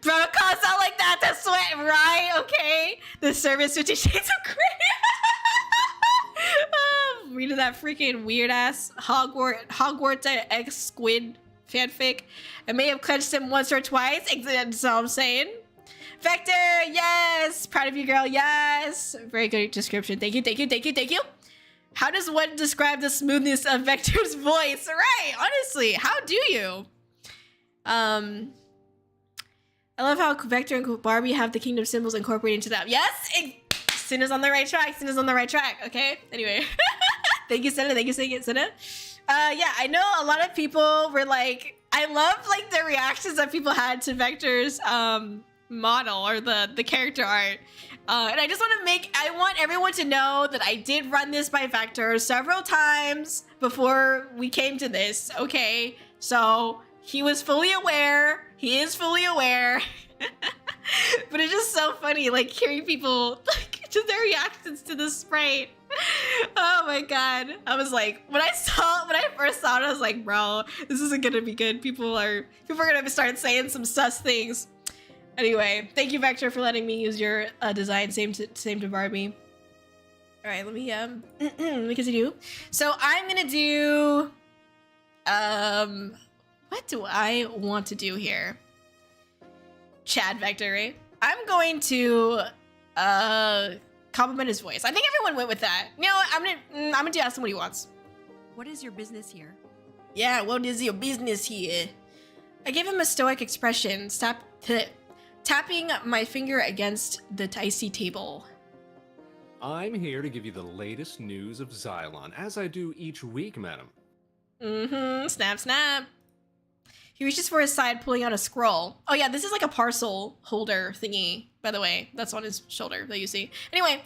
Bro, calls out like that to sweat, right? Okay. The service 50 Shades of Grey. Reading that freaking weird ass Hogwarts X Squid fanfic. I may have clenched him once or twice. That's all I'm saying. Vector, yes. Proud of you, girl. Yes. Very good description. Thank you, thank you, thank you, thank you. How does one describe the smoothness of Vector's voice? Right, honestly, how do you? I love how Vector and Barbie have the kingdom symbols incorporated into them. Yes, Cinna's on the right track. Cinna's on the right track, okay? Anyway, thank you, Cinna. Thank you, Cinna. Yeah, I know a lot of people were like, I love like the reactions that people had to Vector's model or the character art. And I just I want everyone to know that I did run this by Vector several times before we came to this, okay? So he was fully aware. He is fully aware. But it's just so funny, like hearing people, like just their reactions to the sprite. Oh my god. I was like, when I first saw it, I was like, bro, this isn't gonna be good. People are gonna start saying some sus things. Anyway, thank you, Vector, for letting me use your design. Same to Barbie. All right, let me continue. So I'm gonna do what do I want to do here? Chad Vector, right? I'm going to compliment his voice. I think everyone went with that. You know what? I'm gonna ask him what he wants. What is your business here? Yeah, what is your business here? I gave him a stoic expression. Tapping my finger against the icy table. I'm here to give you the latest news of Zhylan, as I do each week, madam. Mm-hmm. Snap, snap. He reaches for his side, pulling out a scroll. Oh yeah, this is like a parcel holder thingy, by the way. That's on his shoulder that you see. Anyway,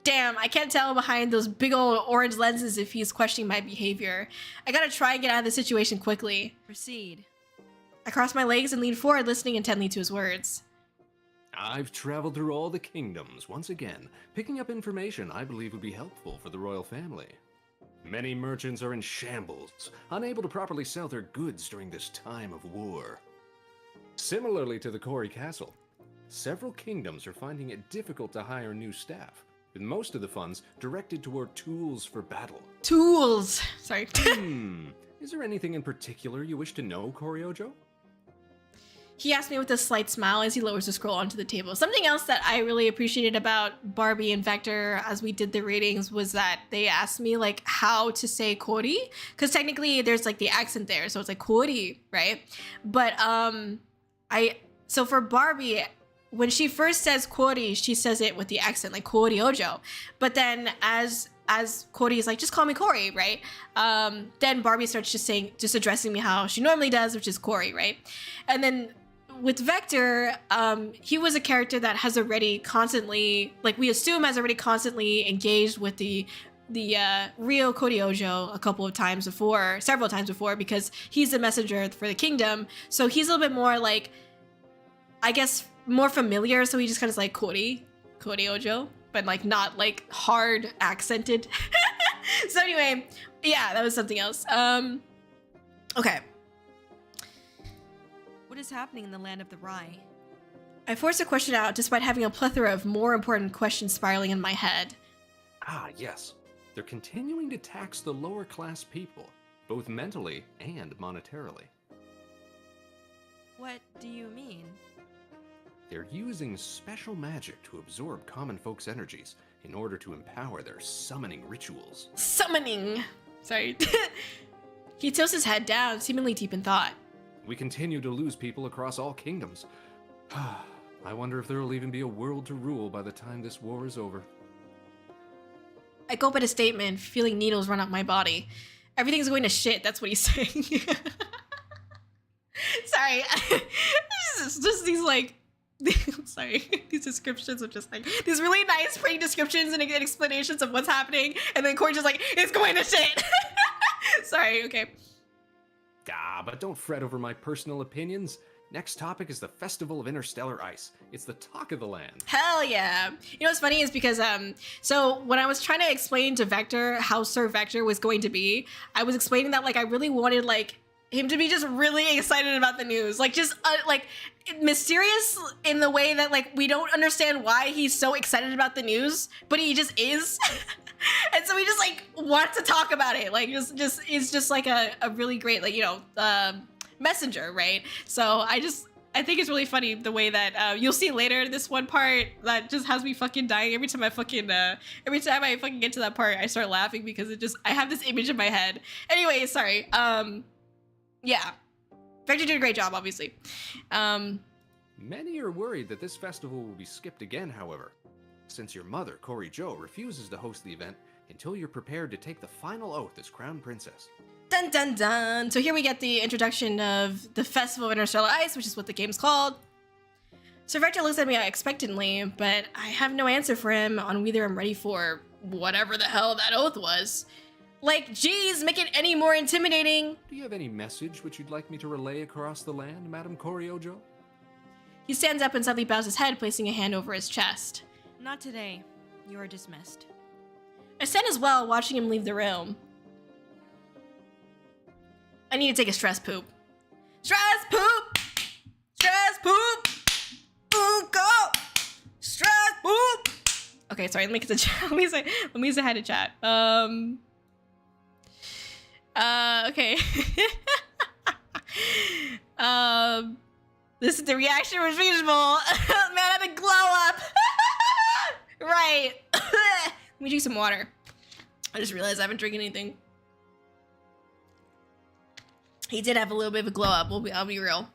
damn, I can't tell behind those big old orange lenses if he's questioning my behavior. I gotta try and get out of the situation quickly. Proceed. I crossed my legs and leaned forward, listening intently to his words. I've traveled through all the kingdoms once again, picking up information I believe would be helpful for the royal family. Many merchants are in shambles, unable to properly sell their goods during this time of war. Similarly to the Kōri Castle, several kingdoms are finding it difficult to hire new staff, with most of the funds directed toward tools for battle. Tools! Sorry. Is there anything in particular you wish to know, Kōri-Oujo? He asked me with a slight smile as he lowers the scroll onto the table. Something else that I really appreciated about Barbie and Vector as we did the ratings was that they asked me like how to say Kōri, because technically there's like the accent there, so it's like Kōri, right? But so for Barbie, when she first says Kōri, she says it with the accent like Kōri-Oujo. But then as Kōri is like, just call me Kōri, right? Then Barbie starts just addressing me how she normally does, which is Kōri, right? And then with Vector, he was a character that has already constantly, like we assume has already constantly engaged with the real Kōri-Oujo several times before, because he's the messenger for the kingdom. So he's a little bit more like, I guess, more familiar. So he just kind of like Kōri-Oujo, but like not like hard accented. So anyway, yeah, that was something else. Okay. What is happening in the land of the Rye? I forced a question out despite having a plethora of more important questions spiraling in my head. Ah, yes. They're continuing to tax the lower class people, both mentally and monetarily. What do you mean? They're using special magic to absorb common folks' energies in order to empower their summoning rituals. Summoning! Sorry. He tilts his head down, seemingly deep in thought. We continue to lose people across all kingdoms. I wonder if there will even be a world to rule by the time this war is over. I gulp at his statement, feeling needles run up my body. Everything's going to shit, that's what he's saying. Sorry. just these like... Sorry, these descriptions are just like these really nice pretty descriptions and explanations of what's happening, and then Corey's just like, it's going to shit. Sorry, okay. But don't fret over my personal opinions. Next topic is the Festival of Interstellar Ice. It's the talk of the land. Hell yeah. You know what's funny is because, so when I was trying to explain to Vector how Sir Vector was going to be, I was explaining that, like, I really wanted, like, him to be just really excited about the news. Like, just, like, mysterious in the way that, like, we don't understand why he's so excited about the news, but he just is. And so we just, like, want to talk about it. Like, just it's just, like, a really great, like, you know, messenger, right? So I think it's really funny the way that you'll see later this one part that just has me fucking dying every time I fucking get to that part. I start laughing because I have this image in my head. Anyway, sorry. Yeah, Vector did a great job, obviously. Many are worried that this festival will be skipped again, however, since your mother, Kōri-Oujo, refuses to host the event until you're prepared to take the final oath as Crown Princess. Dun dun dun! So here we get the introduction of the Festival of Interstellar Ice, which is what the game's called. Sir Vector looks at me expectantly, but I have no answer for him on whether I'm ready for whatever the hell that oath was. Like, geez, make it any more intimidating. Do you have any message which you'd like me to relay across the land, Madam Kōri-Oujo? He stands up and suddenly bows his head, placing a hand over his chest. Not today. You are dismissed. I stand as well, watching him leave the room. I need to take a stress poop. Stress poop! Stress poop! Ooh, go! Stress poop! Okay, sorry, let me get the chat. Let me say hi to chat. Okay. This is the reaction was reasonable. Man, I had a glow up. Right. Let me drink some water. I just realized I haven't drinking anything. He did have a little bit of a glow up. I'll be real.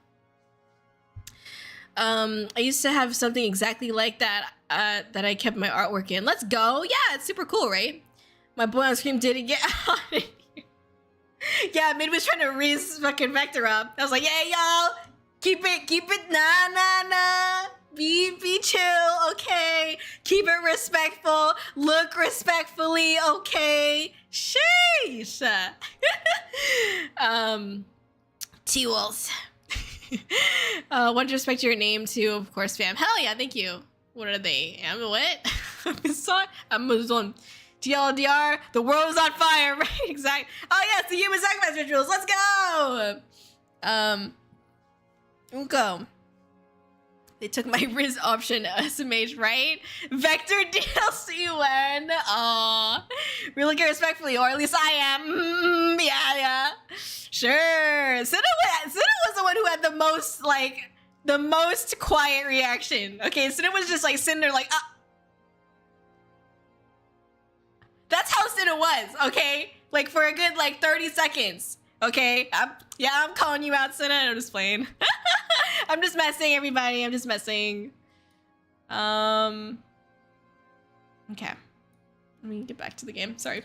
I used to have something exactly like that that I kept my artwork in. Let's go. Yeah, it's super cool, right? My boy on screen didn't get out of here. Yeah, Mid was trying to raise fucking Vector up. I was like, yeah, y'all, keep it, nah. Be chill, okay? Keep it respectful. Look respectfully, okay? Sheesh. T-Wolves. Want to respect your name too, of course, fam. Hell yeah, thank you. What are they? What? Amazon. TLDR, the world is on fire, right? Exactly. Oh yes, the human sacrifice rituals. Let's go. Uko. They took my Riz option SMH, right? Vector DLC when? Aw. We look at respectfully, or at least I am. Yeah. Sure. Cinna was the one who had the most quiet reaction. Okay, Cinna was just like sitting there like, ah. That's how Cinna was, okay? Like for a good 30 seconds. Okay? I'm calling you out, Cinna. I'm just playing. I'm just messing, everybody. I'm just messing. Okay. Let me get back to the game. Sorry.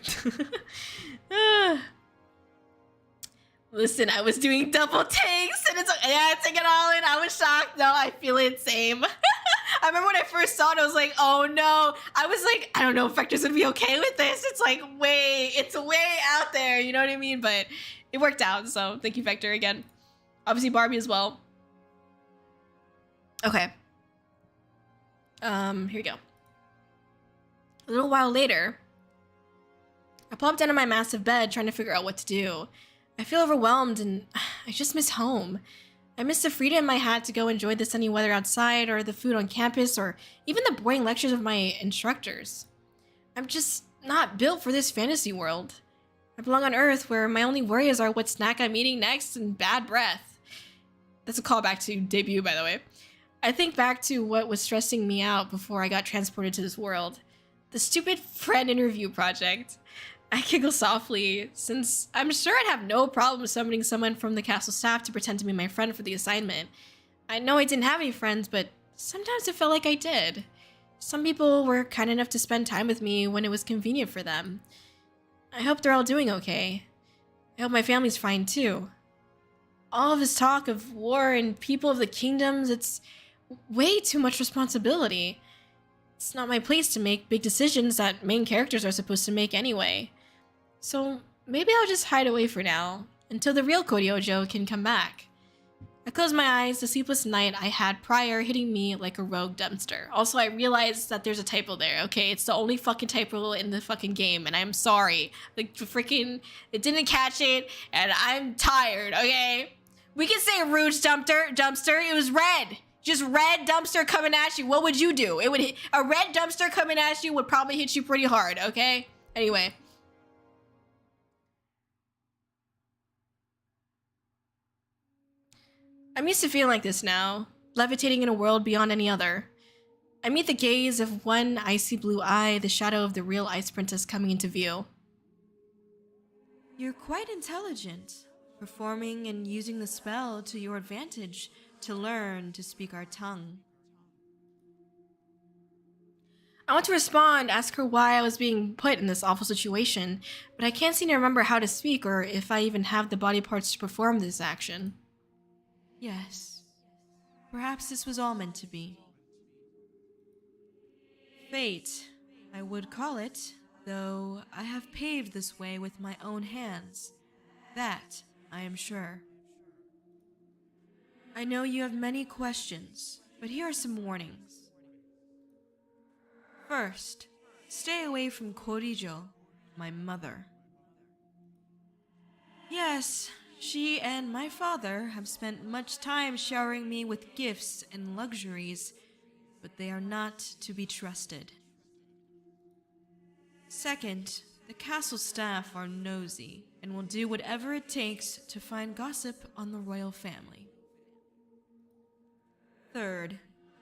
Listen, I was doing double takes and it's yeah, take it all in. I was shocked. No, I feel it. Same. I remember when I first saw it, I was like, oh no. I was like, I don't know if Vector's gonna be okay with this. It's like it's way out there. You know what I mean? But it worked out. So thank you, Vector, again. Obviously Barbie as well. Okay. Here we go. A little while later, I plopped down on my massive bed trying to figure out what to do. I feel overwhelmed and I just miss home. I miss the freedom I had to go enjoy the sunny weather outside or the food on campus or even the boring lectures of my instructors. I'm just not built for this fantasy world. I belong on Earth where my only worries are what snack I'm eating next and bad breath. That's a callback to debut, by the way. I think back to what was stressing me out before I got transported to this world. The stupid friend interview project. I giggle softly, since I'm sure I'd have no problem summoning someone from the castle staff to pretend to be my friend for the assignment. I know I didn't have any friends, but sometimes it felt like I did. Some people were kind enough to spend time with me when it was convenient for them. I hope they're all doing okay. I hope my family's fine too. All of this talk of war and people of the kingdoms, it's way too much responsibility. It's not my place to make big decisions that main characters are supposed to make anyway. So maybe I'll just hide away for now, until the real Kōri-Oujo can come back. I close my eyes, the sleepless night I had prior hitting me like a rogue dumpster. Also, I realized that there's a typo there, okay? It's the only fucking typo in the fucking game, and I'm sorry. Like, freaking, it didn't catch it, and I'm tired, okay? We can say rouge dumpster, it was red. Just red dumpster coming at you, what would you do? It would hit, a red dumpster coming at you would probably hit you pretty hard, okay? Anyway. I'm used to feeling like this now, levitating in a world beyond any other. I meet the gaze of one icy blue eye, the shadow of the real ice princess coming into view. You're quite intelligent, performing and using the spell to your advantage to learn to speak our tongue. I want to respond, ask her why I was being put in this awful situation, but I can't seem to remember how to speak or if I even have the body parts to perform this action. Yes, perhaps this was all meant to be. Fate, I would call it, though I have paved this way with my own hands. That I am sure. I know you have many questions, but here are some warnings. First, stay away from Kōri-Oujo, my mother. Yes, she and my father have spent much time showering me with gifts and luxuries, but they are not to be trusted. Second, the castle staff are nosy and will do whatever it takes to find gossip on the royal family. Third,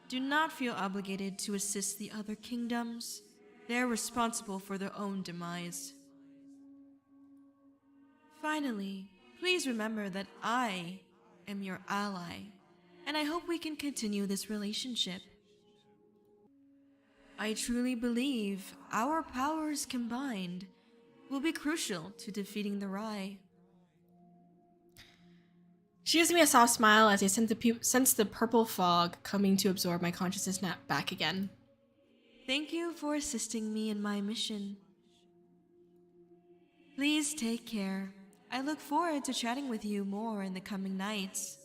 do not feel obligated to assist the other kingdoms. They're responsible for their own demise. Finally, please remember that I am your ally, and I hope we can continue this relationship. I truly believe our powers combined will be crucial to defeating the Rai. She gives me a soft smile as I sense the purple fog coming to absorb my consciousness back again. Thank you for assisting me in my mission. Please take care. I look forward to chatting with you more in the coming nights.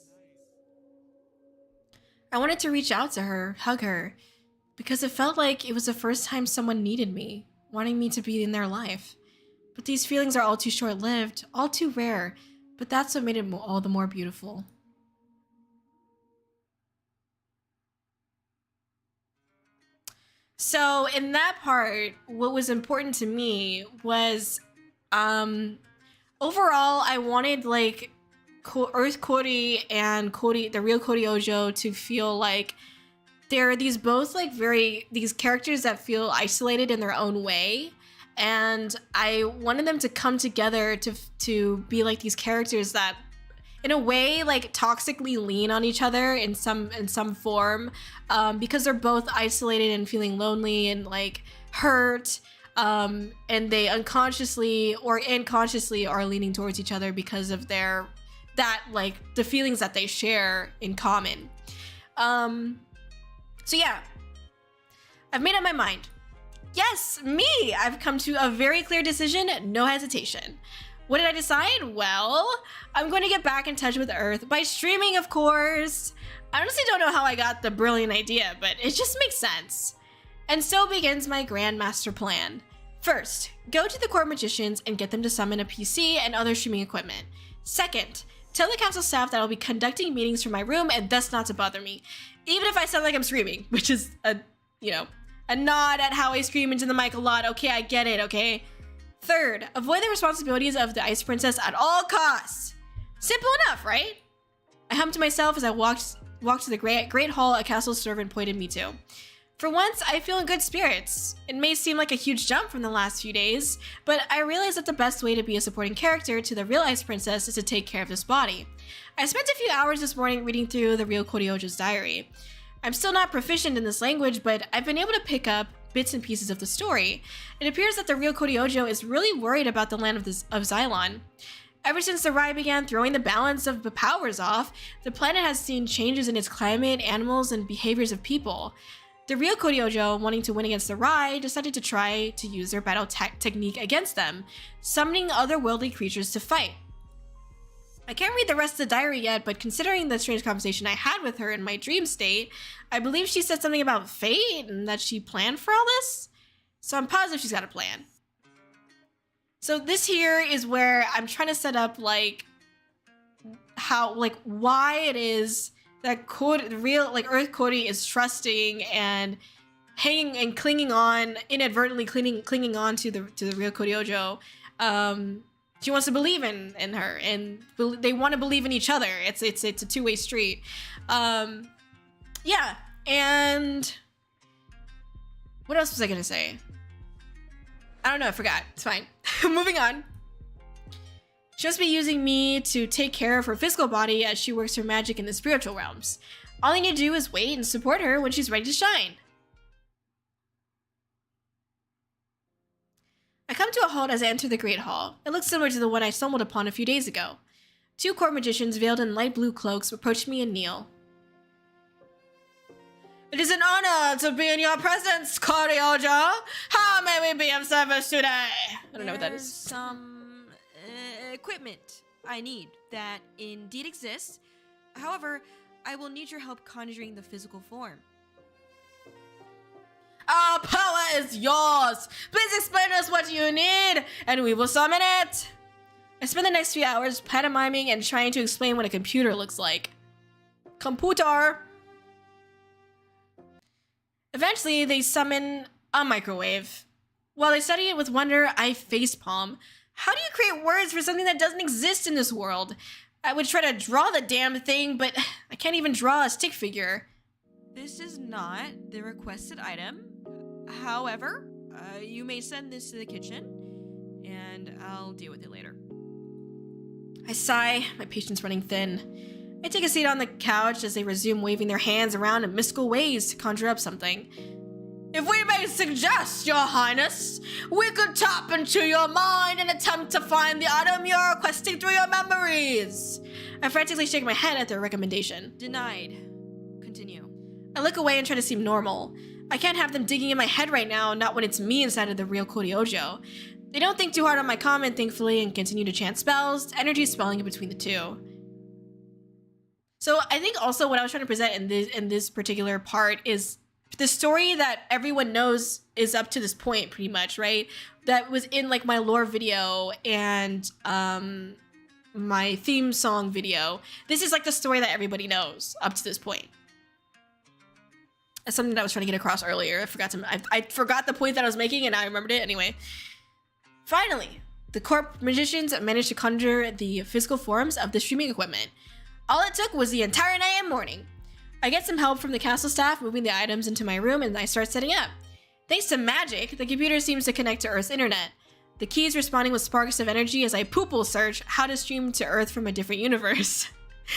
I wanted to reach out to her, hug her, because it felt like it was the first time someone needed me, wanting me to be in their life. But these feelings are all too short-lived, all too rare, but that's what made it all the more beautiful. So in that part, what was important to me was, overall, I wanted like Earth Kōri and the real Kōri-Oujo to feel like they're these characters that feel isolated in their own way. And I wanted them to come together to be like these characters that, in a way, like toxically lean on each other in some form, because they're both isolated and feeling lonely and like hurt, and they unconsciously or unconsciously are leaning towards each other because of the feelings that they share in common. So yeah, I've made up my mind. Yes, me! I've come to a very clear decision, no hesitation. What did I decide? Well, I'm going to get back in touch with Earth by streaming, of course. I honestly don't know how I got the brilliant idea, but it just makes sense. And so begins my grand master plan. First, go to the court magicians and get them to summon a PC and other streaming equipment. Second, tell the council staff that I'll be conducting meetings from my room and thus not to bother me, even if I sound like I'm screaming, which is a nod at how I scream into the mic a lot. Okay, I get it, okay? Third, avoid the responsibilities of the Ice Princess at all costs. Simple enough, right? I hummed to myself as I walked to the great hall a castle servant pointed me to. For once, I feel in good spirits. It may seem like a huge jump from the last few days, but I realize that the best way to be a supporting character to the real Ice Princess is to take care of this body. I spent a few hours this morning reading through the real Kōri-Oujo's diary. I'm still not proficient in this language, but I've been able to pick up bits and pieces of the story. It appears that the real Kōri-Oujo is really worried about the land of Zhylan. Ever since the Rai began throwing the balance of the powers off, the planet has seen changes in its climate, animals, and behaviors of people. The real Kōri-Oujo, wanting to win against the Rai, decided to try to use their battle technique against them, summoning otherworldly creatures to fight. I can't read the rest of the diary yet, but considering the strange conversation I had with her in my dream state, I believe she said something about fate and that she planned for all this. So I'm positive she's got a plan. So this here is where I'm trying to set up why it is that Earth Kōri is trusting and hanging and clinging on, inadvertently clinging on to the real Kōri-Oujo. She wants to believe in her, and they want to believe in each other. It's a two-way street. Yeah, and what else was I gonna say? I don't know, I forgot. It's fine. Moving on. She must be using me to take care of her physical body as she works her magic in the spiritual realms. All I need to do is wait and support her when she's ready to shine. I come to a halt as I enter the Great Hall. It looks similar to the one I stumbled upon a few days ago. Two court magicians veiled in light blue cloaks approach me and kneel. It is an honor to be in your presence, Kōri-Oujo. How may we be of service today? I don't know what that is. There's some equipment I need that indeed exists. However, I will need your help conjuring the physical form. Our power is yours. Please explain to us what you need, and we will summon it. I spend the next few hours pantomiming and trying to explain what a computer looks like. Computer. Eventually, they summon a microwave. While I study it with wonder, I facepalm. How do you create words for something that doesn't exist in this world? I would try to draw the damn thing, but I can't even draw a stick figure. This is not the requested item. However, you may send this to the kitchen, and I'll deal with it later. I sigh, my patience running thin. I take a seat on the couch as they resume waving their hands around in mystical ways to conjure up something. If we may suggest, Your Highness, we could tap into your mind and attempt to find the item you're requesting through your memories. I frantically shake my head at their recommendation. Denied. Continue. I look away and try to seem normal. I can't have them digging in my head right now, not when it's me inside of the real Kōri-Oujo. They don't think too hard on my comment, thankfully, and continue to chant spells, energy spelling in between the two. So I think also what I was trying to present in this particular part is the story that everyone knows is up to this point, pretty much, right? That was in like my lore video and my theme song video. This is like the story that everybody knows up to this point. That's something that I was trying to get across earlier. I forgot the point that I was making, and I remembered it anyway. Finally, the corp magicians managed to conjure the physical forms of the streaming equipment. All it took was the entire night and morning. I get some help from the castle staff moving the items into my room, and I start setting up. Thanks to magic, the computer seems to connect to Earth's internet. The key is responding with sparks of energy as I poople search how to stream to Earth from a different universe.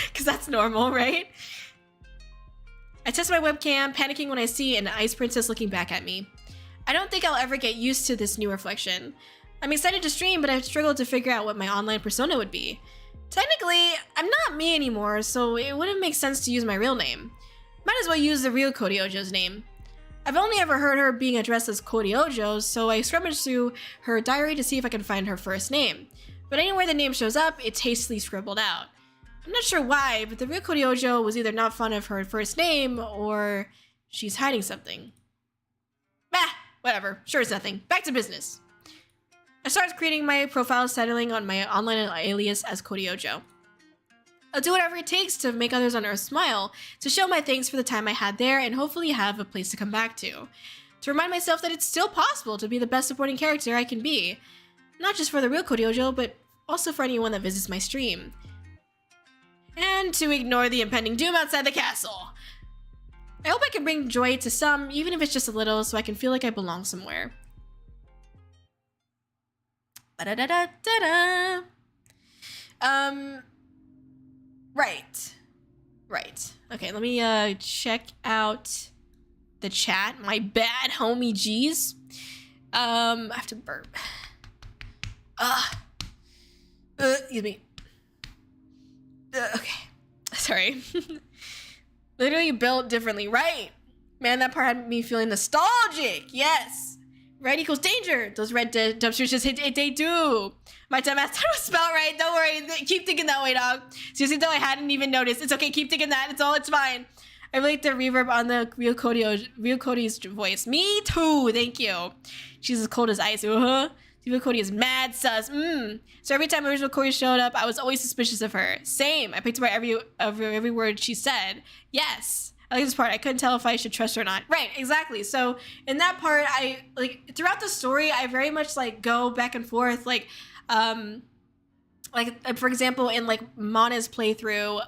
Because that's normal, right? I test my webcam, panicking when I see an ice princess looking back at me. I don't think I'll ever get used to this new reflection. I'm excited to stream, but I've struggled to figure out what my online persona would be. Technically, I'm not me anymore, so it wouldn't make sense to use my real name. Might as well use the real Kōri-Oujo's name. I've only ever heard her being addressed as Kōri-Oujo, so I scrummaged through her diary to see if I can find her first name. But anywhere the name shows up, it's hastily scribbled out. I'm not sure why, but the real Kōri-Oujo was either not fond of her first name, or she's hiding something. Bah, whatever, sure as nothing. Back to business. I started creating my profile, settling on my online alias as Kōri-Oujo. I'll do whatever it takes to make others on Earth smile, to show my thanks for the time I had there, and hopefully have a place to come back to. To remind myself that it's still possible to be the best supporting character I can be. Not just for the real Kōri-Oujo, but also for anyone that visits my stream. And to ignore the impending doom outside the castle. I hope I can bring joy to some, even if it's just a little, so I can feel like I belong somewhere. Ba-da-da-da-da-da. Right. Okay, let me check out the chat. My bad, homie G's. I have to burp. Excuse me. Okay. Sorry. Literally built differently. Right. Man, that part had me feeling nostalgic. Yes. Red equals danger. Those red dumpsters just hit. They do. My dumbass thought it was spelled right. Don't worry. Keep thinking that way, dog. Seriously, though, I hadn't even noticed. It's okay. Keep thinking that. It's fine. I really like the reverb on the real Cody's voice. Me too. Thank you. She's as cold as ice. Real Cody is mad sus. So every time original Cody showed up, I was always suspicious of her. Same. I picked apart every word she said. Yes. I like this part. I couldn't tell if I should trust her or not. Right, exactly. So in that part, I like throughout the story, I very much like go back and forth. Like for example, in like Mana's playthrough,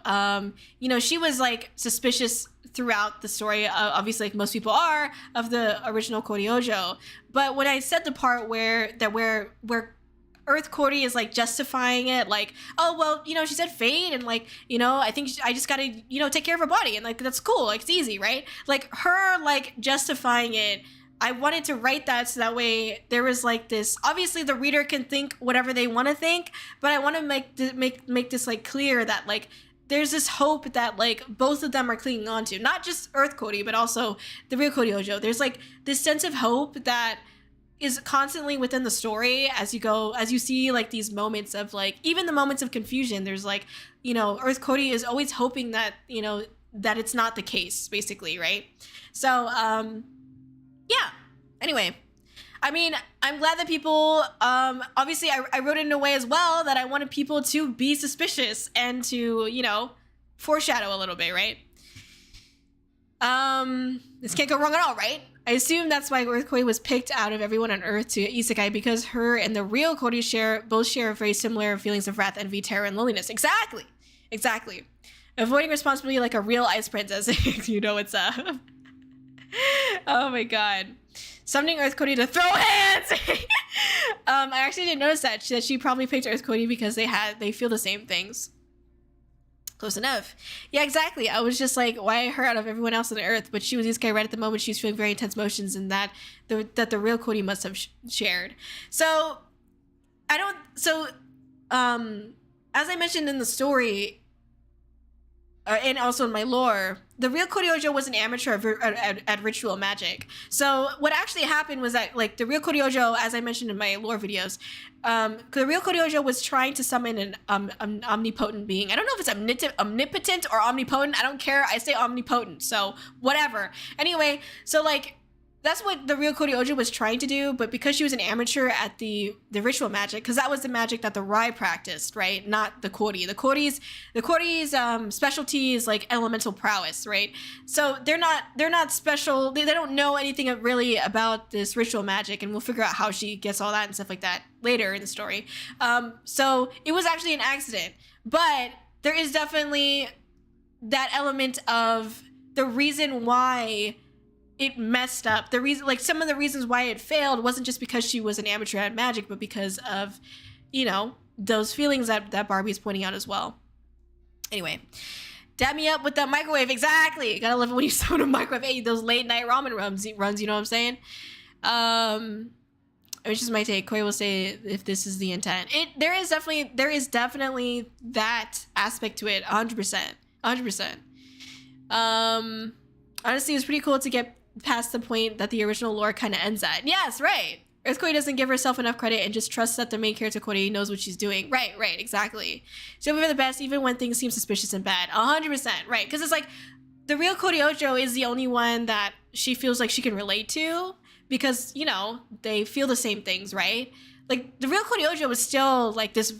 she was like suspicious throughout the story, obviously, like most people are, of the original Kōri-Oujo. But when I said the part where Earth Cody is like justifying it, like, oh well, she said fate, and like, I think I just gotta, take care of her body, and like that's cool, like it's easy, right? Like her like justifying it. I wanted to write that so that way there was like this. Obviously, the reader can think whatever they want to think, but I want to make this like clear that like there's this hope that like both of them are clinging on to, not just Earth Cody, but also the real Kōri-Oujo. There's like this sense of hope that is constantly within the story as you see like these moments of like, even the moments of confusion. There's like, Earth Cody is always hoping that, that it's not the case, basically, right? So, yeah. Anyway, I mean, I'm glad that people, obviously I wrote it in a way as well that I wanted people to be suspicious and to, foreshadow a little bit, right? This can't go wrong at all, right? I assume that's why Earth Cody was picked out of everyone on Earth to Isekai, because her and the real Cody both share very similar feelings of wrath, envy, terror, and loneliness. Exactly. Avoiding responsibility like a real ice princess. What's up. Oh my god. Summoning Earth Cody to throw hands! I actually didn't notice that she probably picked Earth Cody because they feel the same things. Close enough. Yeah, exactly. I was just like, why her out of everyone else on the Earth? But she was this guy right at the moment. She's feeling very intense emotions, and that the real Cody must have shared. So, as I mentioned in the story, and also in my lore, the real Kōri-Oujo was an amateur at ritual magic. So what actually happened was that, like, the real Kōri-Oujo, as I mentioned in my lore videos, the real Kōri-Oujo was trying to summon an omnipotent being. I don't know if it's omnipotent or omnipotent. I don't care. I say omnipotent. So whatever. Anyway, so like, that's what the real Kōri-Oujo was trying to do, but because she was an amateur at the ritual magic, because that was the magic that the Rai practiced, right? Not the Kōri. The Kōri's specialty is like elemental prowess, right? So they're not special. They don't know anything really about this ritual magic, and we'll figure out how she gets all that and stuff like that later in the story. So it was actually an accident, but there is definitely that element of the reason why it messed up. The reason, like, some of the reasons why it failed wasn't just because she was an amateur at magic, but because of, you know, those feelings that Barbie's pointing out as well. Anyway, dab me up with that microwave. Exactly. You gotta love it when you summon a microwave. Hey, those late night ramen runs, you know what I'm saying? Which is my take. Koi will say if this is the intent. There is definitely that aspect to it. 100%. 100%. Honestly, it was pretty cool to get past the point that the original lore kind of ends at. Yes, right. Earthquake doesn't give herself enough credit and just trusts that the main character Kōri knows what she's doing. Right, exactly. She'll be for the best even when things seem suspicious and bad. 100%, right. Because it's like, the real Kōri-Oujo is the only one that she feels like she can relate to because, you know, they feel the same things, right? Like, the real Kōri-Oujo is still like this,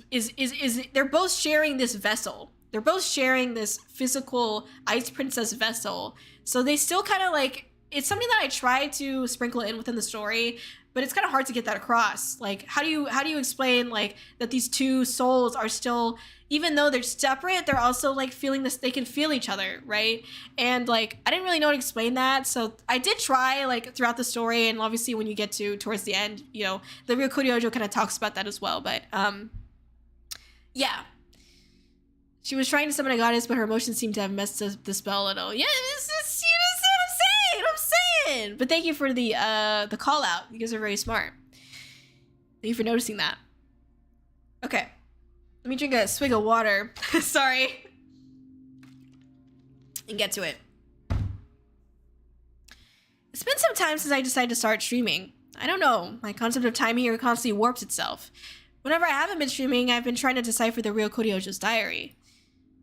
they're both sharing this vessel. They're both sharing this physical Ice Princess vessel. So they still kind of like, it's something that I try to sprinkle in within the story, but it's kind of hard to get that across. Like, how do you explain like that these two souls are still, even though they're separate, they're also like feeling this, they can feel each other, right? And like, I didn't really know how to explain that. So I did try like throughout the story, and obviously when you get towards the end, you know, the real Kōri-Oujo kind of talks about that as well. But yeah. She was trying to summon a goddess, but her emotions seemed to have messed up the spell a little. Yeah, this is, you know what I'm saying. But thank you for the call out. You guys are very smart. Thank you for noticing that. Okay. Let me drink a swig of water. Sorry. And get to it. It's been some time since I decided to start streaming. I don't know. My concept of time here constantly warps itself. Whenever I haven't been streaming, I've been trying to decipher the real Kōri-Oujo's diary.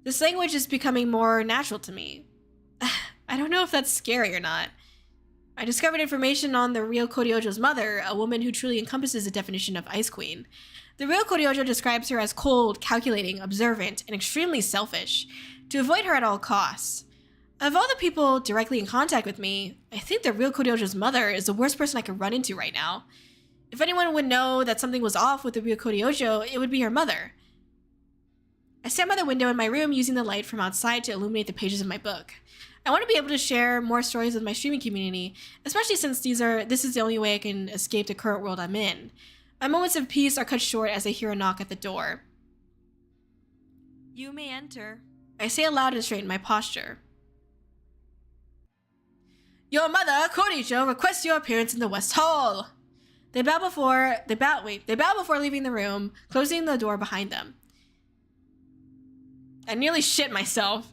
This language is becoming more natural to me. I don't know if that's scary or not. I discovered information on the real Kōri-Oujo's mother, a woman who truly encompasses the definition of Ice Queen. The real Kōri-Oujo describes her as cold, calculating, observant, and extremely selfish, to avoid her at all costs. Of all the people directly in contact with me, I think the real Kōri-Oujo's mother is the worst person I could run into right now. If anyone would know that something was off with the real Kōri-Oujo, it would be her mother. I stand by the window in my room using the light from outside to illuminate the pages of my book. I want to be able to share more stories with my streaming community, especially since this is the only way I can escape the current world I'm in. My moments of peace are cut short as I hear a knock at the door. You may enter. I say aloud and straighten my posture. Your mother, Kōri-Oujo, requests your appearance in the West Hall. They bow before leaving the room, closing the door behind them. I nearly shit myself.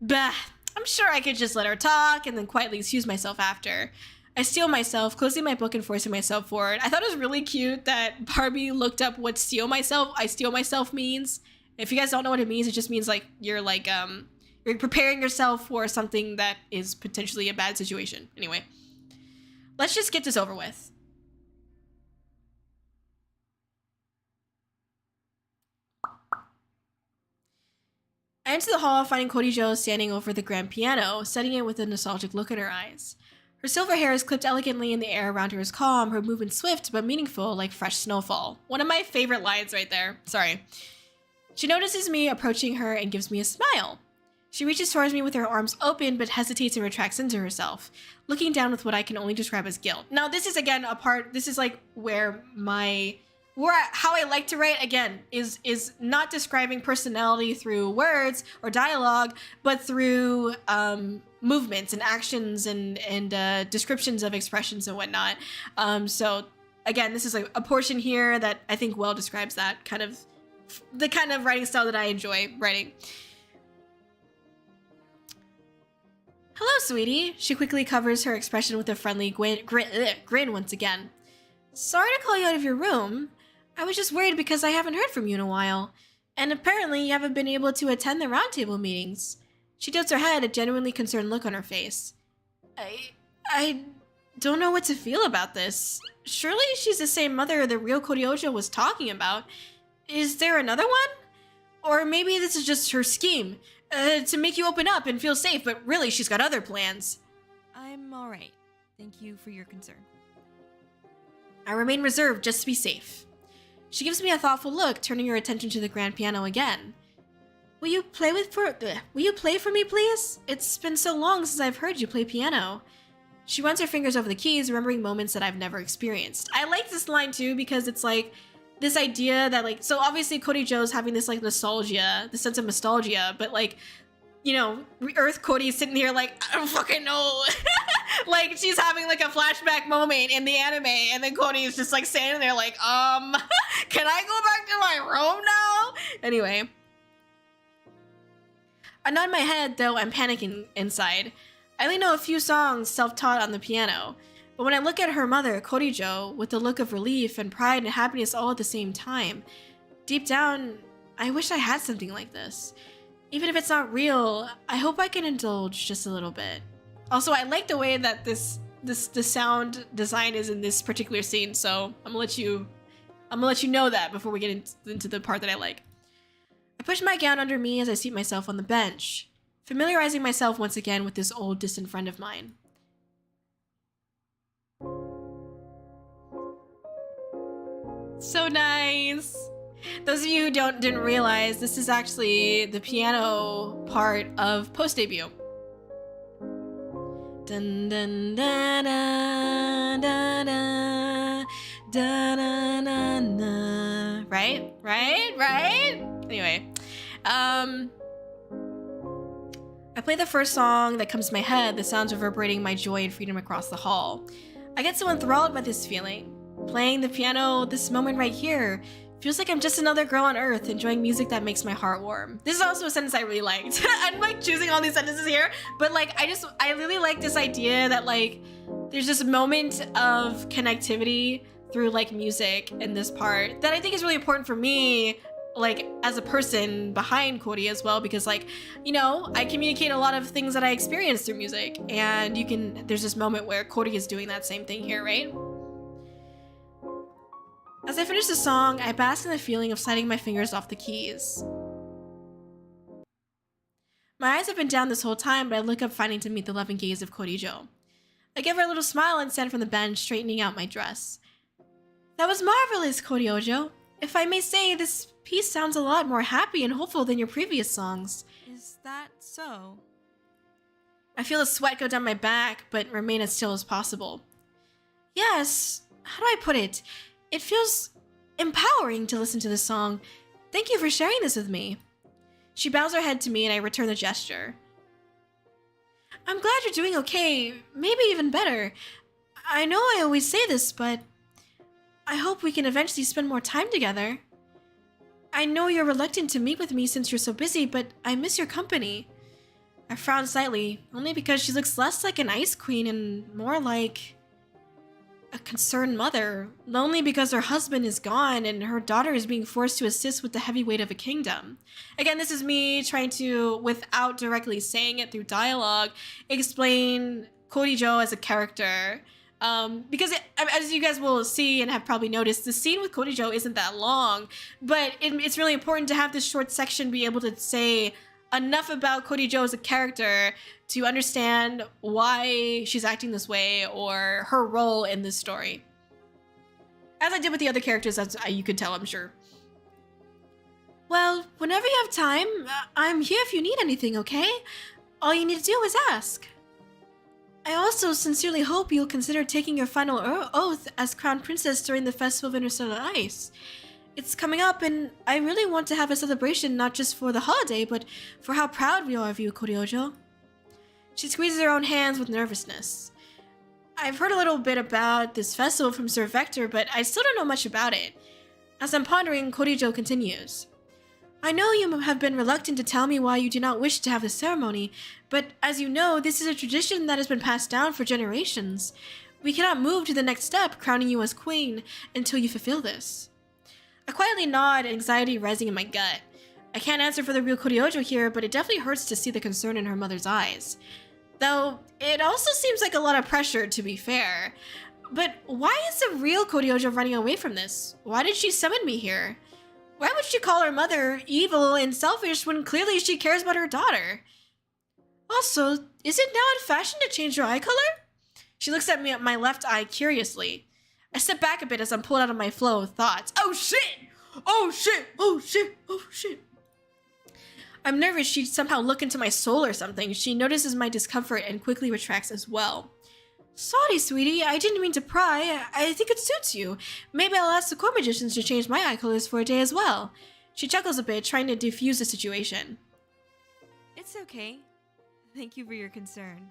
Bah, I'm sure I could just let her talk and then quietly excuse myself after. I steel myself, closing my book and forcing myself forward. I thought it was really cute that Barbie looked up what I steel myself means. If you guys don't know what it means, it just means like you're preparing yourself for something that is potentially a bad situation. Anyway, let's just get this over with. I enter the hall, finding Kōri-Oujo standing over the grand piano, setting it with a nostalgic look in her eyes. Her silver hair is clipped elegantly and the air around her is calm, her movement swift but meaningful like fresh snowfall. One of my favorite lines right there. Sorry. She notices me approaching her and gives me a smile. She reaches towards me with her arms open but hesitates and retracts into herself, looking down with what I can only describe as guilt. Now this is again this is like where how I like to write, again, is not describing personality through words or dialogue, but through movements and actions and descriptions of expressions and whatnot. So again, this is like a portion here that I think well describes that the kind of writing style that I enjoy writing. Hello, sweetie. She quickly covers her expression with a friendly grin once again. Sorry to call you out of your room. I was just worried because I haven't heard from you in a while. And apparently you haven't been able to attend the roundtable meetings. She tilts her head, a genuinely concerned look on her face. I don't know what to feel about this. Surely she's the same mother the real Kōri-Oujo was talking about. Is there another one? Or maybe this is just her scheme, to make you open up and feel safe, but really she's got other plans. I'm alright. Thank you for your concern. I remain reserved just to be safe. She gives me a thoughtful look, turning her attention to the grand piano again. Will you play for me, please? It's been so long since I've heard you play piano. She runs her fingers over the keys, remembering moments that I've never experienced. I like this line too because it's like this idea that like, so obviously Kōri-Oujo's having this like nostalgia, this sense of nostalgia, but like, you know, Earth Kōri is sitting here like, I don't fucking know. Like she's having like a flashback moment in the anime and then Kōri is just like standing there like, can I go back to my room now? Anyway. I nod my head, though I'm panicking inside. I only know a few songs self-taught on the piano, but when I look at her mother, Kōri-Oujo, with a look of relief and pride and happiness all at the same time, deep down, I wish I had something like this. Even if it's not real, I hope I can indulge just a little bit. Also, I like the way that the sound design is in this particular scene, so I'm gonna let you know that before we get into the part that I like. I push my gown under me as I seat myself on the bench, familiarizing myself once again with this old distant friend of mine. So nice! Those of you who didn't realize, this is actually the piano part of post-debut. Dun dun da da da da da da da da. Right? Anyway, I play the first song that comes to my head, the sounds reverberating my joy and freedom across the hall. I get so enthralled by this feeling. Playing the piano, this moment right here, feels like I'm just another girl on earth enjoying music that makes my heart warm. This is also a sentence I really liked. I'm like choosing all these sentences here, but like I really like this idea that like there's this moment of connectivity through like music in this part that I think is really important for me, like as a person behind Kōri as well, because like, you know, I communicate a lot of things that I experience through music, and there's this moment where Kōri is doing that same thing here, right? As I finish the song, I bask in the feeling of sliding my fingers off the keys. My eyes have been down this whole time, but I look up finding to meet the loving gaze of Kōri-Oujo. I give her a little smile and stand from the bench, straightening out my dress. That was marvelous, Kōri-Oujo. If I may say, this piece sounds a lot more happy and hopeful than your previous songs. Is that so? I feel the sweat go down my back, but remain as still as possible. Yes, how do I put it? It feels empowering to listen to this song. Thank you for sharing this with me. She bows her head to me and I return the gesture. I'm glad you're doing okay, maybe even better. I know I always say this, but I hope we can eventually spend more time together. I know you're reluctant to meet with me since you're so busy, but I miss your company. I frown slightly, only because she looks less like an ice queen and more like a concerned mother, lonely because her husband is gone and her daughter is being forced to assist with the heavy weight of a kingdom. Again, this is me trying to, without directly saying it through dialogue, explain Kōri-Oujo as a character. Because as you guys will see and have probably noticed, the scene with Kōri-Oujo isn't that long, but it's really important to have this short section be able to say enough about Kōri-Oujo as a character to understand why she's acting this way or her role in this story. As I did with the other characters, as you could tell, I'm sure. Well, whenever you have time, I'm here if you need anything, okay? All you need to do is ask. I also sincerely hope you'll consider taking your final oath as Crown Princess during the Festival of Interstellar Ice. It's coming up, and I really want to have a celebration not just for the holiday, but for how proud we are of you, Kōri-Oujo. She squeezes her own hands with nervousness. I've heard a little bit about this festival from Sir Vector, but I still don't know much about it. As I'm pondering, Kōri-Oujo continues. I know you have been reluctant to tell me why you do not wish to have the ceremony, but as you know, this is a tradition that has been passed down for generations. We cannot move to the next step, crowning you as queen, until you fulfill this. I quietly nod, anxiety rising in my gut. I can't answer for the real Kōri-Oujo here, but it definitely hurts to see the concern in her mother's eyes. Though, it also seems like a lot of pressure, to be fair. But why is the real Kōri-Oujo running away from this? Why did she summon me here? Why would she call her mother evil and selfish when clearly she cares about her daughter? Also, is it now in fashion to change your eye color? She looks at me at my left eye curiously. I step back a bit as I'm pulled out of my flow of thoughts. Oh shit! Oh shit! Oh shit! Oh shit! I'm nervous she'd somehow look into my soul or something. She notices my discomfort and quickly retracts as well. Sorry, sweetie, I didn't mean to pry. I think it suits you. Maybe I'll ask the court magicians to change my eye colors for a day as well. She chuckles a bit, trying to defuse the situation. It's okay. Thank you for your concern.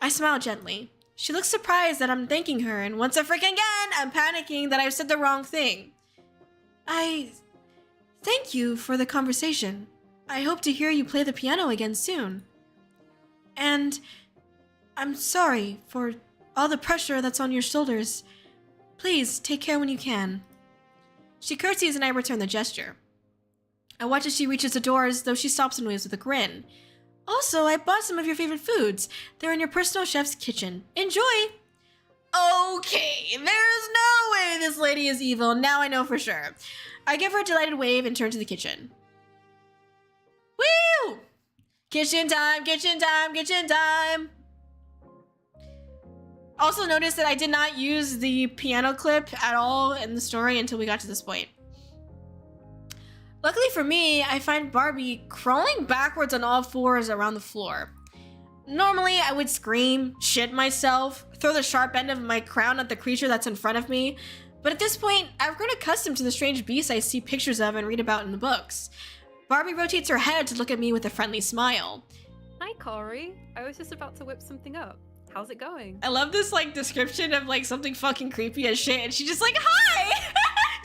I smile gently. She looks surprised that I'm thanking her, and once again, I'm panicking that I've said the wrong thing. Thank you for the conversation. I hope to hear you play the piano again soon. And I'm sorry for all the pressure that's on your shoulders. Please, take care when you can. She curtsies and I return the gesture. I watch as she reaches the door as though she stops and waves with a grin. Also, I bought some of your favorite foods. They're in your personal chef's kitchen. Enjoy! Okay, there's no way this lady is evil. Now I know for sure. I give her a delighted wave and turn to the kitchen. Woo! Kitchen time, kitchen time, kitchen time! Also notice that I did not use the piano clip at all in the story until we got to this point. Luckily for me, I find Barbie crawling backwards on all fours around the floor. Normally, I would scream, shit myself, throw the sharp end of my crown at the creature that's in front of me, but at this point, I've grown accustomed to the strange beasts I see pictures of and read about in the books. Barbie rotates her head to look at me with a friendly smile. Hi, Kōri. I was just about to whip something up. How's it going? I love this description of something fucking creepy as shit, and she just hi!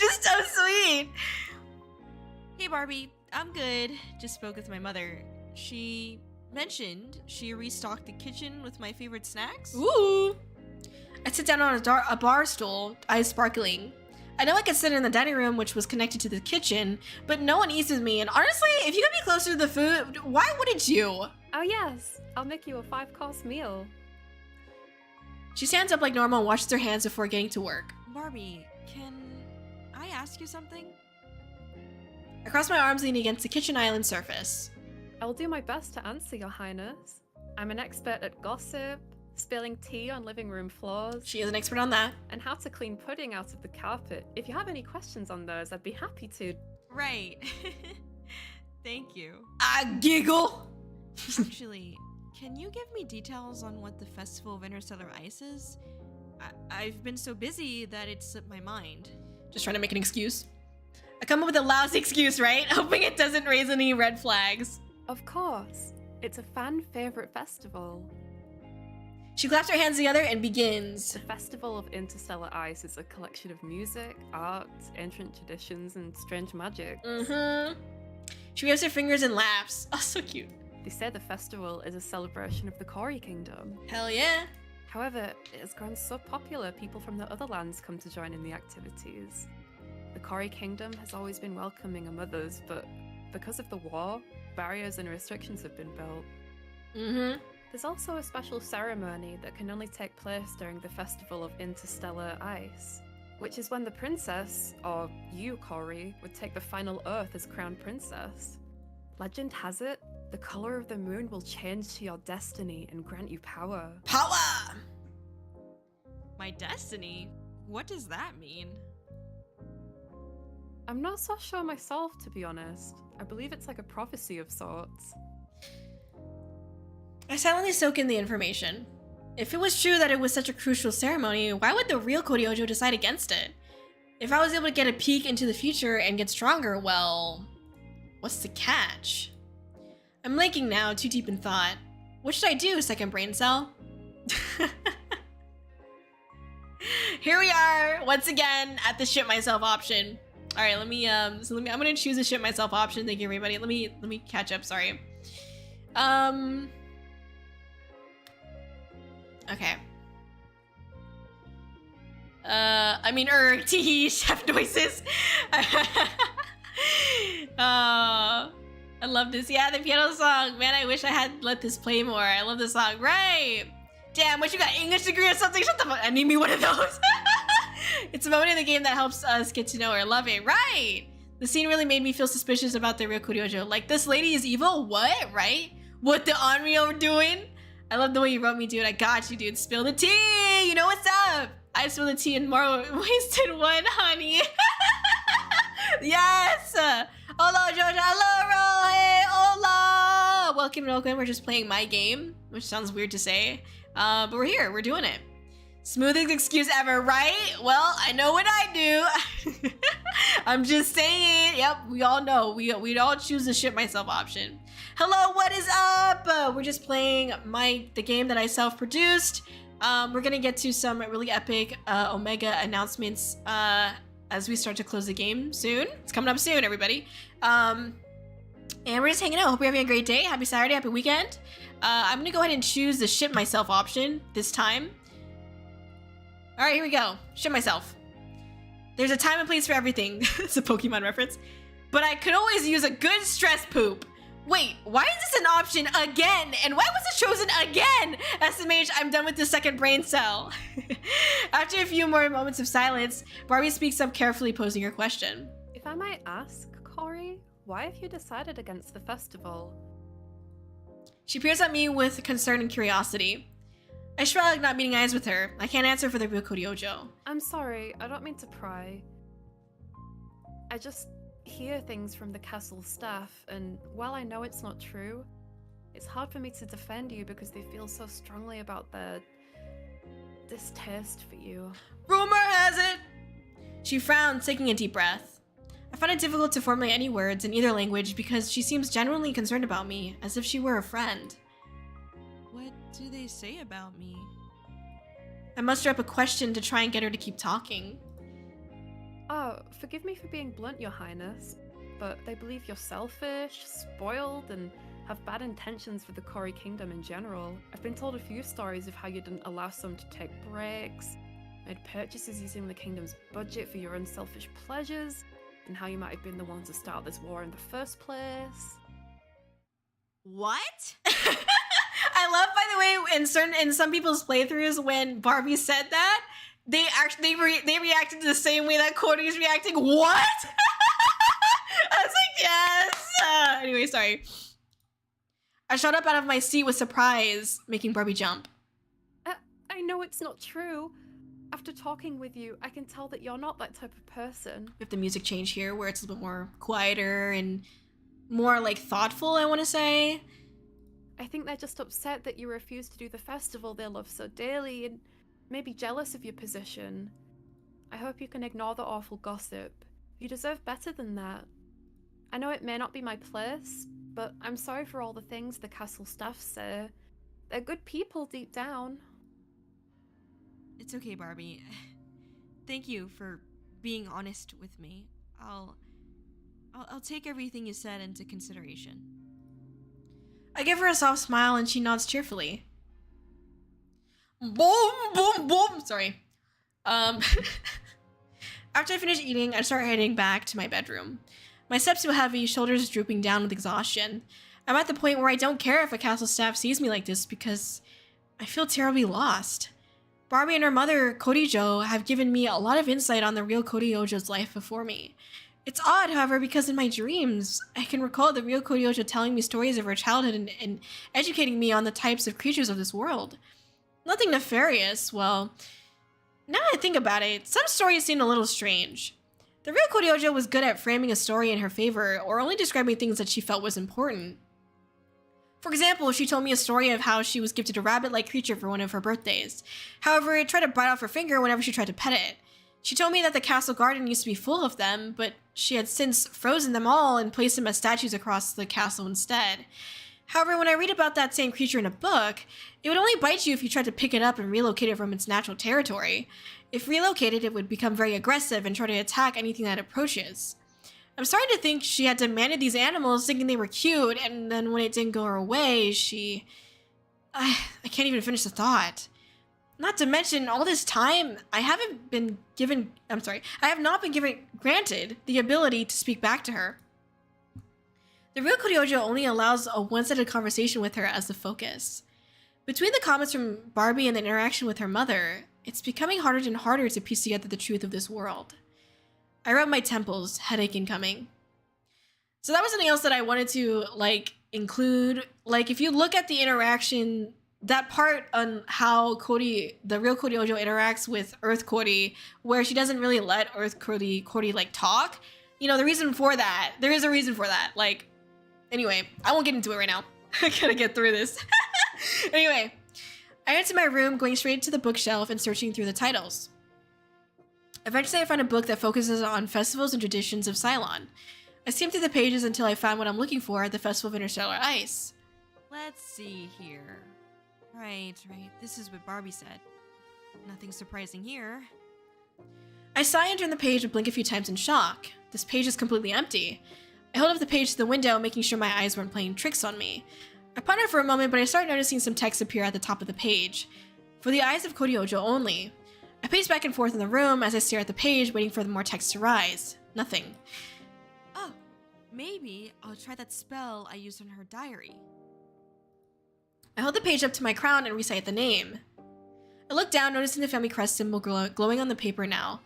Just so sweet. Hey Barbie, I'm good. Just spoke with my mother. She mentioned she restocked the kitchen with my favorite snacks. Ooh. I sit down on a bar stool, eyes sparkling. I know I could sit in the dining room, which was connected to the kitchen, but no one eats with me, and honestly, if you could be closer to the food, why wouldn't you? Oh yes, I'll make you a 5-course meal. She stands up like normal and washes her hands before getting to work. Barbie, can I ask you something? I cross my arms leaning against the kitchen island surface. I'll do my best to answer, Your Highness. I'm an expert at gossip, spilling tea on living room floors. She is an expert on that. And how to clean pudding out of the carpet. If you have any questions on those, I'd be happy to. Right. Thank you. I giggle. Actually, can you give me details on what the Festival of Interstellar Ice is? I've been so busy that it slipped my mind. Just trying to make an excuse. I come up with a lousy excuse, right? Hoping it doesn't raise any red flags. Of course. It's a fan favorite festival. She claps her hands together and begins. The Festival of Interstellar Ice is a collection of music, art, ancient traditions, and strange magic. She waves her fingers and laughs. Oh, so cute. They say the festival is a celebration of the Kōri Kingdom. Hell yeah. However, it has grown so popular, people from the other lands come to join in the activities. The Kōri Kingdom has always been welcoming of others, but because of the war, barriers and restrictions have been built. There's also a special ceremony that can only take place during the Festival of Interstellar Ice, which is when the princess, or you, Kōri, would take the final oath as crown princess. Legend has it, the color of the moon will change to your destiny and grant you power. Power! My destiny? What does that mean? I'm not so sure myself, to be honest. I believe it's like a prophecy of sorts. I silently soak in the information. If it was true that it was such a crucial ceremony, why would the real Kōri-Oujo decide against it? If I was able to get a peek into the future and get stronger, well, what's the catch? I'm blanking now, too deep in thought. What should I do, second brain cell? Here we are, once again, at the shit myself option. All right, let me I'm gonna choose a ship myself option. Thank you, everybody. Let me catch up. Sorry. Okay. I mean, tee chef noises. I love this. Yeah, the piano song. Man, I wish I had let this play more. I love this song. Right. Damn, what you got? English degree or something? Shut the fuck. I need me one of those. It's a moment in the game that helps us get to know her. Love it. Right. The scene really made me feel suspicious about the real Kōri-Oujo. Like, this lady is evil? What? Right? What the Onryo are doing? I love the way you wrote me, dude. I got you, dude. Spill the tea. You know what's up? I spilled the tea and Maro wasted one, honey. Yes. Hola, Georgia. Hello, Roy. Hola. Welcome. We're just playing my game, which sounds weird to say. But we're here. We're doing it. Smoothest excuse ever, right? Well, I know what I do. I'm just saying. Yep, we all know. We'd all choose the ship myself option. Hello, what is up? We're just playing the game that I self-produced. We're gonna get to some really epic Omega announcements as we start to close the game soon. It's coming up soon, everybody. And we're just hanging out. Hope you're having a great day. Happy Saturday, happy weekend. I'm gonna go ahead and choose the ship myself option this time. All right, here we go. Ship myself. There's a time and place for everything. It's a Pokemon reference. But I could always use a good stress poop. Wait, why is this an option again? And why was it chosen again? SMH, I'm done with the second brain cell. After a few more moments of silence, Barbie speaks up carefully, posing her question. If I might ask, Kōri, why have you decided against the festival? She peers at me with concern and curiosity. I shrug, not meeting eyes with her. I can't answer for the real Kōri-Oujo. I'm sorry, I don't mean to pry. I just hear things from the castle staff, and while I know it's not true, it's hard for me to defend you because they feel so strongly about their distaste for you. Rumor has it! She frowned, taking a deep breath. I find it difficult to formulate any words in either language because she seems genuinely concerned about me, as if she were a friend. What do they say about me? I muster up a question to try and get her to keep talking. Oh, forgive me for being blunt, Your Highness, but they believe you're selfish, spoiled, and have bad intentions for the Kōri Kingdom in general. I've been told a few stories of how you didn't allow some to take breaks, made purchases using the kingdom's budget for your unselfish pleasures, and how you might have been the one to start this war in the first place. What? I love, by the way, in some people's playthroughs, when Barbie said that, they reacted the same way that Kōri's reacting. What? I was like, yes. Anyway, sorry. I shot up out of my seat with surprise, making Barbie jump. I know it's not true. After talking with you, I can tell that you're not that type of person. We have the music change here, where it's a little bit more quieter and more like thoughtful, I want to say. I think they're just upset that you refused to do the festival they love so dearly, and maybe jealous of your position. I hope you can ignore the awful gossip. You deserve better than that. I know it may not be my place, but I'm sorry for all the things the castle staff say. They're good people deep down. It's okay, Barbie. Thank you for being honest with me. I'll take everything you said into consideration. I give her a soft smile and she nods cheerfully. Boom, boom, boom. Sorry. After I finish eating, I start heading back to my bedroom. My steps feel heavy, shoulders drooping down with exhaustion. I'm at the point where I don't care if a castle staff sees me like this because I feel terribly lost. Barbie and her mother, Kōri-Oujo, have given me a lot of insight on the real Kōri-Oujo's life before me. It's odd, however, because in my dreams, I can recall the real Kōri-Oujo telling me stories of her childhood and educating me on the types of creatures of this world. Nothing nefarious, well, now that I think about it, some stories seem a little strange. The real Kōri-Oujo was good at framing a story in her favor or only describing things that she felt was important. For example, she told me a story of how she was gifted a rabbit-like creature for one of her birthdays. However, it tried to bite off her finger whenever she tried to pet it. She told me that the castle garden used to be full of them, but she had since frozen them all and placed them as statues across the castle instead. However, when I read about that same creature in a book, it would only bite you if you tried to pick it up and relocate it from its natural territory. If relocated, it would become very aggressive and try to attack anything that approaches. I'm starting to think she had demanded these animals thinking they were cute, and then when it didn't go her way, she... I can't even finish the thought. Not to mention, all this time, I have not been granted the ability to speak back to her. The real Kōri-Oujo only allows a one-sided conversation with her as the focus. Between the comments from Barbie and the interaction with her mother, it's becoming harder and harder to piece together the truth of this world. I rub my temples, headache incoming. So that was something else that I wanted to, include. If you look at the interaction, that part on how the real Kōri-Oujo interacts with Earth Kōri, where she doesn't really let Earth Kōri talk, the reason for that, there is a reason for that. Anyway, I won't get into it right now. I gotta get through this. Anyway, I went to my room, going straight to the bookshelf and searching through the titles. Eventually, I found a book that focuses on festivals and traditions of Zhylan. I skimmed through the pages until I found what I'm looking for at the Festival of Interstellar Ice. Let's see here. Right. This is what Barbie said. Nothing surprising here. I sigh and turn the page and blink a few times in shock. This page is completely empty. I hold up the page to the window, making sure my eyes weren't playing tricks on me. I ponder for a moment, but I start noticing some text appear at the top of the page. For the eyes of Kōri-Oujo only. I pace back and forth in the room as I stare at the page, waiting for more text to rise. Nothing. Oh, maybe I'll try that spell I used on her diary. I hold the page up to my crown and recite the name. I look down, noticing the family crest symbol glowing on the paper now.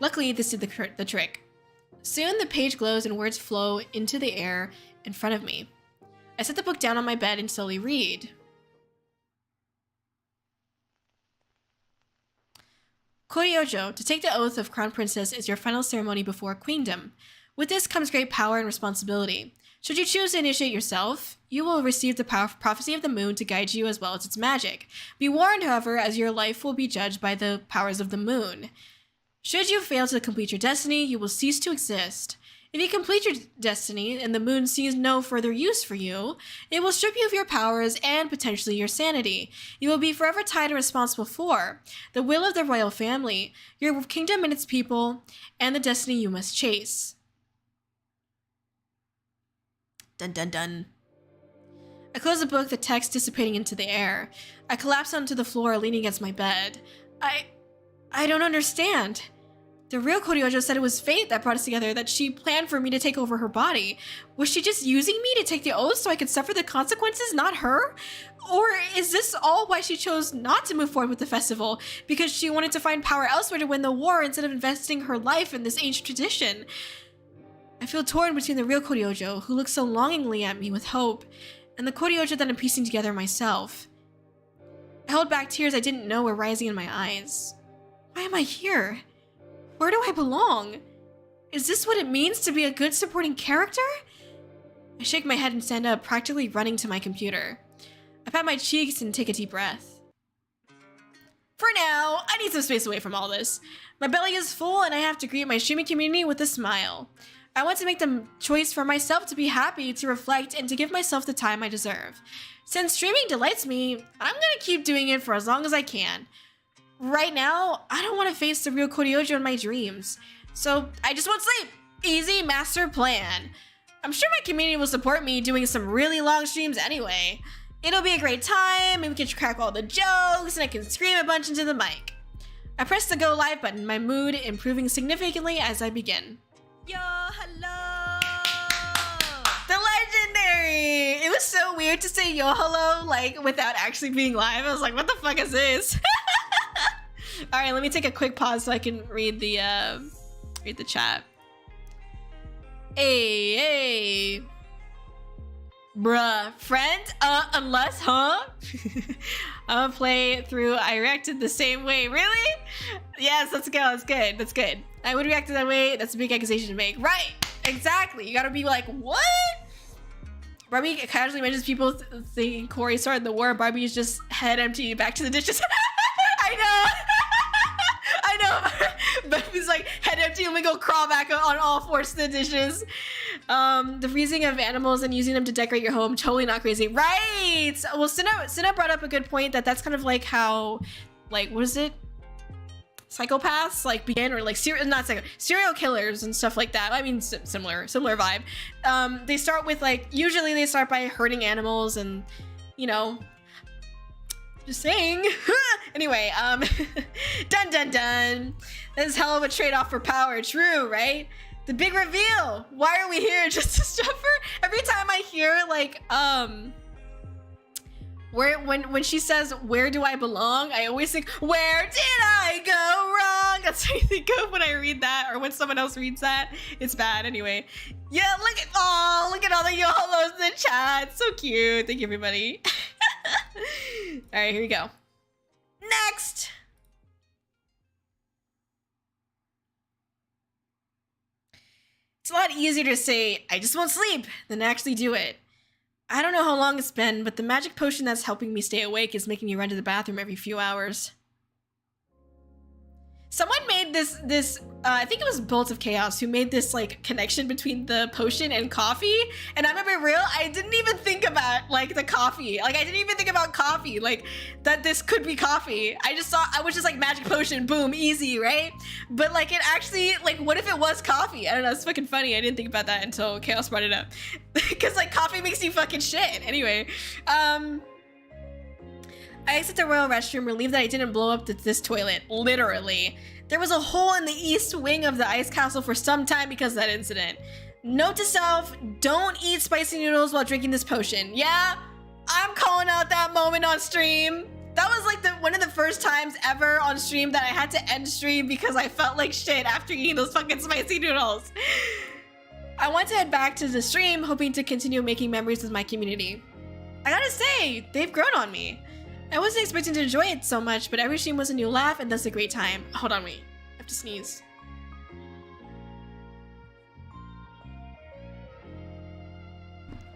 Luckily, this did the trick. Soon, the page glows and words flow into the air in front of me. I set the book down on my bed and slowly read. Kōri-Oujo, to take the oath of Crown Princess is your final ceremony before Queendom. With this comes great power and responsibility. Should you choose to initiate yourself, you will receive the prophecy of the moon to guide you as well as its magic. Be warned, however, as your life will be judged by the powers of the moon. Should you fail to complete your destiny, you will cease to exist. If you complete your destiny and the moon sees no further use for you, it will strip you of your powers and potentially your sanity. You will be forever tied and responsible for the will of the royal family, your kingdom and its people, and the destiny you must chase. Dun dun dun. I close the book, the text dissipating into the air. I collapse onto the floor, leaning against my bed. I don't understand. The real Kōri-Oujo said it was fate that brought us together, that she planned for me to take over her body. Was she just using me to take the oath so I could suffer the consequences, not her? Or is this all why she chose not to move forward with the festival? Because she wanted to find power elsewhere to win the war instead of investing her life in this ancient tradition? I feel torn between the real Kōri-Oujo, who looks so longingly at me with hope, and the Kōri-Oujo that I'm piecing together myself. I held back tears I didn't know were rising in my eyes. Why am I here? Where do I belong? Is this what it means to be a good supporting character? I shake my head and stand up, practically running to my computer. I pat my cheeks and take a deep breath. For now, I need some space away from all this. My belly is full and I have to greet my streaming community with a smile. I want to make the choice for myself to be happy, to reflect, and to give myself the time I deserve. Since streaming delights me, I'm gonna keep doing it for as long as I can. Right now, I don't want to face the real Kōri-Oujo in my dreams. So I just want sleep. Easy master plan. I'm sure my community will support me doing some really long streams anyway. It'll be a great time, and we can crack all the jokes, and I can scream a bunch into the mic. I press the go live button, my mood improving significantly as I begin. Yo, hello! The legendary! It was so weird to say yo hello, without actually being live. I was like, what the fuck is this? All right, let me take a quick pause so I can read the chat. Hey. Bruh, friend? Unless, huh? I'm gonna play through. I reacted the same way. Really? Yes, let's go. That's good. I would react that way. That's a big accusation to make. Right. Exactly. You gotta be like, what? Barbie casually mentions people thinking Kōri started the war. Barbie is just head empty back to the dishes. I know. But he's like head empty and we go crawl back on all fours to the dishes. The freezing of animals and using them to decorate your home, totally not crazy. Right. Well, Sina brought up a good point that's kind of like how, what is it? psychopaths like begin, or like serial killers and stuff like that. I mean, similar vibe. They start with like, usually they start by hurting animals and, you know, just saying. Anyway, dun dun dun. This is hell of a trade-off for power, true, right? The big reveal. Why are we here? Just to stop her? Every time I hear like, when she says, "Where do I belong?" I always think, "Where did I go wrong?" That's what I think of when I read that, or when someone else reads that. It's bad. Anyway, yeah. Look at all the YOLOs in the chat. So cute. Thank you, everybody. All right, here we go. Next. It's a lot easier to say, "I just won't sleep," than actually do it. I don't know how long it's been, but the magic potion that's helping me stay awake is making me run to the bathroom every few hours. Someone made this I think it was Bolt of Chaos who made this like connection between the potion and coffee. And I'm gonna be real, I didn't even think about like the coffee. Like I didn't even think about coffee, like that this could be coffee. I was just like magic potion, boom, easy, right? But like it actually, like what if it was coffee? I don't know, it's fucking funny. I didn't think about that until Chaos brought it up. Because like coffee makes you fucking shit. Anyway, I exit the royal restroom, relieved that I didn't blow up this toilet, literally. There was a hole in the east wing of the ice castle for some time because of that incident. Note to self, don't eat spicy noodles while drinking this potion. Yeah, I'm calling out that moment on stream. That was like one of the first times ever on stream that I had to end stream because I felt like shit after eating those fucking spicy noodles. I want to head back to the stream, hoping to continue making memories with my community. I gotta say, they've grown on me. I wasn't expecting to enjoy it so much, but every stream was a new laugh, and that's a great time. Hold on, wait. I have to sneeze.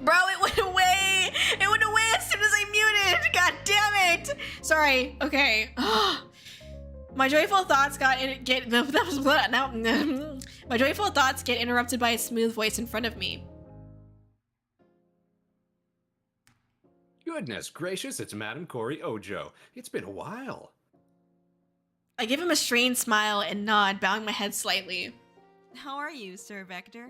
Bro, it went away! It went away as soon as I muted! God damn it! Sorry. Okay. My joyful thoughts my joyful thoughts get interrupted by a smooth voice in front of me. Goodness gracious, it's Madam Kōri-Oujo. It's been a while. I give him a strained smile and nod, bowing my head slightly. How are you, Sir Vector?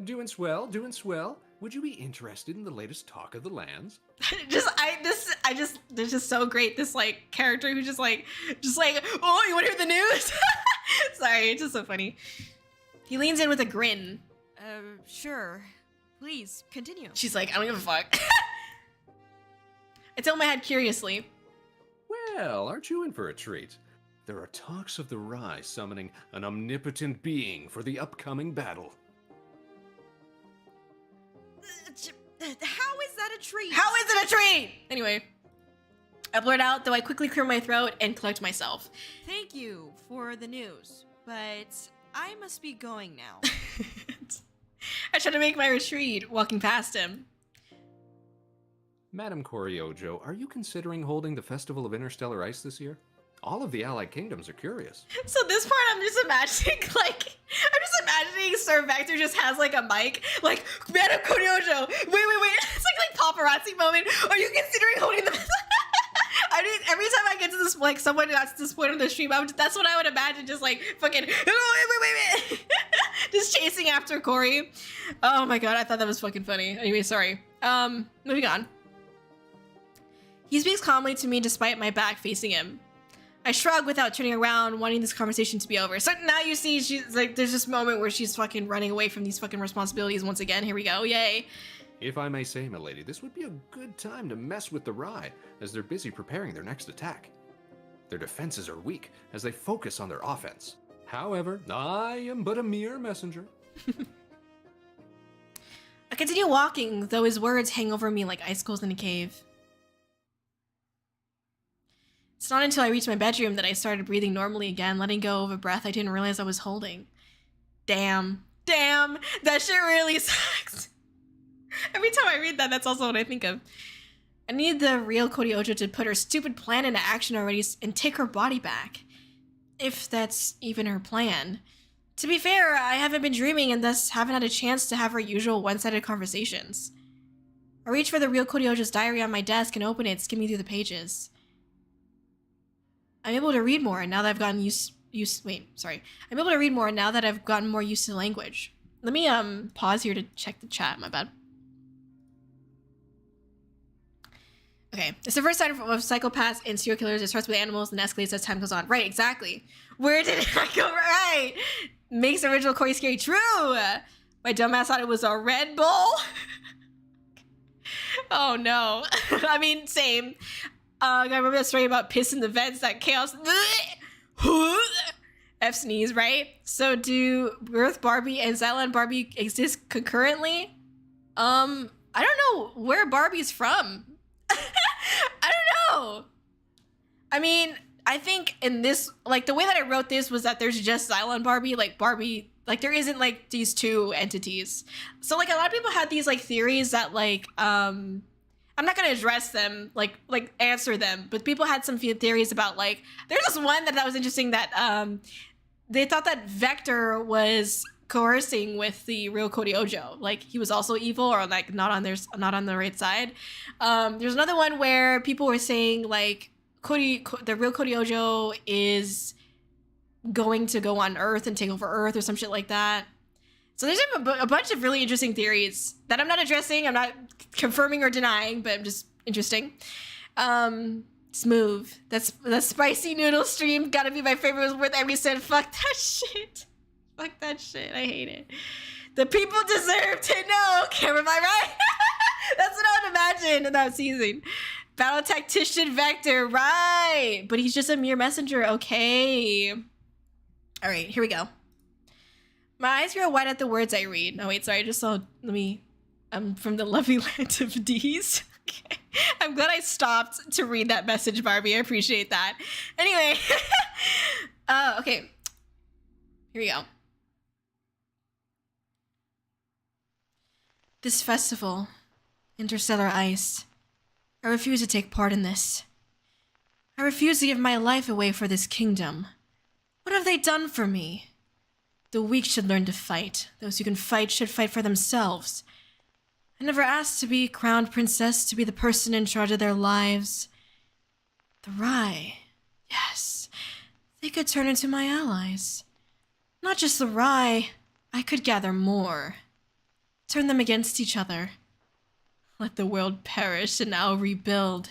Doing swell, doing swell. Would you be interested in the latest talk of the lands? They're just so great. This like character who's just like, oh, you want to hear the news? Sorry, it's just so funny. He leans in with a grin. Sure. Please, continue. She's like, I don't give a fuck. I tilt my head curiously. Well, aren't you in for a treat? There are talks of the Rai summoning an omnipotent being for the upcoming battle. How is that a treat? How is it a treat? Anyway, I blurt out, though I quickly clear my throat and collect myself. Thank you for the news, but I must be going now. I try to make my retreat, walking past him. Madam Kōri-Oujo, are you considering holding the Festival of Interstellar Ice this year? All of the allied kingdoms are curious. So this part I'm just imagining, Sir Vector just has like a mic, like, Madam Kōri-Oujo, wait. It's like paparazzi moment. Are you considering holding the every time I get to this, like, someone got to this point on the stream, that's what I would imagine, just like, fucking, wait. Just chasing after Corey. Oh my god, I thought that was fucking funny. Anyway, sorry. Moving on. He speaks calmly to me despite my back facing him. I shrug without turning around, wanting this conversation to be over. So now you see, she's like, there's this moment where she's fucking running away from these fucking responsibilities once again. Here we go, yay. If I may say, milady, this would be a good time to mess with the Rai, as they're busy preparing their next attack. Their defenses are weak, as they focus on their offense. However, I am but a mere messenger. I continue walking, though his words hang over me like icicles in a cave. It's not until I reached my bedroom that I started breathing normally again, letting go of a breath I didn't realize I was holding. Damn, that shit really sucks. Every time I read that, that's also what I think of. I need the real Kōri-Oujo to put her stupid plan into action already and take her body back. If that's even her plan. To be fair, I haven't been dreaming and thus haven't had a chance to have our usual one-sided conversations. I reach for the real Kōri-Oujo's diary on my desk and open it, skimming through the pages. I'm able to read more now that I've gotten I'm able to read more now that I've gotten more used to the language. Let me pause here to check the chat, my bad. Okay, it's the first sign of psychopaths and serial killers. It starts with animals and escalates as time goes on. Right, exactly. Where did it go? Right. Makes the original Kōri scary. True. My dumbass thought it was a Red Bull. Oh no. I mean, same. I remember that story about piss in the vents, that chaos. F sneeze, right? So do Earth Barbie and Zhylan Barbie exist concurrently? I don't know where Barbie's from. I don't know. I mean, I think in this, like, the way that I wrote this was that there's just Zhylan Barbie, like Barbie, like there isn't like these two entities. So like a lot of people had these like theories that like, I'm not gonna address them, like answer them, but people had some theories about like, there's this one that was interesting that they thought that Vector was coercing with the real Kōri-Oujo, like he was also evil or like not on the right side. There's another one where people were saying like the real Kōri-Oujo is going to go on Earth and take over Earth or some shit like that. So there's a bunch of really interesting theories that I'm not addressing. I'm not confirming or denying, but I'm just interesting. Smooth. That's spicy noodle stream. Gotta be my favorite. It was worth every cent. Fuck that shit. Fuck that shit. I hate it. The people deserve to know. Am I right? That's what I would imagine in that season. Battle tactician Vector. Right. But he's just a mere messenger. Okay. All right. Here we go. My eyes grow wide at the words I read. Oh, wait. Sorry. I just saw... I'm from the lovely land of D's. Okay. I'm glad I stopped to read that message, Barbie. I appreciate that. Anyway. Okay. Here we go. This festival, Interstellar Ice, I refuse to take part in this. I refuse to give my life away for this kingdom. What have they done for me? The weak should learn to fight. Those who can fight should fight for themselves. I never asked to be crowned princess, to be the person in charge of their lives. The Rai, yes, they could turn into my allies. Not just the Rai, I could gather more. Turn them against each other. Let the world perish and I'll rebuild.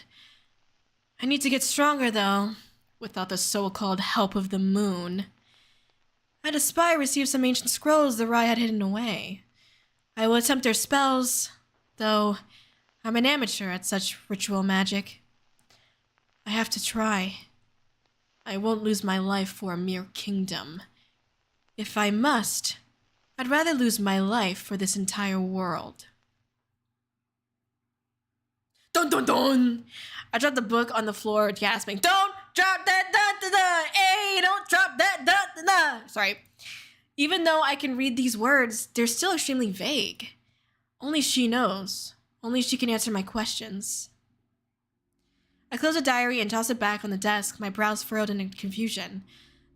I need to get stronger, though, without the so-called help of the moon. I had a spy receive some ancient scrolls the Rai had hidden away. I will attempt their spells, though I'm an amateur at such ritual magic. I have to try. I won't lose my life for a mere kingdom. If I must, I'd rather lose my life for this entire world. Dun dun dun! I dropped the book on the floor, gasping, "Don't drop that da da da! Hey, don't drop that da da da!" Sorry. Even though I can read these words, they're still extremely vague. Only she knows. Only she can answer my questions. I close the diary and toss it back on the desk, my brows furrowed in confusion.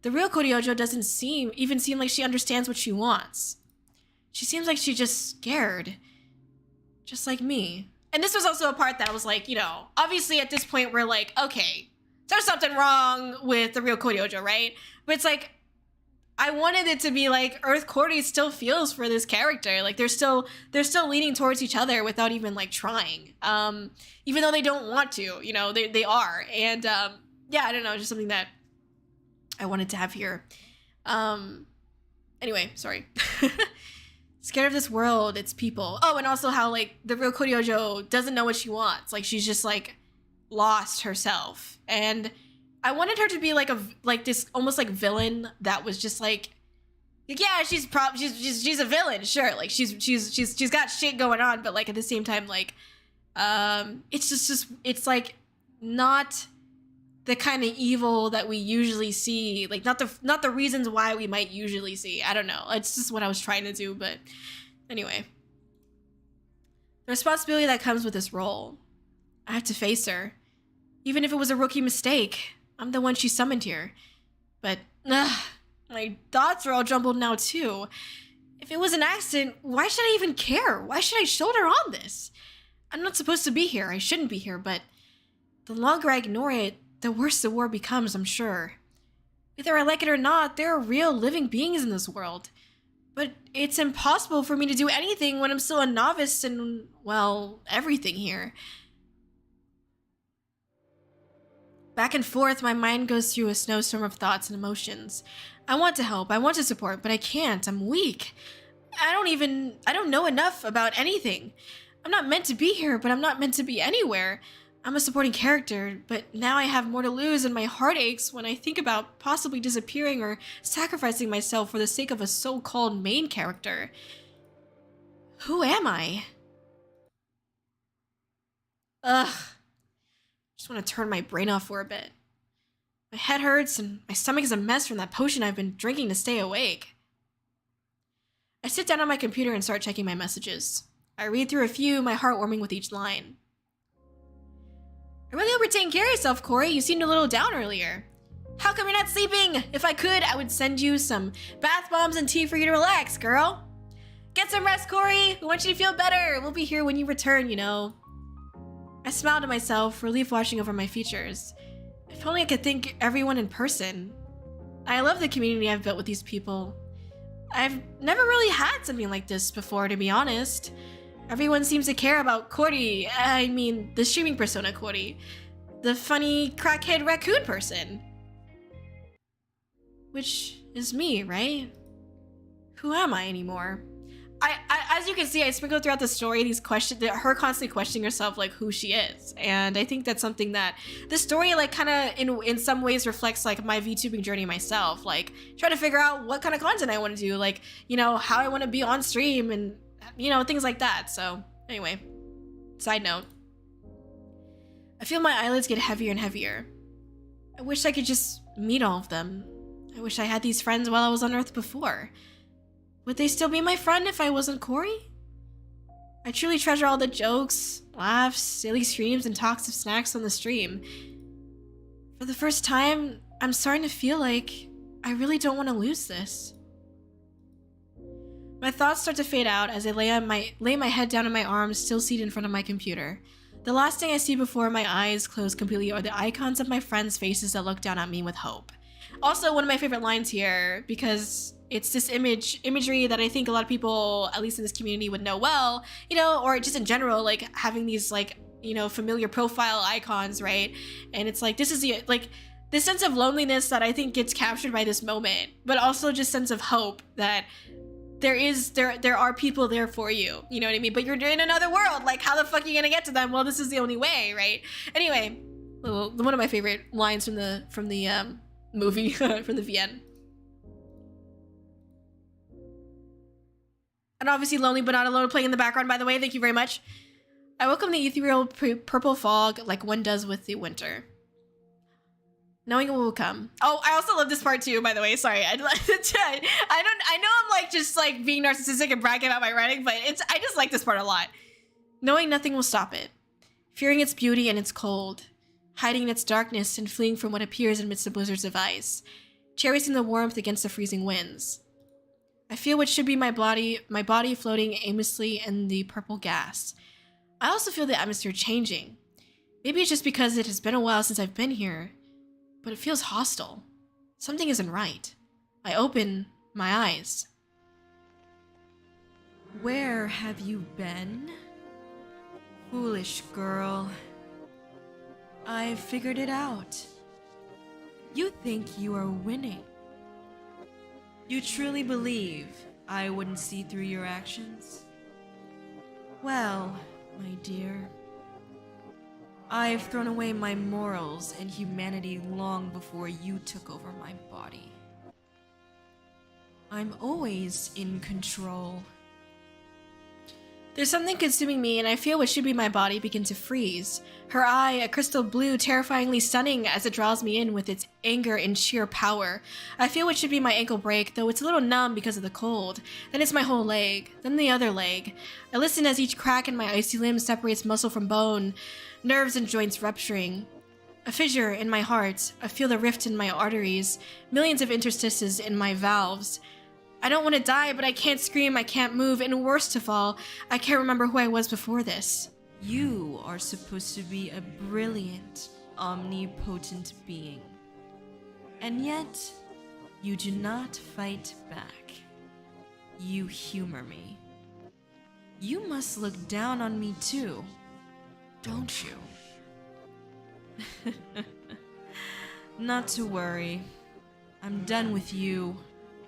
The real Kōri-Oujo doesn't seem like she understands what she wants. She seems like she's just scared. Just like me. And this was also a part that I was like, you know, obviously at this point we're like, okay, there's something wrong with the real Kōri-Oujo, right? But it's like, I wanted it to be like Earth Kōri still feels for this character. Like they're still leaning towards each other without even like trying. Even though they don't want to, you know, they are. And yeah, I don't know, just something that I wanted to have here. Anyway, sorry. Scared of this world, its people. Oh, and also how like the real Kōri-Oujo doesn't know what she wants. Like she's just like lost herself. And I wanted her to be like this almost like villain that was just like yeah, she's a villain, sure. Like she's got shit going on, but like at the same time, like it's just it's like not the kind of evil that we usually see, like not the reasons why we might usually see. I don't know. It's just what I was trying to do, but anyway. The responsibility that comes with this role. I have to face her. Even if it was a rookie mistake. I'm the one she summoned here. But my thoughts are all jumbled now too. If it was an accident, why should I even care? Why should I shoulder on this? I'm not supposed to be here. I shouldn't be here, but the longer I ignore it, the worse the war becomes, I'm sure. Whether I like it or not, there are real living beings in this world. But it's impossible for me to do anything when I'm still a novice in, well, everything here. Back and forth, my mind goes through a snowstorm of thoughts and emotions. I want to help, I want to support, but I can't. I'm weak. I don't know enough about anything. I'm not meant to be here, but I'm not meant to be anywhere. I'm a supporting character, but now I have more to lose and my heart aches when I think about possibly disappearing or sacrificing myself for the sake of a so-called main character. Who am I? Ugh. Just want to turn my brain off for a bit. My head hurts and my stomach is a mess from that potion I've been drinking to stay awake. I sit down on my computer and start checking my messages. I read through a few, my heart warming with each line. I really hope you're taking care of yourself, Kōri. You seemed a little down earlier. How come you're not sleeping? If I could, I would send you some bath bombs and tea for you to relax, girl. Get some rest, Kōri. We want you to feel better. We'll be here when you return, you know. I smiled to myself, relief washing over my features. If only I could thank everyone in person. I love the community I've built with these people. I've never really had something like this before, to be honest. Everyone seems to care about Kōri. I mean, the streaming persona Kōri. The funny crackhead raccoon person. Which is me, right? Who am I anymore? As you can see, I sprinkled throughout the story these questions, her constantly questioning herself, like, who she is. And I think that's something that the story, like, kind of in some ways reflects, like, my VTubing journey myself. Like, trying to figure out what kind of content I want to do, like, you know, how I want to be on stream and, you know, things like that. So, anyway, side note. I feel my eyelids get heavier and heavier. I wish I could just meet all of them. I wish I had these friends while I was on Earth before. Would they still be my friend if I wasn't Kōri? I truly treasure all the jokes, laughs, silly streams, and talks of snacks on the stream. For the first time, I'm starting to feel like I really don't want to lose this. My thoughts start to fade out as I lay my head down in my arms, still seated in front of my computer. The last thing I see before my eyes close completely are the icons of my friends' faces that look down at me with hope. Also, one of my favorite lines here, because it's this imagery that I think a lot of people, at least in this community, would know well, you know, or just in general, like having these, like, you know, familiar profile icons, right? And it's like, this is the, like, this sense of loneliness that I think gets captured by this moment, but also just sense of hope that there are people there for you, you know what I mean? But you're in another world, like, how the fuck are you gonna get to them? Well, this is the only way, right? Anyway, one of my favorite lines from the movie, from the VN. And obviously Lonely But Not Alone playing in the background, by the way. Thank you very much. I welcome the ethereal purple fog like one does with the winter. Knowing it will come. Oh, I also love this part too, by the way. Sorry. I know I'm like just like being narcissistic and bragging about my writing, but I just like this part a lot. Knowing nothing will stop it. Fearing its beauty and its cold. Hiding in its darkness and fleeing from what appears amidst the blizzards of ice. Cherishing the warmth against the freezing winds. I feel what should be my body floating aimlessly in the purple gas. I also feel the atmosphere changing. Maybe it's just because it has been a while since I've been here, but it feels hostile. Something isn't right. I open my eyes. Where have you been? Foolish girl. I've figured it out. You think you are winning. You truly believe I wouldn't see through your actions? Well, my dear, I've thrown away my morals and humanity long before you took over my body. I'm always in control. There's something consuming me, and I feel what should be my body begin to freeze. Her eye, a crystal blue, terrifyingly stunning as it draws me in with its anger and sheer power. I feel what should be my ankle break, though it's a little numb because of the cold. Then it's my whole leg, then the other leg. I listen as each crack in my icy limb separates muscle from bone, nerves and joints rupturing. A fissure in my heart. I feel the rift in my arteries, millions of interstices in my valves. I don't want to die, but I can't scream, I can't move, and worst of all, I can't remember who I was before this. You are supposed to be a brilliant, omnipotent being. And yet, you do not fight back. You humor me. You must look down on me too, don't you? Not to worry. I'm done with you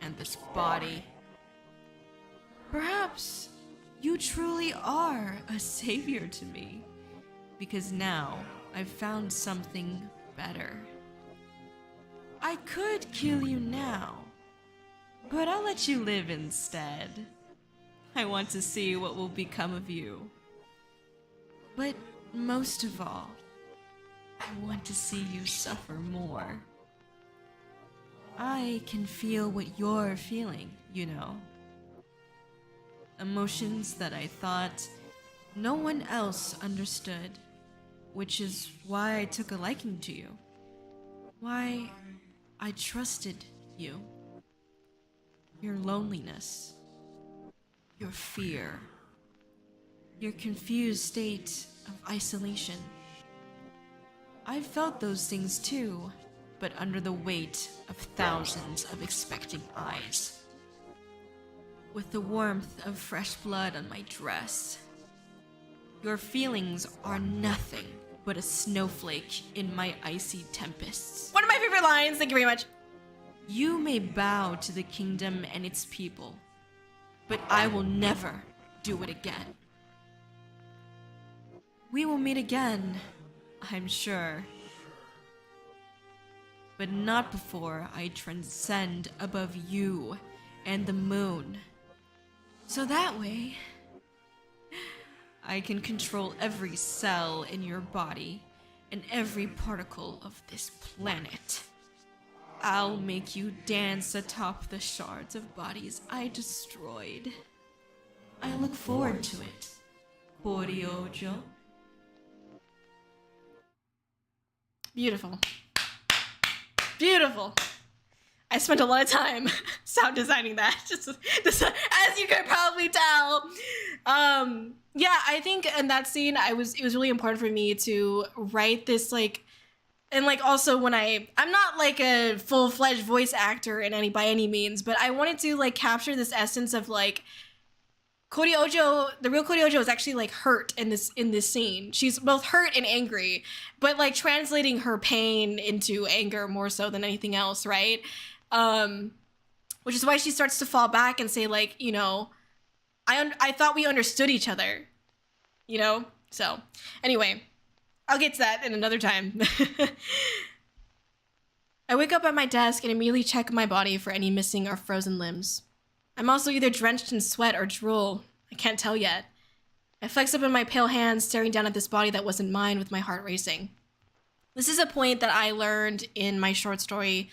and this body. Perhaps you truly are a savior to me, because now I've found something better. I could kill you now, but I'll let you live instead. I want to see what will become of you. But most of all, I want to see you suffer more. I can feel what you're feeling, you know. Emotions that I thought no one else understood, which is why I took a liking to you. Why I trusted you. Your loneliness, your fear, your confused state of isolation. I felt those things too, but under the weight of thousands of expecting eyes. With the warmth of fresh blood on my dress. Your feelings are nothing but a snowflake in my icy tempests. One of my favorite lines. Thank you very much. You may bow to the kingdom and its people, but I will never do it again. We will meet again, I'm sure. But not before I transcend above you and the moon. So that way, I can control every cell in your body and every particle of this planet. I'll make you dance atop the shards of bodies I destroyed. I look forward to it, Kōri-Oujo. Beautiful. Beautiful. I spent a lot of time sound designing that, just as you could probably tell. Yeah, I think in that scene, it was really important for me to write this, like, and like also when I'm not like a full-fledged voice actor by any means, but I wanted to like capture this essence of like Kōri-Oujo, the real Kōri-Oujo is actually like hurt in this scene. She's both hurt and angry, but like translating her pain into anger more so than anything else, right? Which is why she starts to fall back and say like, you know, I thought we understood each other, you know? So anyway, I'll get to that in another time. I wake up at my desk and immediately check my body for any missing or frozen limbs. I'm also either drenched in sweat or drool. I can't tell yet. I flex open my pale hands, staring down at this body that wasn't mine with my heart racing. This is a point that I learned in my short story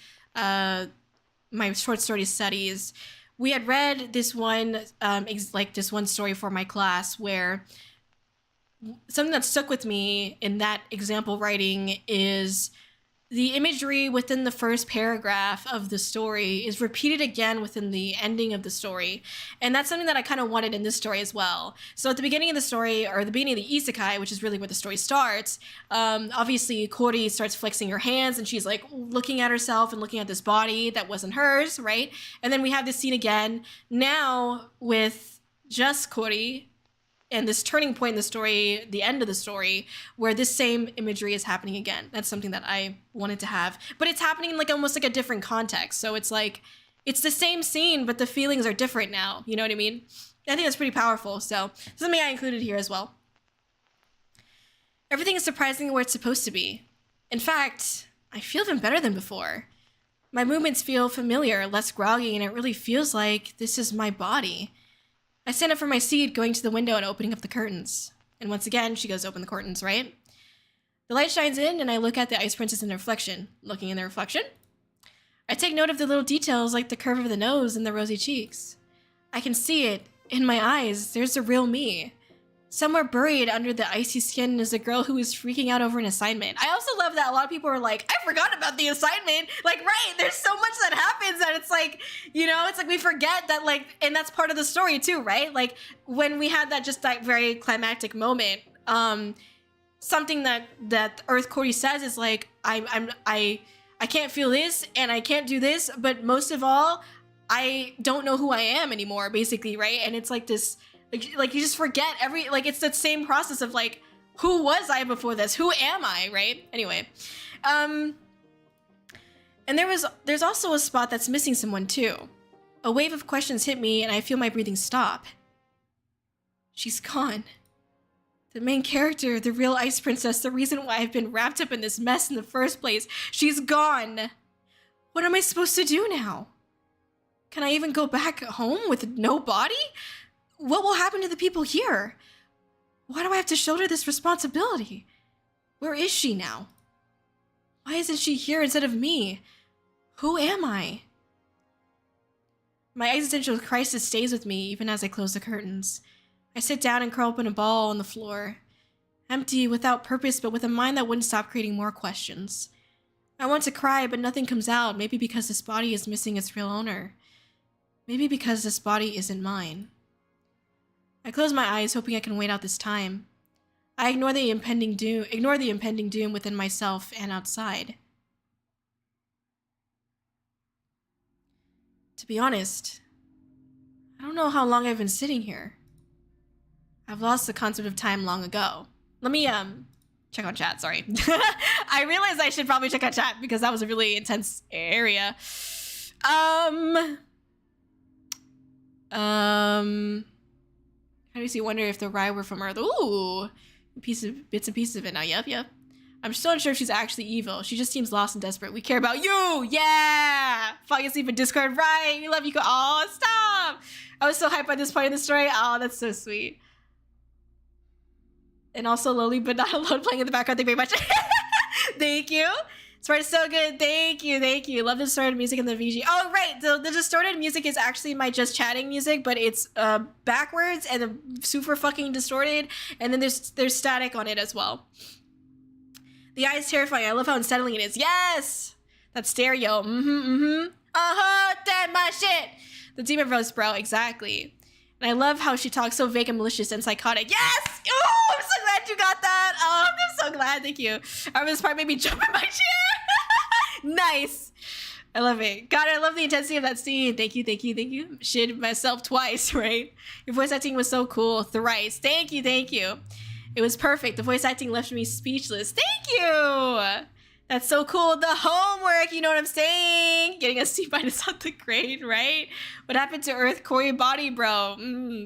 studies. We had read this one, this one story for my class where something that stuck with me in that example writing is the imagery within the first paragraph of the story is repeated again within the ending of the story. And that's something that I kind of wanted in this story as well. So at the beginning of the story, or the beginning of the isekai, which is really where the story starts, obviously Kōri starts flexing her hands and she's like looking at herself and looking at this body that wasn't hers, right? And then we have this scene again, now with just Kōri, and this turning point in the story, the end of the story, where this same imagery is happening again. That's something that I wanted to have. But it's happening in like almost like a different context. So it's like, it's the same scene, but the feelings are different now. You know what I mean? I think that's pretty powerful. So something I included here as well. Everything is surprisingly where it's supposed to be. In fact, I feel even better than before. My movements feel familiar, less groggy, and it really feels like this is my body. I stand up from my seat, going to the window and opening up the curtains. And once again, she goes open the curtains, right? The light shines in and I look at the Ice Princess in the reflection. Looking in the reflection, I take note of the little details like the curve of the nose and the rosy cheeks. I can see it in my eyes. There's the real me. Somewhere buried under the icy skin is a girl who is freaking out over an assignment. I also love that a lot of people are like, I forgot about the assignment. Like, right, there's so much that happens that it's like, you know, it's like we forget that, like, and that's part of the story too, right? Like when we had that very climactic moment, something that Earth Kōri says is like, I can't feel this and I can't do this, but most of all, I don't know who I am anymore, basically, right? And it's like this, like you just forget it's that same process of like, who was I before this? Who am I, right? Anyway, and there's also a spot that's missing someone too. A wave of questions hit me and I feel my breathing stop. She's gone. The main character, the real ice princess, the reason why I've been wrapped up in this mess in the first place. She's gone. What am I supposed to do now? Can I even go back home with no body? What will happen to the people here? Why do I have to shoulder this responsibility? Where is she now? Why isn't she here instead of me? Who am I? My existential crisis stays with me even as I close the curtains. I sit down and curl up in a ball on the floor. Empty, without purpose, but with a mind that wouldn't stop creating more questions. I want to cry, but nothing comes out. Maybe because this body is missing its real owner. Maybe because this body isn't mine. I close my eyes, hoping I can wait out this time. I ignore the impending doom within myself and outside. To be honest, I don't know how long I've been sitting here. I've lost the concept of time long ago. Let me check on chat, sorry. I realized I should probably check on chat because that was a really intense area. How do you see? Wonder if the rye were from Earth. Ooh, bits and pieces of it now. Yep. I'm still unsure if she's actually evil. She just seems lost and desperate. We care about you. Yeah. Falling asleep in Discord. Right. We love you. Oh, stop. I was so hyped by this part of the story. Oh, that's so sweet. And also Lowly, but not alone, playing in the background. Thank you very much. Thank you. Smart is so good. Thank you. Love the distorted music in the VG. Oh, right. The distorted music is actually my just chatting music, but it's backwards and super fucking distorted. And then there's static on it as well. The eye is terrifying. I love how unsettling it is. Yes! That's stereo. Uh-huh. That's my shit. The demon roast, bro. Exactly. And I love how she talks so vague and malicious and psychotic. Yes! Oh, I'm so glad you got that. Oh, I'm so glad. Thank you. This part made me jump in my chair. Nice. I love it. God, I love the intensity of that scene. Thank you. Shit myself twice, right? Your voice acting was so cool. Thrice. Thank you. It was perfect. The voice acting left me speechless. Thank you. That's so cool. The homework, you know what I'm saying? Getting a C- on the grade, right? What happened to Earth Kōri body, bro?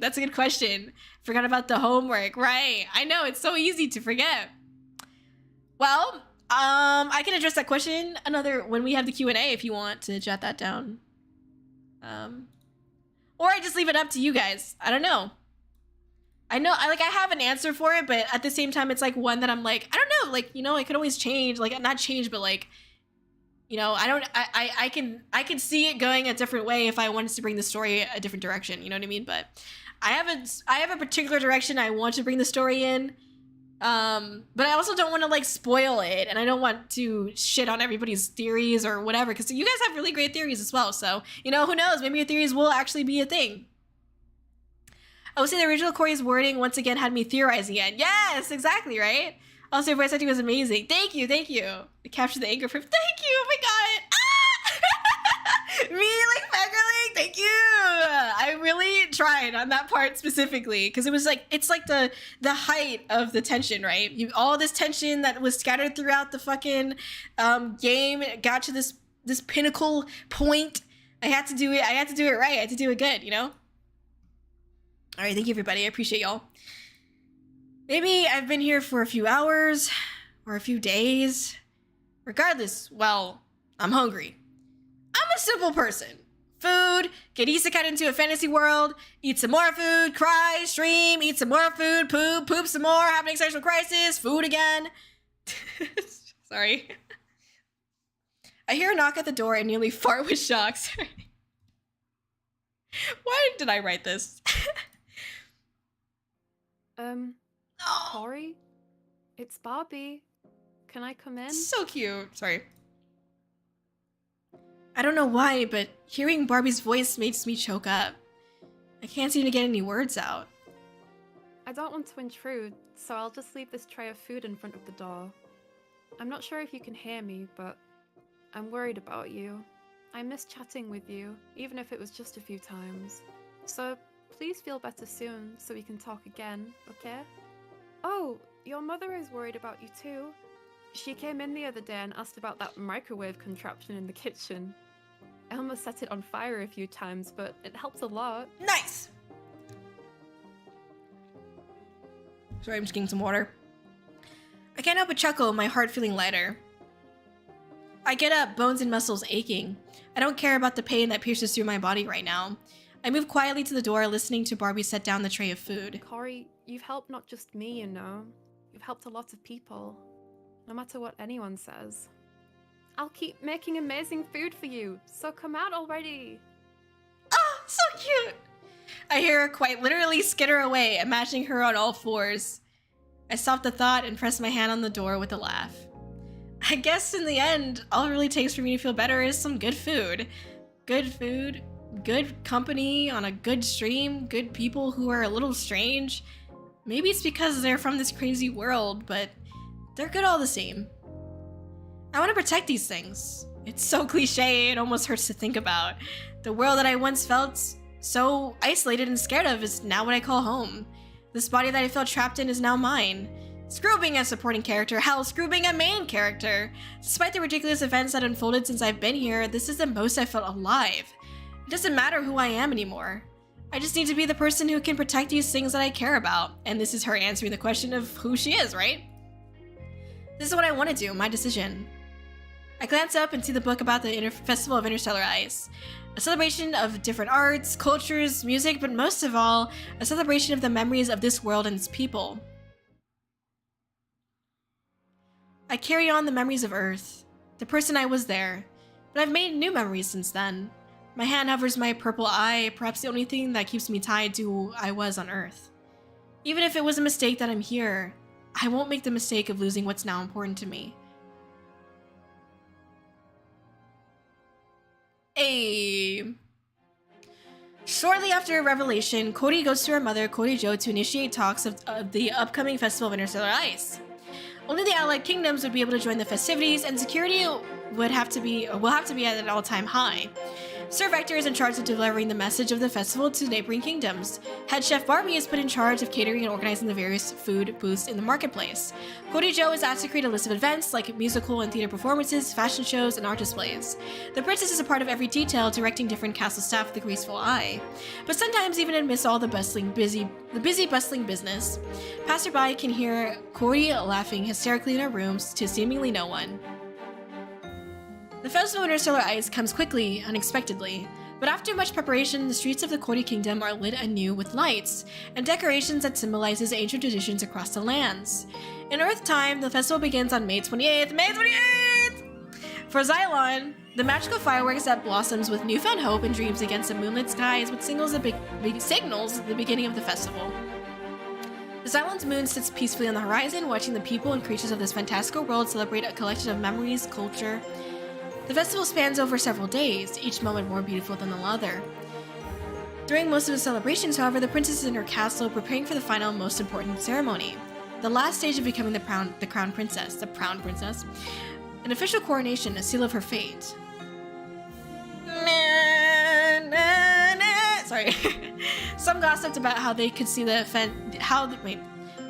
That's a good question. Forgot about the homework, right? I know, it's so easy to forget. Well, I can address that question when we have the Q&A if you want to jot that down. Or I just leave it up to you guys. I don't know. I know, I have an answer for it, but at the same time, it's like one that I'm like, I don't know, like, you know, I could always change, like, not change, but like, you know, I can see it going a different way if I wanted to bring the story a different direction, you know what I mean? But I have a particular direction I want to bring the story in, but I also don't want to like spoil it, and I don't want to shit on everybody's theories or whatever, because you guys have really great theories as well, so, you know, who knows, maybe your theories will actually be a thing. I would say the original Kōri's wording once again had me theorizing again. Yes, exactly, right? Also, your voice acting was amazing. Thank you. It captured the anger from. Thank you. Oh my god. Me like fangirling. Thank you. I really tried on that part specifically because it was like it's like the height of the tension, right? All this tension that was scattered throughout the fucking game got to this pinnacle point. I had to do it. I had to do it right. I had to do it good. You know. All right, thank you, everybody. I appreciate y'all. Maybe I've been here for a few hours or a few days. Regardless, well, I'm hungry. I'm a simple person. Food, get isekai into a fantasy world, eat some more food, cry, stream, eat some more food, poop some more, have an existential crisis, food again. Sorry. I hear a knock at the door and nearly fart with shock. Sorry. Why did I write this? Kōri? It's Barbie. Can I come in? So cute. Sorry. I don't know why, but hearing Barbie's voice makes me choke up. I can't seem to get any words out. I don't want to intrude, so I'll just leave this tray of food in front of the door. I'm not sure if you can hear me, but I'm worried about you. I miss chatting with you, even if it was just a few times. So please feel better soon so we can talk again, okay? Oh, your mother is worried about you too. She came in the other day and asked about that microwave contraption in the kitchen. I almost set it on fire a few times, but it helped a lot. Nice! Sorry, I'm just getting some water. I can't help but chuckle, my heart feeling lighter. I get up, bones and muscles aching. I don't care about the pain that pierces through my body right now. I move quietly to the door, listening to Barbie set down the tray of food. Kōri, you've helped not just me, you know. You've helped a lot of people. No matter what anyone says. I'll keep making amazing food for you, so come out already. Oh, so cute! I hear her quite literally skitter away, imagining her on all fours. I stop the thought and press my hand on the door with a laugh. I guess in the end, all it really takes for me to feel better is some good food. Good food, good company on a good stream, good people who are a little strange. Maybe it's because they're from this crazy world, but they're good all the same. I want to protect these things. It's so cliche, it almost hurts to think about. The world that I once felt so isolated and scared of is now what I call home. This body that I felt trapped in is now mine. Screw being a supporting character, hell, screw being a main character. Despite the ridiculous events that unfolded since I've been here, this is the most I felt alive. It doesn't matter who I am anymore. I just need to be the person who can protect these things that I care about. And this is her answering the question of who she is, right? This is what I want to do, my decision. I glance up and see the book about the Festival of Interstellar Ice. A celebration of different arts, cultures, music, but most of all, a celebration of the memories of this world and its people. I carry on the memories of Earth, the person I was there, but I've made new memories since then. My hand hovers my purple eye, perhaps the only thing that keeps me tied to who I was on Earth. Even if it was a mistake that I'm here, I won't make the mistake of losing what's now important to me. Shortly after Revelation, Kōri goes to her mother, Kōri-Oujo, to initiate talks of the upcoming Festival of Interstellar Ice. Only the allied kingdoms would be able to join the festivities, and security will have to be at an all-time high. Sir Vector is in charge of delivering the message of the festival to neighboring kingdoms. Head chef Barbie is put in charge of catering and organizing the various food booths in the marketplace. Kōri-Oujo is asked to create a list of events like musical and theater performances, fashion shows, and art displays. The princess is a part of every detail, directing different castle staff with a graceful eye. But sometimes, even amidst all the busy bustling business, passerby can hear Kōri laughing hysterically in her rooms to seemingly no one. The Festival of Interstellar Ice comes quickly, unexpectedly, but after much preparation, the streets of the Kōri Kingdom are lit anew with lights and decorations that symbolizes ancient traditions across the lands. In Earth time, the festival begins on May 28th. May 28th! For Zhylan, the magical fireworks that blossoms with newfound hope and dreams against the moonlit skies, which signals the beginning of the festival. Zhylan's moon sits peacefully on the horizon, watching the people and creatures of this fantastical world celebrate a collection of memories, culture. The festival spans over several days, each moment more beautiful than the other. During most of the celebrations, however, the princess is in her castle preparing for the final, most important ceremony. The last stage of becoming the crown princess, an official coronation, a seal of her fate. Sorry. Some gossiped about how they could see the event.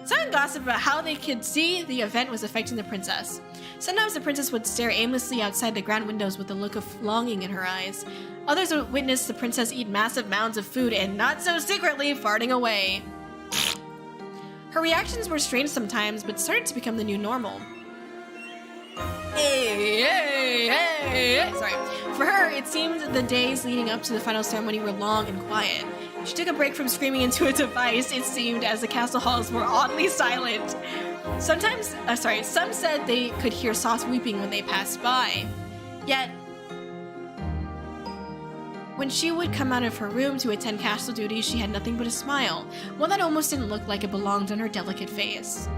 Someone gossiped about how they could see the event was affecting the princess. Sometimes the princess would stare aimlessly outside the grand windows with a look of longing in her eyes. Others would witness the princess eat massive mounds of food and, not so secretly, farting away. Her reactions were strange sometimes, but started to become the new normal. Sorry. For her, it seemed the days leading up to the final ceremony were long and quiet. She took a break from screaming into a device, it seemed, as the castle halls were oddly silent. Some said they could hear soft weeping when they passed by. Yet, when she would come out of her room to attend castle duties, she had nothing but a smile, one that almost didn't look like it belonged on her delicate face.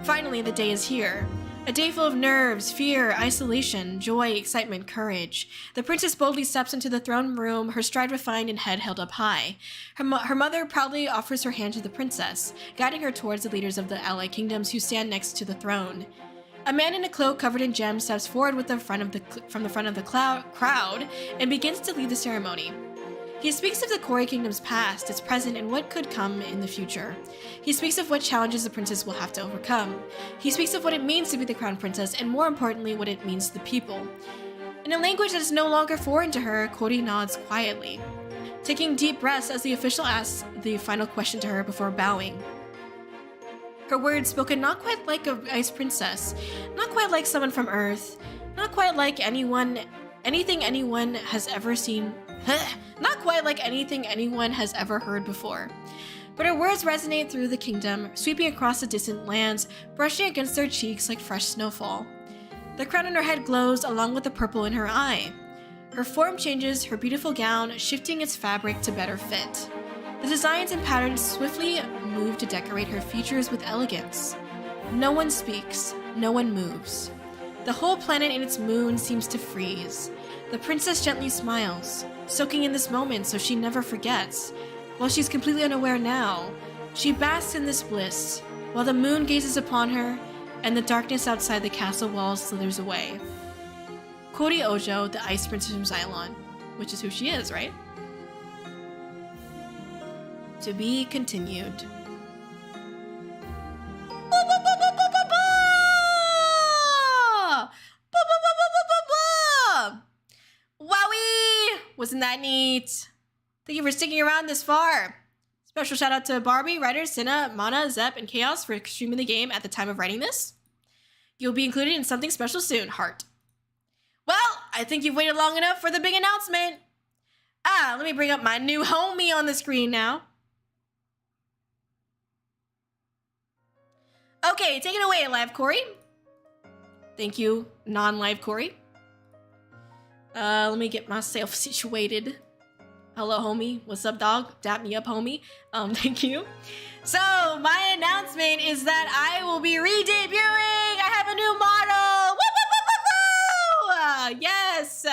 Finally, the day is here. A day full of nerves, fear, isolation, joy, excitement, courage. The princess boldly steps into the throne room, her stride refined and head held up high. Her mother proudly offers her hand to the princess, guiding her towards the leaders of the allied kingdoms who stand next to the throne. A man in a cloak covered in gems steps forward from the front of the crowd and begins to lead the ceremony. He speaks of the Kōri Kingdom's past, its present, and what could come in the future. He speaks of what challenges the princess will have to overcome. He speaks of what it means to be the crown princess, and more importantly, what it means to the people. In a language that is no longer foreign to her, Kōri nods quietly, taking deep breaths as the official asks the final question to her before bowing. Her words spoken not quite like an ice princess, not quite like someone from Earth, not quite like anything anyone has ever seen. Not quite like anything anyone has ever heard before. But her words resonate through the kingdom, sweeping across the distant lands, brushing against their cheeks like fresh snowfall. The crown on her head glows along with the purple in her eye. Her form changes, her beautiful gown shifting its fabric to better fit. The designs and patterns swiftly move to decorate her features with elegance. No one speaks, no one moves. The whole planet and its moon seems to freeze. The princess gently smiles, soaking in this moment so she never forgets. While she's completely unaware now, she basks in this bliss, while the moon gazes upon her and the darkness outside the castle walls slithers away. Kōri-Oujo, the ice princess from Zhylan, which is who she is, right? To be continued. Wowie! Wasn't that neat? Thank you for sticking around this far. Special shout out to Barbie, Ryder, Cinna, Mana, Zep, and Chaos for streaming the game at the time of writing this. You'll be included in something special soon, heart. Well, I think you've waited long enough for the big announcement. Let me bring up my new homie on the screen now. Okay, take it away, Live Kōri. Thank you, non-Live Kōri. Let me get myself situated. Hello, homie. What's up, dog? Dap me up, homie. Thank you. So, my announcement is that I will be re-debuting. I have a new model. Woo, woo, woo, woo, woo! Yes,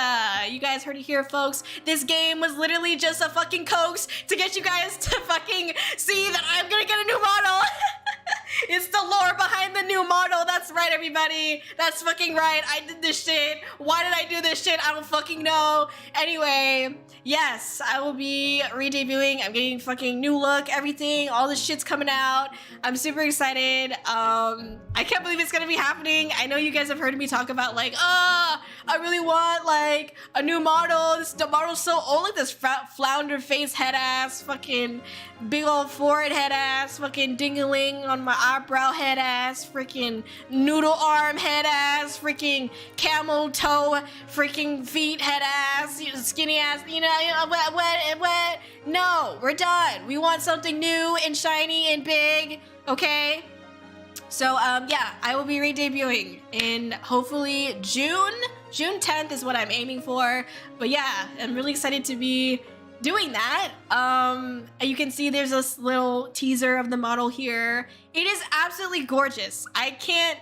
you guys heard it here, folks. This game was literally just a fucking coax to get you guys to fucking see that I'm gonna get a new model. It's the lore behind the new model. That's right, everybody. That's fucking right. I did this shit. Why did I do this shit? I don't fucking know. Anyway, yes, I will be re-debuting. I'm getting fucking new look, everything. All this shit's coming out. I'm super excited. I can't believe it's gonna be happening. I know you guys have heard me talk about like, I really want like a new model. The model's so old, like this flounder face head ass, fucking big old forehead head ass, fucking ding-a-ling on my eyebrow head ass, freaking noodle arm head ass, freaking camel toe, freaking feet head ass, skinny ass, what? No, we're done. We want something new and shiny and big, okay? So, yeah, I will be re-debuting in hopefully June 10th is what I'm aiming for. But yeah, I'm really excited to be doing that. You can see there's this little teaser of the model here. It is absolutely gorgeous. I can't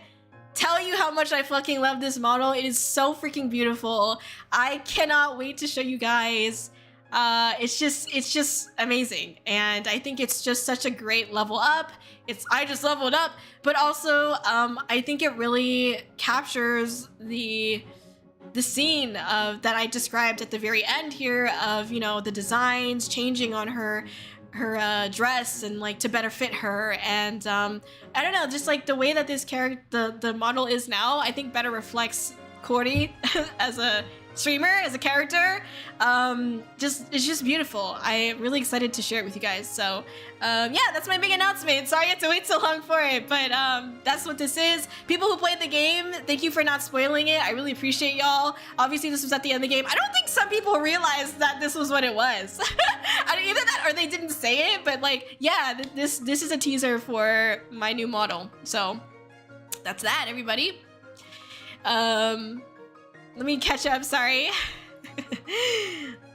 tell you how much I fucking love this model. It is so freaking beautiful. I cannot wait to show you guys. It's just amazing. And I think it's just such a great level up. I just leveled up, but also I think it really captures the scene of that I described at the very end here of, you know, the designs changing on her dress and like to better fit her, and I don't know, just like the way that this character, the model is now, I think better reflects Kōri as a streamer, as a character. It's just beautiful. I'm really excited to share it with you guys. So yeah, that's my big announcement. Sorry I had to wait so long for it, but that's what this is. People who played the game, thank you for not spoiling it. I really appreciate y'all. Obviously this was at the end of the game. I don't think some people realized that this was what it was. Either that or they didn't say it, but like, yeah, this is a teaser for my new model. So that's that, everybody. Let me catch up, sorry.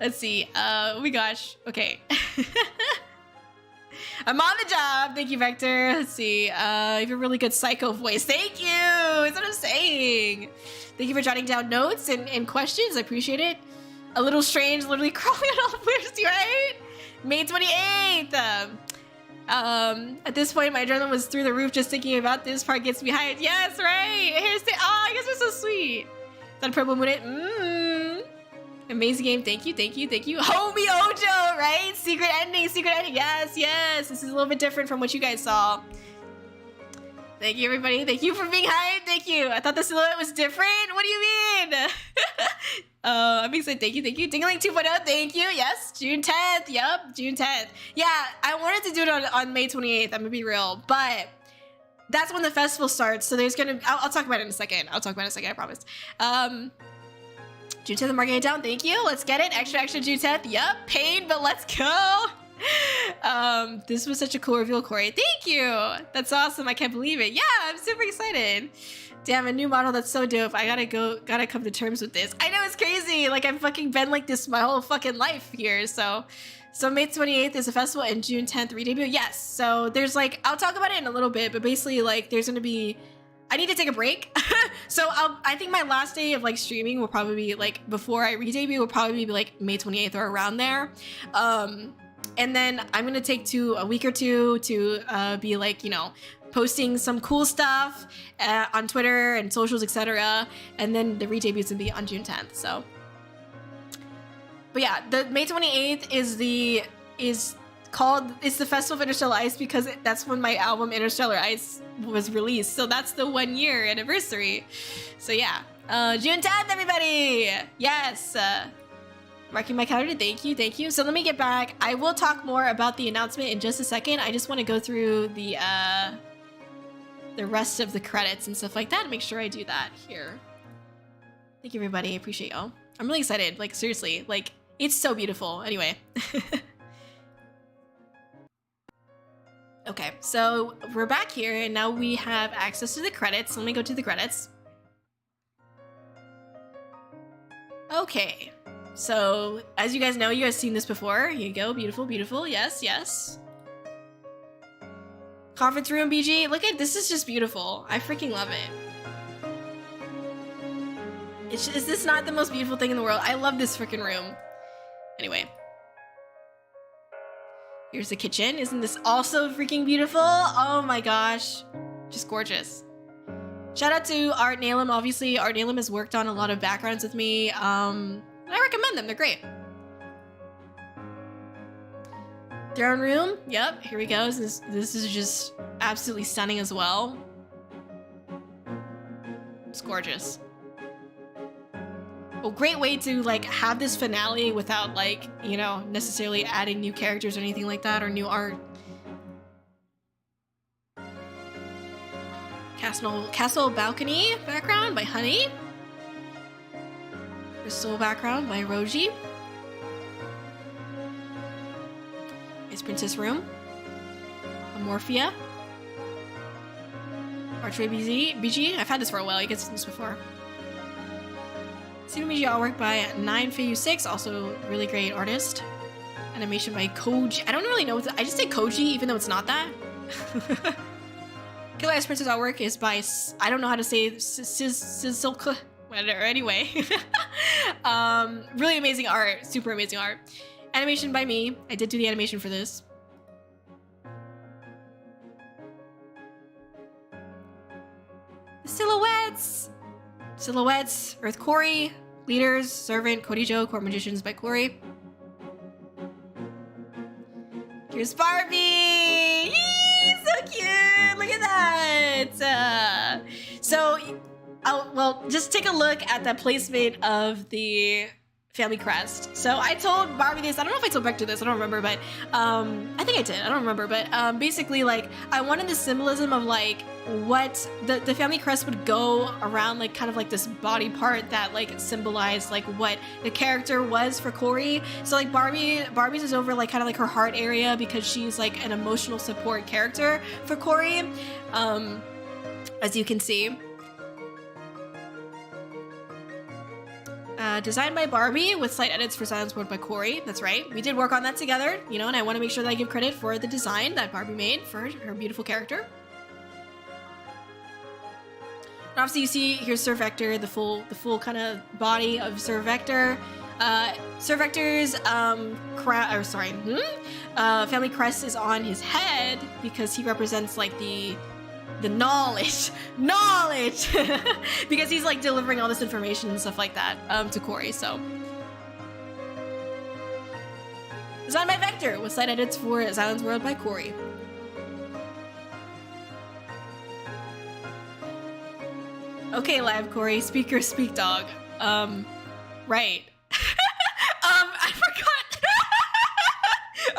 Let's see, oh my gosh, okay. I'm on the job, thank you, Vector. Let's see, you have a really good psycho voice. Thank you, That's what I'm saying. Thank you for jotting down notes and questions. I appreciate it. A little strange, literally crawling on all fours, right? May 28th. At this point, my adrenaline was through the roof just thinking about this part gets me hyped. Yes, right. Here's the. Oh, you guys are so sweet. That purple moon. Amazing game. Thank you. Homie Ojo, right? Secret ending. Yes. This is a little bit different from what you guys saw. Thank you, everybody. Thank you for being hyped. Thank you. I thought the silhouette was different. What do you mean? I'm excited. Thank you. Dingling 2.0. Thank you. Yes. June 10th. Yup. June 10th. Yeah, I wanted to do it on May 28th. I'm gonna be real, but that's when the festival starts. So there's gonna. I'll talk about it in a second. I promise. June 10th, I'm marking it down. Thank you. Let's get it. Extra June 10th. Yup. Pain, but let's go. This was such a cool reveal, Corey. Thank you. That's awesome. I can't believe it. Yeah, I'm super excited. Damn, a new model. That's so dope. I gotta come to terms with this. I know, it's crazy. Like, I've fucking been like this my whole fucking life here. So May 28th is a festival and June 10th re-debut. Yes. So there's like, I'll talk about it in a little bit, but basically like there's gonna be, I need to take a break. So I think my last day of like streaming will probably be like before I re-debut will probably be like May 28th or around there. And then I'm gonna take a week or two to be like, you know, posting some cool stuff on Twitter and socials, etc. And then the re-debut's gonna be on June 10th. So, but yeah, the May 28th is the Festival of Interstellar Ice because that's when my album Interstellar Ice was released. So that's the 1 year anniversary. So yeah, June 10th, everybody. Yes. Marking my calendar. Thank you. So let me get back. I will talk more about the announcement in just a second. I just want to go through the rest of the credits and stuff like that and make sure I do that here. Thank you, everybody. I appreciate y'all. I'm really excited. Like, seriously. Like, it's so beautiful. Anyway. Okay, so we're back here and now we have access to the credits. Let me go to the credits. Okay. So, as you guys know, you guys seen this before. Here you go. Beautiful. Yes. Conference room, BG. Look at this. Is just beautiful. I freaking love it. Is this not the most beautiful thing in the world? I love this freaking room. Anyway. Here's the kitchen. Isn't this also freaking beautiful? Oh my gosh. Just gorgeous. Shout out to Art Nalem. Obviously, Art Nalem has worked on a lot of backgrounds with me. I recommend them. They're great. Throne room. Yep. Here we go. This is just absolutely stunning as well. It's gorgeous. A great way to like have this finale without like, you know, necessarily adding new characters or anything like that or new art. Castle balcony background by Honey. Crystal background by Roji. Ice Princess room. Amorphia. Archway BG. I've had this for a while. You guys have seen this before. CBMG artwork by 9Fayu6, also really great artist. Animation by Koji. I don't really know I just say Koji, even though it's not that. Killer Ice Princess artwork is by, I don't know how to say Sizzle. Anyway. Really amazing art. Super amazing art. Animation by me. I did do the animation for this. Silhouettes. Earth Kōri. Leaders. Servant. Kōri-Oujo. Court Magicians by Kōri. Here's Barbie. Yee, so cute. Look at that. Well, just take a look at the placement of the family crest. So I told Barbie this. I don't know if I told Vector this. I don't remember, but I think I did. I don't remember, but basically, like, I wanted the symbolism of like what the family crest would go around, like kind of like this body part that like symbolized like what the character was for Kōri. So like Barbie's is over like kind of like her heart area because she's like an emotional support character for Kōri, as you can see. Designed by Barbie with slight edits for Silence Board by Kōri. That's right. We did work on that together, you know, and I want to make sure that I give credit for the design that Barbie made for her beautiful character. Obviously, you see here's Sir Vector, the full kind of body of Sir Vector. Sir Vector's family crest is on his head because he represents like the knowledge, because he's like delivering all this information and stuff like that to Kōri. So designed by Vector, with side edits for Zhylan's World by Kōri. Okay, live Kōri, speak dog. Right. I forgot.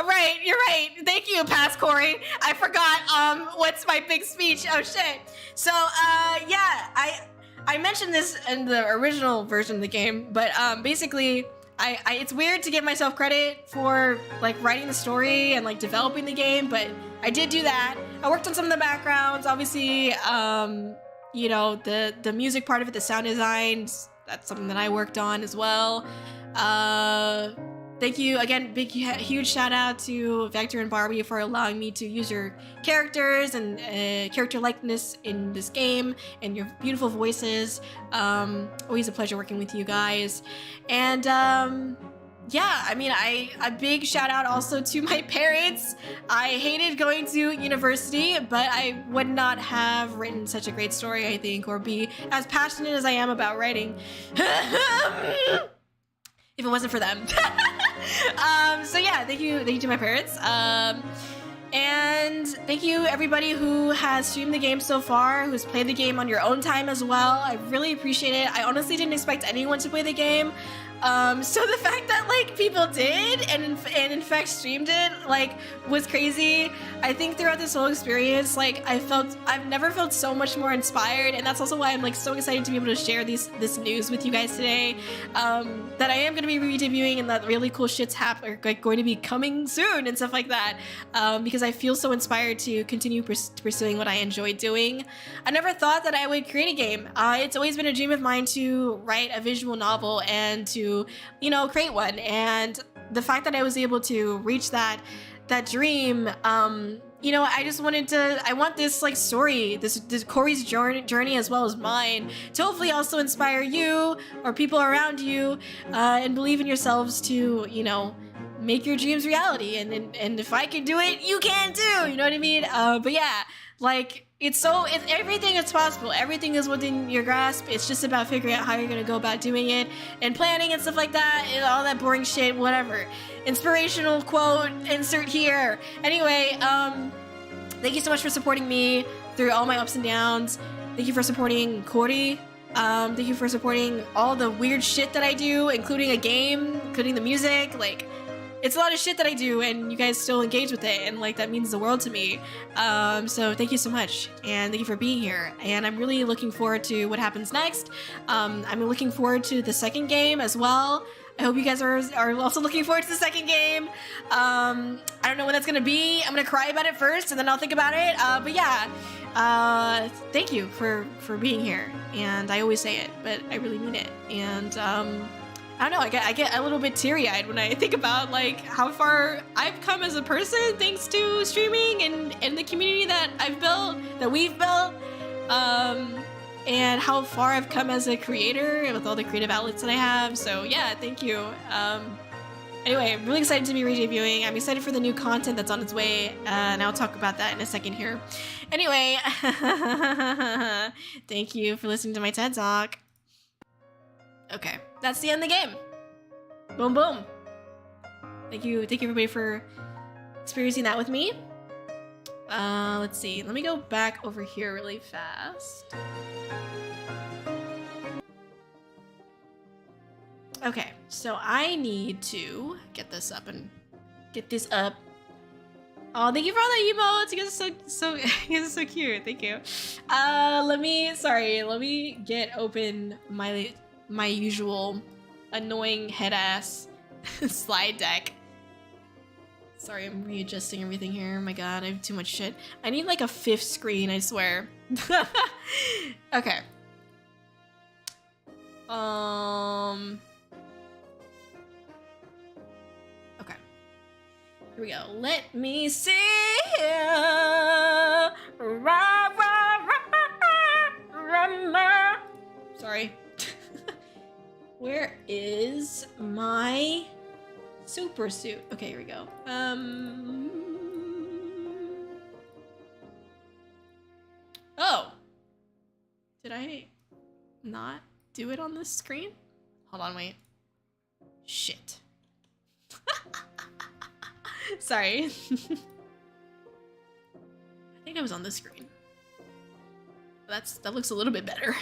Right, you're right. Thank you, past Kōri. I forgot, what's my big speech? Oh, shit. So, yeah, I mentioned this in the original version of the game, but, basically, it's weird to give myself credit for, like, writing the story and, like, developing the game, but I did do that. I worked on some of the backgrounds, obviously, you know, the music part of it, the sound design, that's something that I worked on as well. Thank you again, huge shout out to Vector and Barbie for allowing me to use your characters and character likeness in this game and your beautiful voices. Always a pleasure working with you guys. And yeah, I mean, a big shout out also to my parents. I hated going to university, but I would not have written such a great story, I think, or be as passionate as I am about writing if it wasn't for them. So yeah, thank you to my parents. And thank you everybody who has streamed the game so far, who's played the game on your own time as well. I really appreciate it. I honestly didn't expect anyone to play the game. So the fact that like people did and in fact streamed it like was crazy. I think throughout this whole experience, like I've never felt so much more inspired, and that's also why I'm like so excited to be able to share this news with you guys today. That I am going to be re-debuting and that really cool shit's like going to be coming soon and stuff like that. Because I feel so inspired to continue pursuing what I enjoy doing. I never thought that I would create a game. It's always been a dream of mine to write a visual novel and to, you know, create one. And the fact that I was able to reach that dream, you know, I want this like story, this Kōri's journey as well as mine, to hopefully also inspire you or people around you, and believe in yourselves to, you know, make your dreams reality. And if I can do it, you can too. You know what I mean? But yeah, like it's everything is possible. Everything is within your grasp. It's just about figuring out how you're gonna go about doing it and planning and stuff like that and all that boring shit, whatever. Inspirational quote, insert here. Anyway, thank you so much for supporting me through all my ups and downs. Thank you for supporting Kōri. Thank you for supporting all the weird shit that I do, including a game, including the music. Like, it's a lot of shit that I do, and you guys still engage with it, and like that means the world to me. So thank you so much, and thank you for being here. And I'm really looking forward to what happens next. I'm looking forward to the second game as well. I hope you guys are also looking forward to the second game. I don't know when that's gonna be. I'm gonna cry about it first, and then I'll think about it. But yeah, thank you for being here. And I always say it, but I really mean it. And I don't know, I get a little bit teary-eyed when I think about like how far I've come as a person thanks to streaming and the community that we've built, and how far I've come as a creator with all the creative outlets that I have. So yeah, thank you. Anyway, I'm really excited to be re-debuting. I'm excited for the new content that's on its way, and I'll talk about that in a second here. Anyway, thank you for listening to my TED Talk. Okay, that's the end of the game. Boom, boom. Thank you everybody for experiencing that with me. Let's see. Let me go back over here really fast. Okay, so I need to get this up. Oh, thank you for all the emotes. You guys are you guys are so cute. Thank you. Let me get open my usual annoying head ass slide deck. Sorry, I'm readjusting everything here. Oh my god, I have too much shit. I need like a 5th screen, I swear. Okay. Okay. Here we go. Let me see. Rah, rah, rah, rah, rah, rah, rah. Where is my super suit? Okay, here we go. Oh. Did I not do it on this screen? Hold on, wait. Shit. Sorry. I think I was on this screen. That looks a little bit better.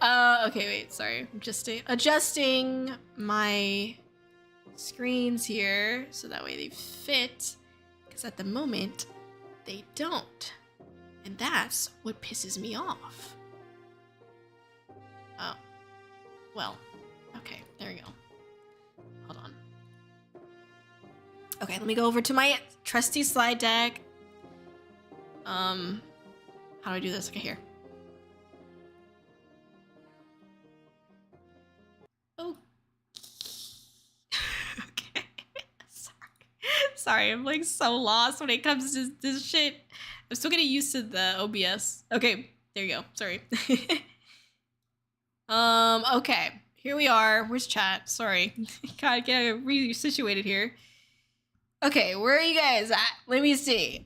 Okay, wait, sorry. I'm just adjusting my screens here so that way they fit. Because at the moment, they don't. And that's what pisses me off. Oh. Well, okay, there we go. Hold on. Okay, let me go over to my trusty slide deck. How do I do this? Okay, here. Oh. Okay. Sorry, I'm like so lost when it comes to this shit. I'm still getting used to the OBS. Okay, there you go. Sorry. Okay. Here we are. Where's chat? Sorry. Gotta get re-situated here. Okay, where are you guys at? Let me see.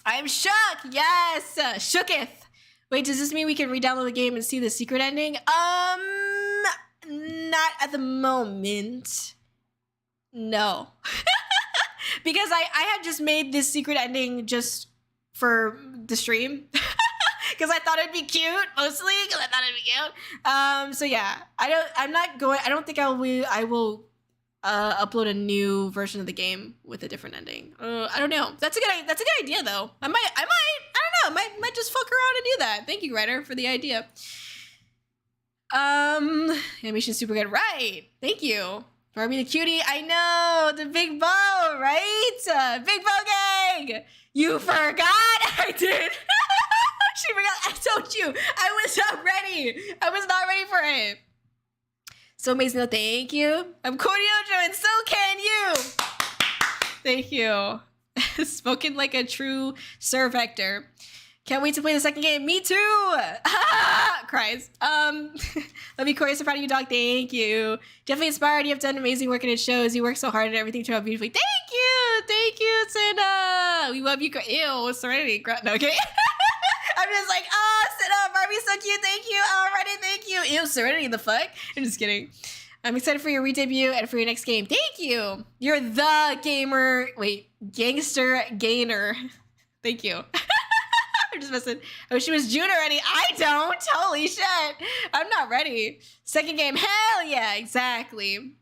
I'm shook! Yes! Shooketh! Wait, does this mean we can re-download the game and see the secret ending? Not at the moment. No. Because I had just made this secret ending just for the stream. Because I thought it'd be cute, mostly. Because I thought it'd be cute. So yeah, I don't think I will upload a new version of the game with a different ending. I don't know. That's a good idea though. I don't know. Might just fuck around and do that. Thank you, writer, for the idea. Animation's super good. Right. Thank you. Barbie the cutie. I know. The big bow, right? Big bow gang. You forgot? I did. She forgot. I told you. I was not ready. I was not ready for it. So amazing. Though. Thank you. I'm Kōri-Oujo and so can you. Thank you. Spoken like a true Sir Vector. Can't wait to play the second game. Me too. Cries. Love you, Corey. So proud of you, dog. Thank you. Definitely inspired. You have done amazing work and it shows. You work so hard and everything turned out beautifully. Thank you. Thank you, Cinda. We love you. Ew, Serenity. No, okay. I'm just like, oh, sit up. Barbie's so cute. Thank you. Alrighty, thank you. Ew, Serenity, the fuck? I'm just kidding. I'm excited for your re-debut and for your next game. Thank you. You're the gamer. Wait, gangster gainer. Thank you. I'm just messing. I wish she was June already. I don't. Holy shit. I'm not ready. Second game. Hell yeah. Exactly.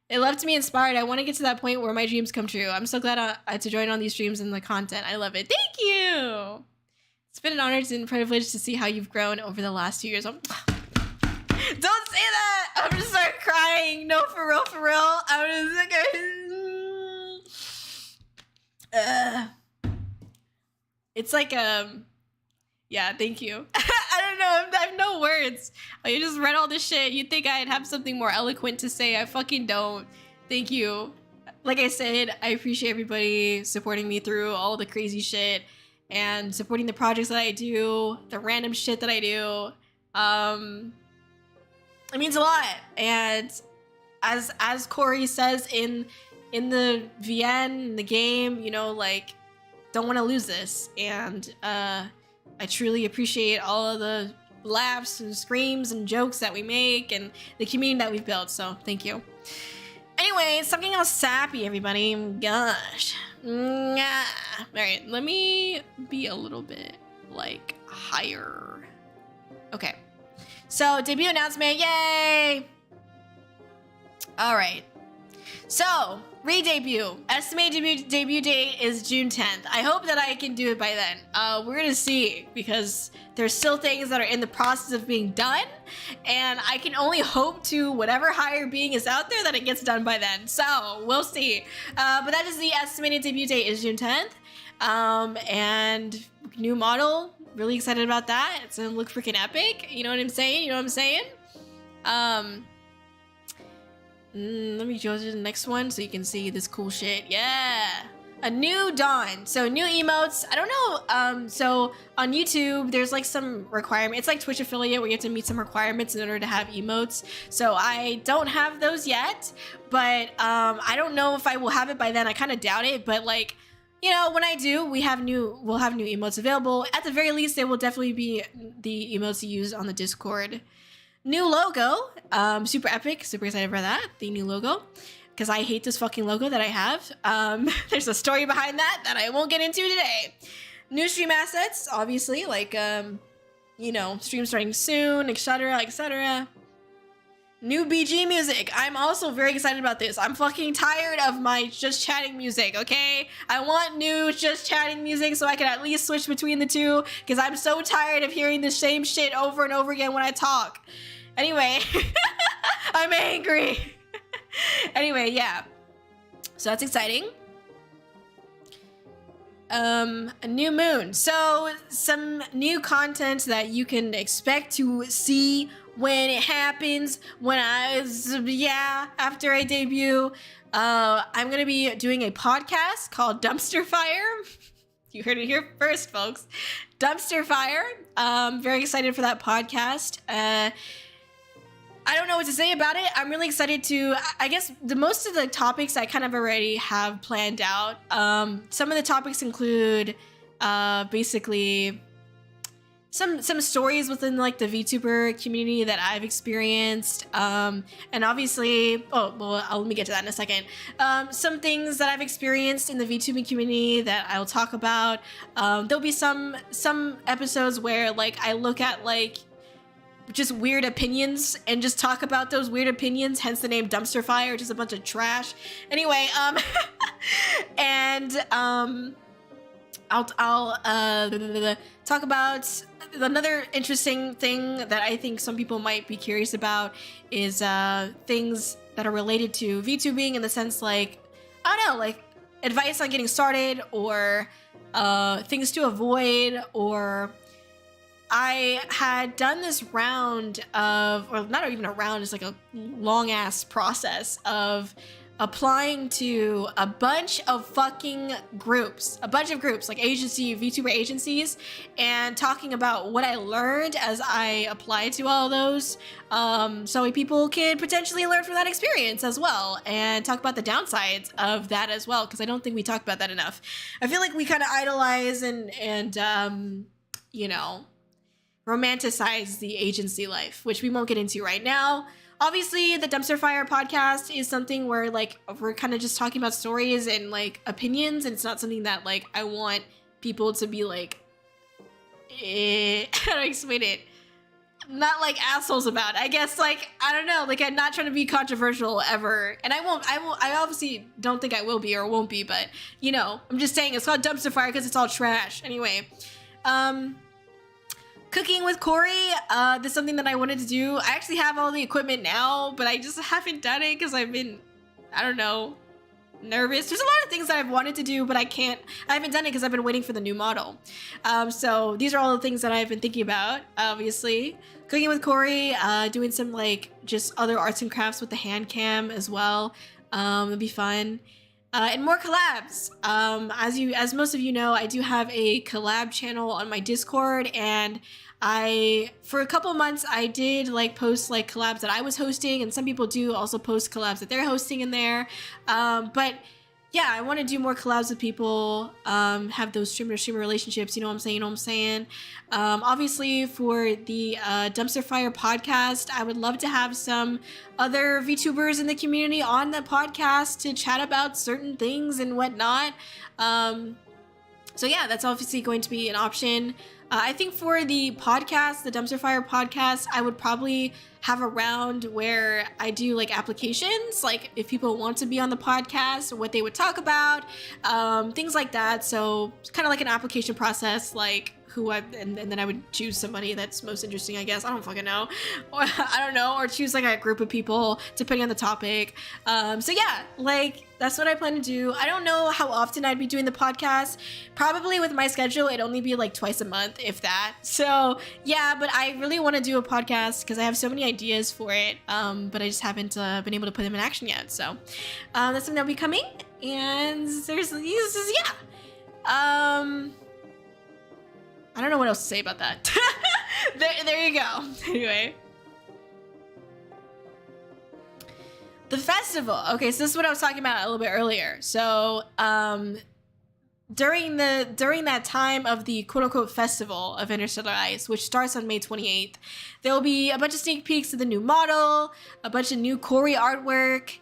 It love to be inspired. I want to get to that point where my dreams come true. I'm so glad to join on these streams and the content. I love it. Thank you. It's been an honor and privilege to see how you've grown over the last 2 years. Don't say that. I'm gonna start crying. No, for real, for real. I'm just like, it's like, yeah, thank you. I don't know. I have no words. You just read all this shit. You'd think I'd have something more eloquent to say. I fucking don't. Thank you. Like I said, I appreciate everybody supporting me through all the crazy shit and supporting the projects that I do, the random shit that I do. It means a lot. And as Corey says in the VN, the game, you know, like, don't want to lose this. And I truly appreciate all of the laughs and screams and jokes that we make and the community that we've built. So thank you. Anyway, something else sappy, everybody. Gosh. All right, let me be a little bit like higher. Okay. So debut announcement, yay! All right. So, re-debut. Estimated debut date is June 10th. I hope that I can do it by then. We're gonna see, because there's still things that are in the process of being done, and I can only hope to whatever higher being is out there that it gets done by then. So, we'll see. But that is the estimated debut date is June 10th. And new model, really excited about that. It's gonna look freaking epic. You know what I'm saying? You know what I'm saying? Let me go to the next one so you can see this cool shit. Yeah. a new dawn. So new emotes. I don't know. So on YouTube, there's like some requirement. It's like Twitch affiliate where you have to meet some requirements in order to have emotes. So I don't have those yet, but I don't know if I will have it by then. I kind of doubt it, but like, you know, when I do, we'll have new emotes available. At the very least, they will definitely be the emotes you use on the Discord. New logo, super epic, super excited for that. The new logo, because I hate this fucking logo that I have. There's a story behind that I won't get into today. New stream assets, obviously, like, you know, stream starting soon, etc., etc. New BG music. I'm also very excited about this. I'm fucking tired of my just chatting music, okay? I want new just chatting music so I can at least switch between the two, because I'm so tired of hearing the same shit over and over again when I talk. Anyway, I'm angry. Anyway, yeah. So that's exciting. A new moon. So some new content that you can expect to see when it happens, after I debut. I'm gonna be doing a podcast called Dumpster Fire. You heard it here first, folks. Dumpster Fire. Very excited for that podcast. I don't know what to say about it. I'm really excited to, I guess most of the topics I kind of already have planned out. Some of the topics include basically some stories within like the VTuber community that I've experienced. And obviously, let me get to that in a second. Some things that I've experienced in the VTubing community that I'll talk about. There'll be some episodes where like I look at like just weird opinions and just talk about those weird opinions, hence the name Dumpster Fire, just a bunch of trash. Anyway, I'll talk about another interesting thing that I think some people might be curious about is things that are related to VTubing in the sense like, I don't know, like advice on getting started or things to avoid, or I had done this round of, or not even a round, it's like a long ass process of applying to a bunch of fucking groups, like VTuber agencies, and talking about what I learned as I applied to all of those. So people could potentially learn from that experience as well and talk about the downsides of that as well, because I don't think we talk about that enough. I feel like we kind of idolize and you know, romanticize the agency life, which we won't get into right now. Obviously, the Dumpster Fire podcast is something where like we're kind of just talking about stories and like opinions, and it's not something that like I want people to be like, how do I explain it? Not like assholes about. I guess like, I don't know, like I'm not trying to be controversial ever, and I obviously don't think I will be or won't be, but you know, I'm just saying it's called Dumpster Fire because it's all trash. Anyway, cooking with Kōri, this is something that I wanted to do. I actually have all the equipment now, but I just haven't done it because I've been, I don't know, nervous. There's a lot of things that I've wanted to do, but I haven't done it because I've been waiting for the new model. So these are all the things that I've been thinking about, obviously. Cooking with Kōri, doing some like just other arts and crafts with the hand cam as well. It'll be fun. And more collabs. As most of you know, I do have a collab channel on my Discord, and for a couple months, I did like post like collabs that I was hosting, and some people do also post collabs that they're hosting in there. But yeah, I want to do more collabs with people, have those streamer-to-streamer relationships, you know what I'm saying? Obviously, for the Dumpster Fire podcast, I would love to have some other VTubers in the community on the podcast to chat about certain things and whatnot. So yeah, that's obviously going to be an option. I think for the podcast, the Dumpster Fire podcast, I would probably have a round where I do like applications, like if people want to be on the podcast, what they would talk about, things like that. So it's kind of like an application process, like and then I would choose somebody that's most interesting, I guess. I don't fucking know. Or I don't know, or choose like a group of people depending on the topic. So yeah, like that's what I plan to do. I don't know how often I'd be doing the podcast. Probably with my schedule, it'd only be like twice a month, if that. So yeah, but I really want to do a podcast because I have so many ideas for it, but I just haven't been able to put them in action yet. So that's something that'll be coming. And there's yeah. I don't know what else to say about that. there you go. Anyway. The festival. Okay, so this is what I was talking about a little bit earlier. So, during that time of the quote-unquote festival of Interstellar Ice, which starts on May 28th, there will be a bunch of sneak peeks of the new model, a bunch of new Kōri artwork.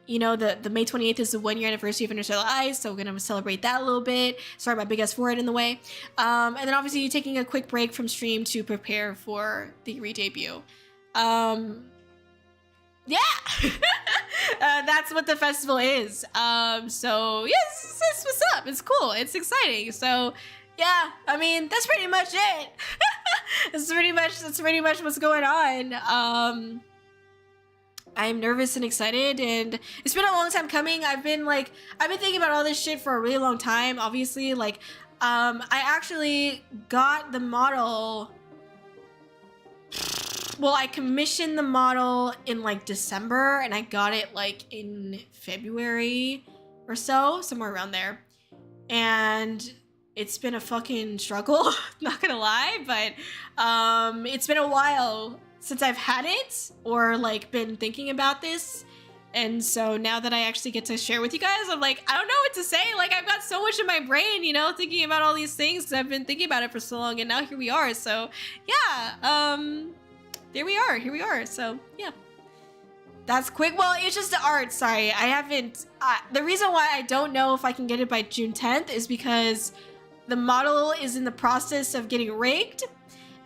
You know, the May 28th is the 1-year anniversary of Interstellar Ice, so we're gonna celebrate that a little bit. Sorry, my big ass forehead in the way. And then obviously taking a quick break from stream to prepare for the re-debut. Yeah, that's what the festival is. So yes, that's what's up. It's cool. It's exciting. So yeah, I mean, that's pretty much it. That's pretty much what's going on. I'm nervous and excited, and it's been a long time coming. I've been thinking about all this shit for a really long time. Obviously, I actually got the model. Well, I commissioned the model in December, and I got it in February or so, somewhere around there. And it's been a fucking struggle, not gonna lie, but it's been a while since I've had it or been thinking about this. And so now that I actually get to share with you guys, I'm I don't know what to say. I've got so much in my brain, thinking about all these things because I've been thinking about it for so long, and now here we are. So yeah, here we are. So yeah, that's quick. Well, it's just the art. Sorry, I haven't. The reason why I don't know if I can get it by June 10th is because the model is in the process of getting rigged,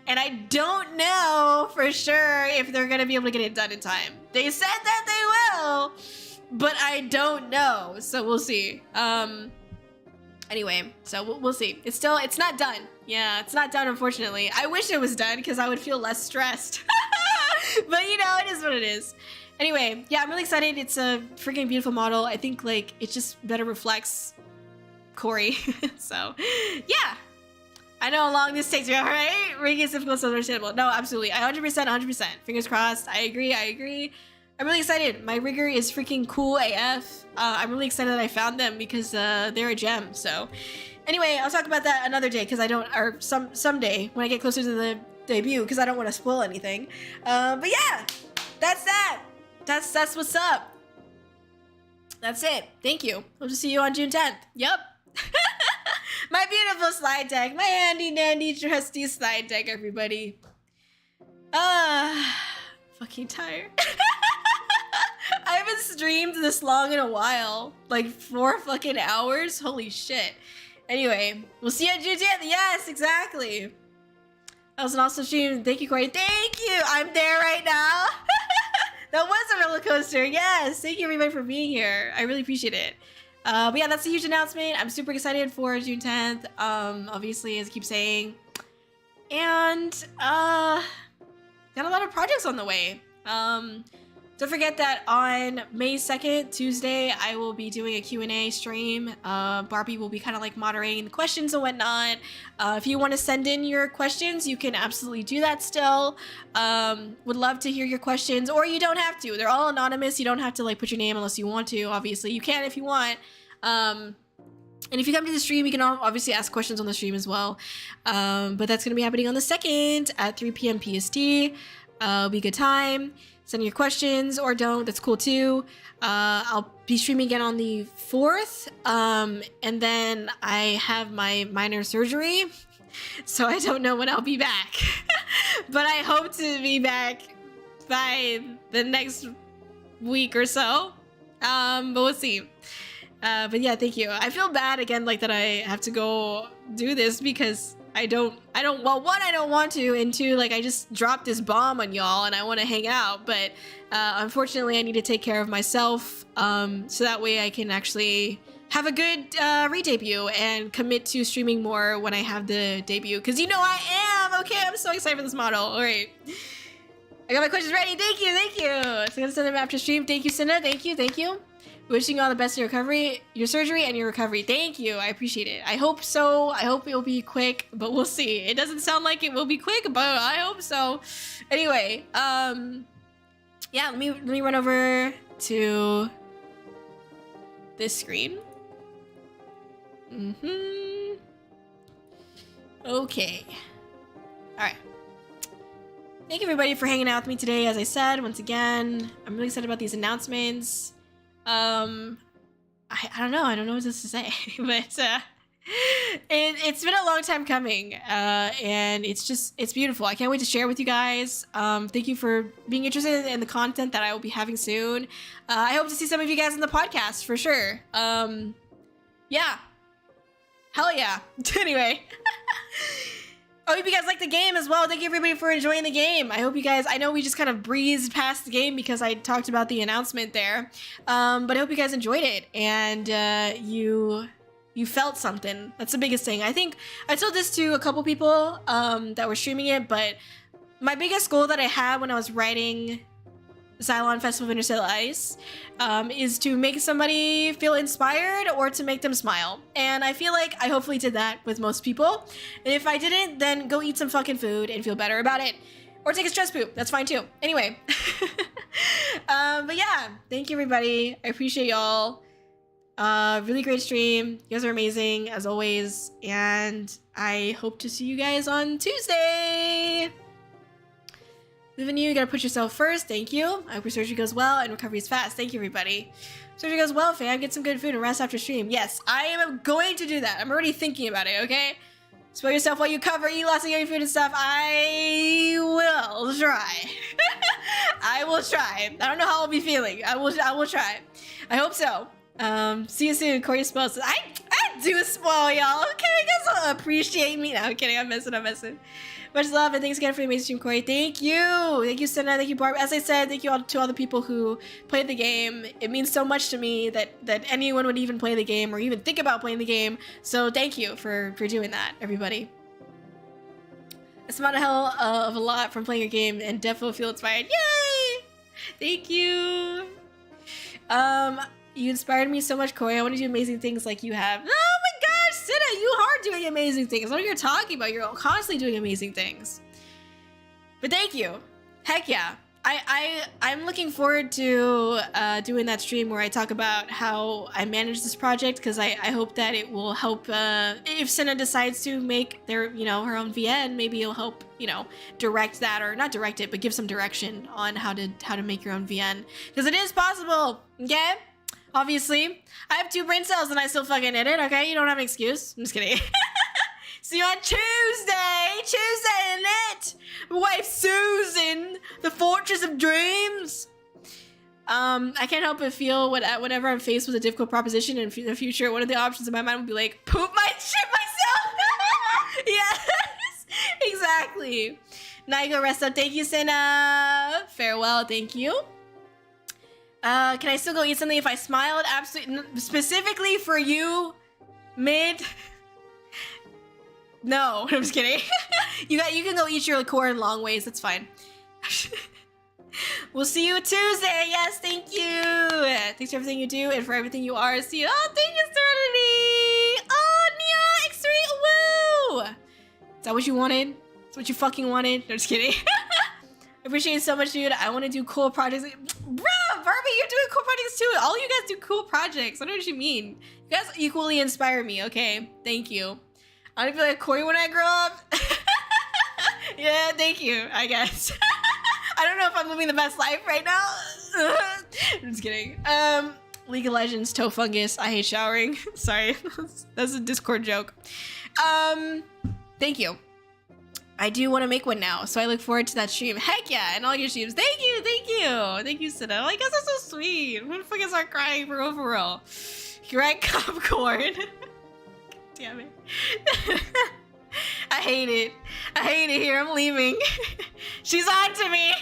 and I don't know for sure if they're gonna be able to get it done in time. They said that they will, but I don't know. So we'll see. Anyway, so we'll see. It's not done. Yeah, it's not done, unfortunately. I wish it was done because I would feel less stressed. But it is what it is. Anyway, yeah, I'm really excited. It's a freaking beautiful model. I think it just better reflects Kōri. So yeah, I know how long this takes me, all right? Rigging is difficult, so understandable. No, absolutely. 100%. Fingers crossed. I agree. I'm really excited. My rigger is freaking cool AF. I'm really excited that I found them because they're a gem. So anyway, I'll talk about that another day because someday when I get closer to the debut because I don't want to spoil anything. But yeah, that's that. That's what's up. That's it. Thank you. Hope to see you on June 10th. Yep. My beautiful slide deck. My handy dandy trusty slide deck, everybody. Fucking tired. I haven't streamed this long in a while. 4 fucking hours? Holy shit. Anyway, we'll see you on June 10th. Yes, exactly. That was an awesome stream. Thank you, Kōri. Thank you. I'm there right now. That was a roller coaster. Yes. Thank you, everybody, for being here. I really appreciate it. But yeah, that's a huge announcement. I'm super excited for June 10th. Obviously, as I keep saying. And, got a lot of projects on the way. Don't forget that on May 2nd, Tuesday, I will be doing a Q&A stream. Barbie will be kind of moderating the questions and whatnot. If you want to send in your questions, you can absolutely do that still. Would love to hear your questions, or you don't have to. They're all anonymous. You don't have to put your name unless you want to. Obviously, you can if you want. And if you come to the stream, you can obviously ask questions on the stream as well. But that's going to be happening on the 2nd at 3 p.m. PST. It'll be a good time. Send your questions or don't. That's cool too. I'll be streaming again on the 4th. And then I have my minor surgery. So I don't know when I'll be back. But I hope to be back by the next week or so. But we'll see. But yeah, thank you. I feel bad again, that I have to go do this because well, one, I don't want to, and two, I just dropped this bomb on y'all and I want to hang out, but unfortunately I need to take care of myself, so that way I can actually have a good re-debut and commit to streaming more when I have the debut, because I am! Okay, I'm so excited for this model. Alright. I got my questions ready. Thank you! So I'm gonna send them after stream. Thank you, Cinna. Thank you. Wishing you all the best in your recovery, your surgery, and your recovery. Thank you. I appreciate it. I hope so. I hope it will be quick, but we'll see. It doesn't sound like it will be quick, but I hope so. Anyway, yeah, let me run over to this screen. Okay. All right. Thank you everybody for hanging out with me today. As I said, once again, I'm really excited about these announcements. I don't know what else to say, but it's been a long time coming, and it's beautiful. I can't wait to share with you guys. Thank you for being interested in the content that I will be having soon. I hope to see some of you guys on the podcast for sure. Yeah, hell yeah. Anyway. I hope you guys like the game as well. Thank you everybody for enjoying the game. I hope you guys, I know we just kind of breezed past the game because I talked about the announcement there. But I hope you guys enjoyed it and you felt something. That's the biggest thing. I think I told this to a couple people that were streaming it, but my biggest goal that I had when I was writing Zhylan Festival of Interstellar Ice is to make somebody feel inspired or to make them smile. And I feel like I hopefully did that with most people. And if I didn't, then go eat some fucking food and feel better about it. Or take a stress poop. That's fine too. Anyway. But yeah, thank you everybody. I appreciate y'all. Really great stream. You guys are amazing as always. And I hope to see you guys on Tuesday. Living you gotta put yourself first. Thank you. I hope your surgery goes well and recovery is fast. Thank you, everybody. Surgery goes well, fam. Get some good food and rest after stream. Yes, I am going to do that. I'm already thinking about it, okay? Spoil yourself while you cover, eat lots of yummy food and stuff. I will try. I will try. I don't know how I'll be feeling. I will try. I hope so. See you soon. Kōri spoils. I do spoil y'all. Okay, you guys will appreciate me. No, I'm kidding. I'm messing. Much love and thanks again for the amazing stream, Kōri. Thank you. Thank you, Senna. Thank you, Barb. As I said, thank you all to all the people who played the game. It means so much to me that anyone would even play the game or even think about playing the game. So thank you for doing that, everybody. It's not a hell of a lot from playing a game and definitely feel inspired. Yay! Thank you. You inspired me so much, Kōri. I want to do amazing things like you have. Oh my gosh, Senna, you are doing amazing things. What are you talking about? You're constantly doing amazing things. But thank you. Heck yeah. I'm looking forward to doing that stream where I talk about how I manage this project because I hope that it will help if Senna decides to make their her own VN, maybe it'll help direct that, or not direct it, but give some direction on how to make your own VN, because it is possible. Okay. Obviously, I have 2 brain cells and I still fucking edit, okay? You don't have an excuse. I'm just kidding. See you on Tuesday! Tuesday, innit? Wife Susan, the Fortress of Dreams. I can't help but feel whenever I'm faced with a difficult proposition in the future, one of the options in my mind would be like, poop my shit myself! Yes! Exactly. Now you go rest up. Thank you, Senna. Farewell, thank you. Can I still go eat something if I smiled? Absolutely. Specifically for you, Mid. No, I'm just kidding. You can go eat your liqueur in long ways. That's fine. We'll see you Tuesday. Yes, thank you. Thanks for everything you do and for everything you are. See you. Oh, thank you, Serenity. Oh, Nia X3. Woo. Is that what you wanted? Is what you fucking wanted? No, just kidding. I appreciate it so much, dude. I want to do cool projects. Bruh, Barbie, you're doing cool projects too. All you guys do cool projects. I don't know what you mean. You guys equally inspire me, okay? Thank you. I want to be like Kōri when I grow up. Yeah, thank you, I guess. I don't know if I'm living the best life right now. I'm just kidding. League of Legends, toe fungus. I hate showering. Sorry. That's a Discord joke. Thank you. I do want to make one now, so I look forward to that stream. Heck yeah, and all your streams. Thank you, thank you. Thank you, Sina. Like, that's so sweet. Who the fuck is start crying for real? You're right, popcorn. Damn it. I hate it. I hate it here. I'm leaving. She's on to me.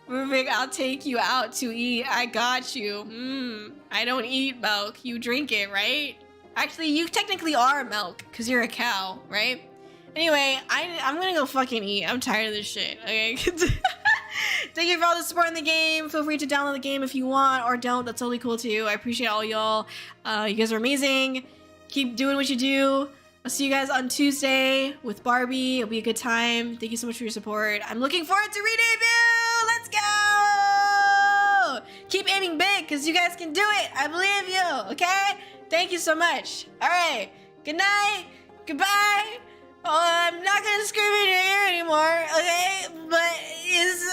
Moving, I'll take you out to eat. I got you. I don't eat milk. You drink it, right? Actually, you technically are milk, because you're a cow, right? Anyway, I'm gonna go fucking eat. I'm tired of this shit, okay? Thank you for all the support in the game. Feel free to download the game if you want or don't. That's totally cool too. I appreciate all y'all. You guys are amazing. Keep doing what you do. I'll see you guys on Tuesday with Barbie. It'll be a good time. Thank you so much for your support. I'm looking forward to re-debut. Let's go. Keep aiming big because you guys can do it. I believe you. Okay? Thank you so much. All right. Good night. Goodbye. Oh, I'm not gonna scream in your ear anymore, okay? But it's